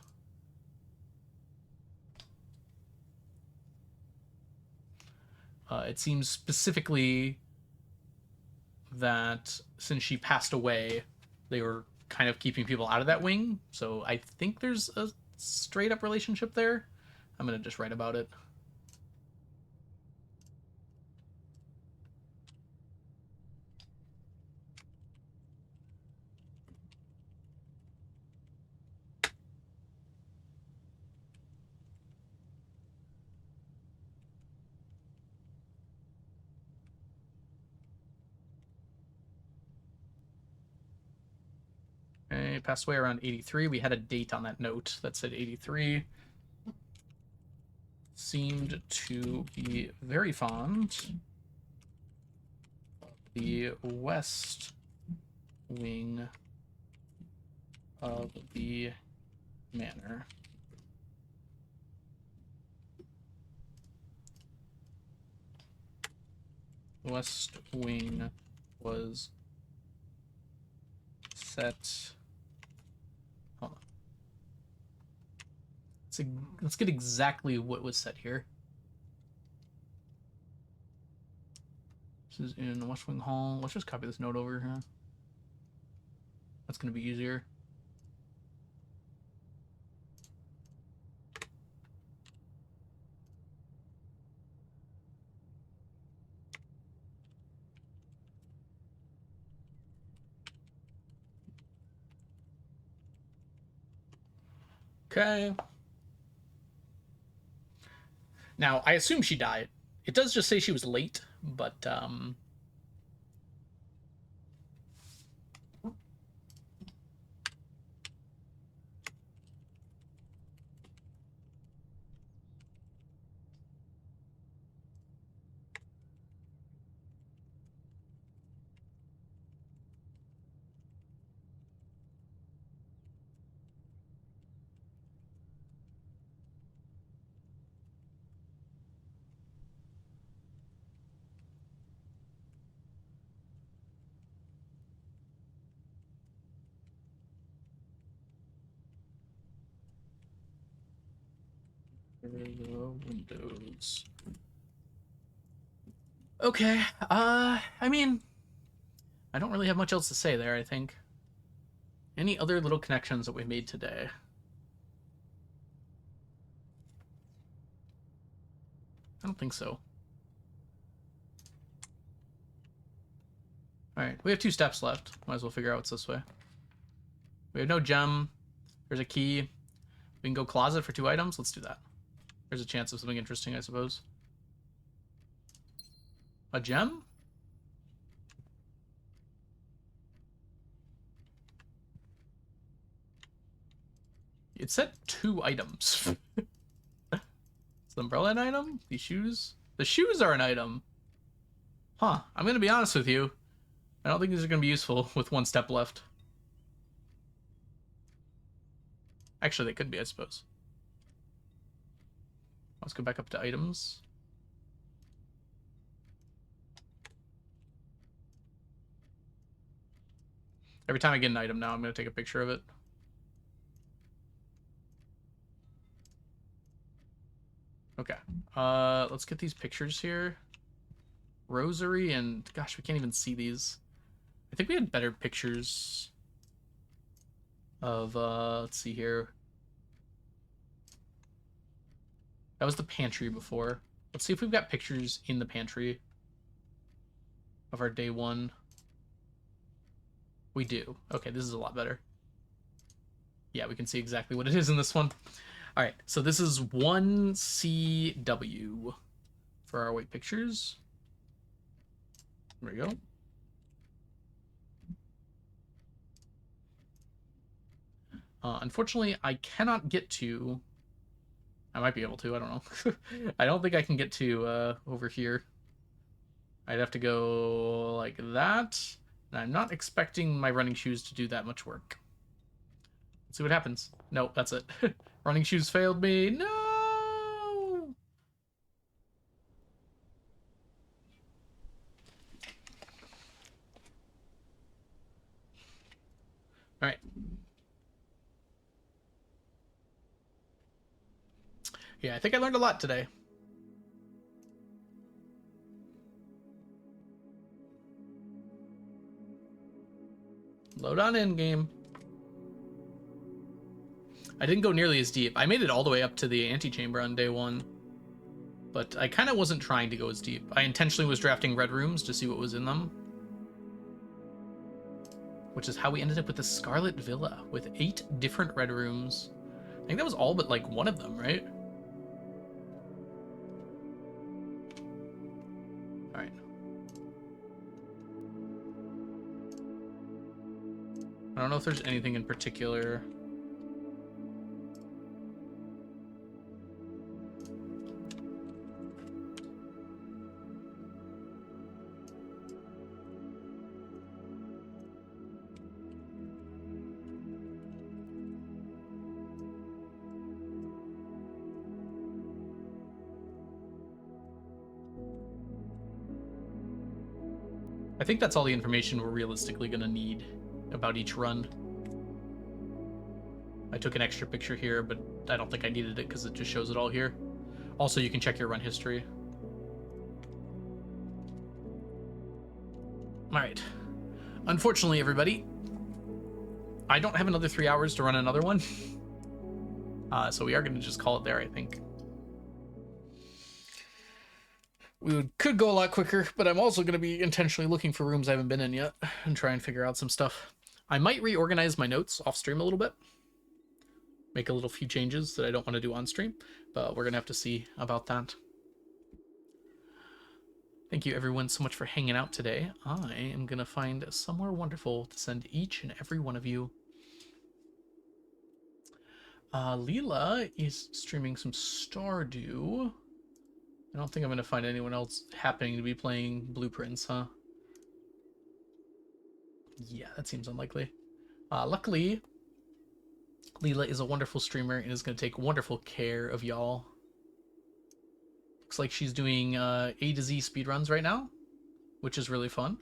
it seems specifically that since she passed away, they were kind of keeping people out of that wing. So I think there's a straight up relationship there. I'm going to just write about it. Okay, passed away around 83. We had a date on that note that said 83. Seemed to be very fond of the West Wing of the manor. West Wing was set... Hold on. Let's get exactly what was set here. This is in West Wing Hall. Let's just copy this note over here. That's going to be easier. Okay. Now, I assume she died. It does just say she was late, but Windows. Okay. I mean, I don't really have much else to say there, I think. Any other little connections that we made today? I don't think so. Alright, we have 2 steps left. Might as well figure out what's this way. We have no gem. There's a key. We can go closet for 2 items. Let's do that. There's a chance of something interesting, I suppose. A gem? It said 2 items. Is the umbrella an item? These shoes? The shoes are an item. Huh. I'm going to be honest with you. I don't think these are going to be useful with 1 step left. Actually, they could be, I suppose. Let's go back up to items. Every time I get an item now, I'm going to take a picture of it. Okay. Let's get these pictures here. Rosary and... Gosh, we can't even see these. I think we had better pictures of... let's see here. That was the pantry before. Let's see if we've got pictures in the pantry of our day 1. We do. Okay, this is a lot better. Yeah, we can see exactly what it is in this one. All right, so this is 1CW for our white pictures. There we go. Unfortunately, I cannot get to... I might be able to, I don't know. I don't think I can get to over here. I'd have to go like that. And I'm not expecting my running shoes to do that much work. Let's see what happens. No, that's it. Running shoes failed me. No! All right. Yeah, I think I learned a lot today. Load on in, game. I didn't go nearly as deep. I made it all the way up to the antechamber on day 1. But I kind of wasn't trying to go as deep. I intentionally was drafting red rooms to see what was in them. Which is how we ended up with the Scarlet Villa with 8 different red rooms. I think that was all but like 1 of them, right? Alright. I don't know if there's anything in particular. I think that's all the information we're realistically going to need about each run. I took an extra picture here, but I don't think I needed it because it just shows it all here. Also, you can check your run history. Alright. Unfortunately, everybody, I don't have another 3 hours to run another one. So we are going to just call it there, I think. We could go a lot quicker, but I'm also going to be intentionally looking for rooms I haven't been in yet and try and figure out some stuff. I might reorganize my notes off stream a little bit. Make a little few changes that I don't want to do on stream, but we're going to have to see about that. Thank you everyone so much for hanging out today. I am going to find somewhere wonderful to send each and every one of you. Leela is streaming some Stardew. I don't think I'm going to find anyone else happening to be playing Blueprints, huh? Yeah, that seems unlikely. Luckily, Leela is a wonderful streamer and is going to take wonderful care of y'all. Looks like she's doing A to Z speedruns right now, which is really fun.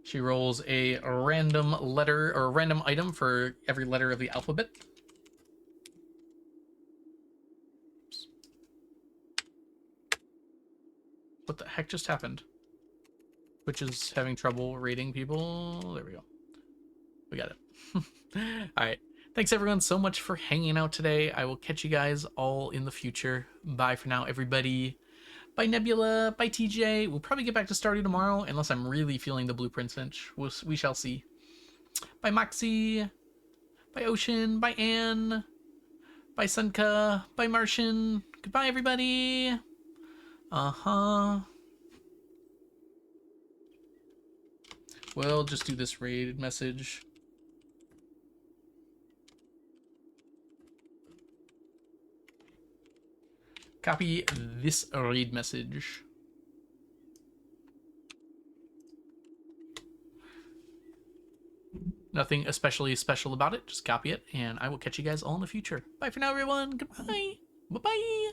She rolls a random letter or a random item for every letter of the alphabet. What the heck just happened? Twitch is having trouble rating people. There we go. We got it. All right. Thanks everyone so much for hanging out today. I will catch you guys all in the future. Bye for now, everybody. Bye Nebula. Bye TJ. We'll probably get back to Stardew tomorrow unless I'm really feeling the blueprints inch. We shall see. Bye Moxie. Bye Ocean. Bye Anne. Bye Sunka. Bye Martian. Goodbye everybody. Uh-huh. We'll just do this raid message. Copy this raid message. Nothing especially special about it. Just copy it, and I will catch you guys all in the future. Bye for now, everyone. Goodbye. Bye-bye.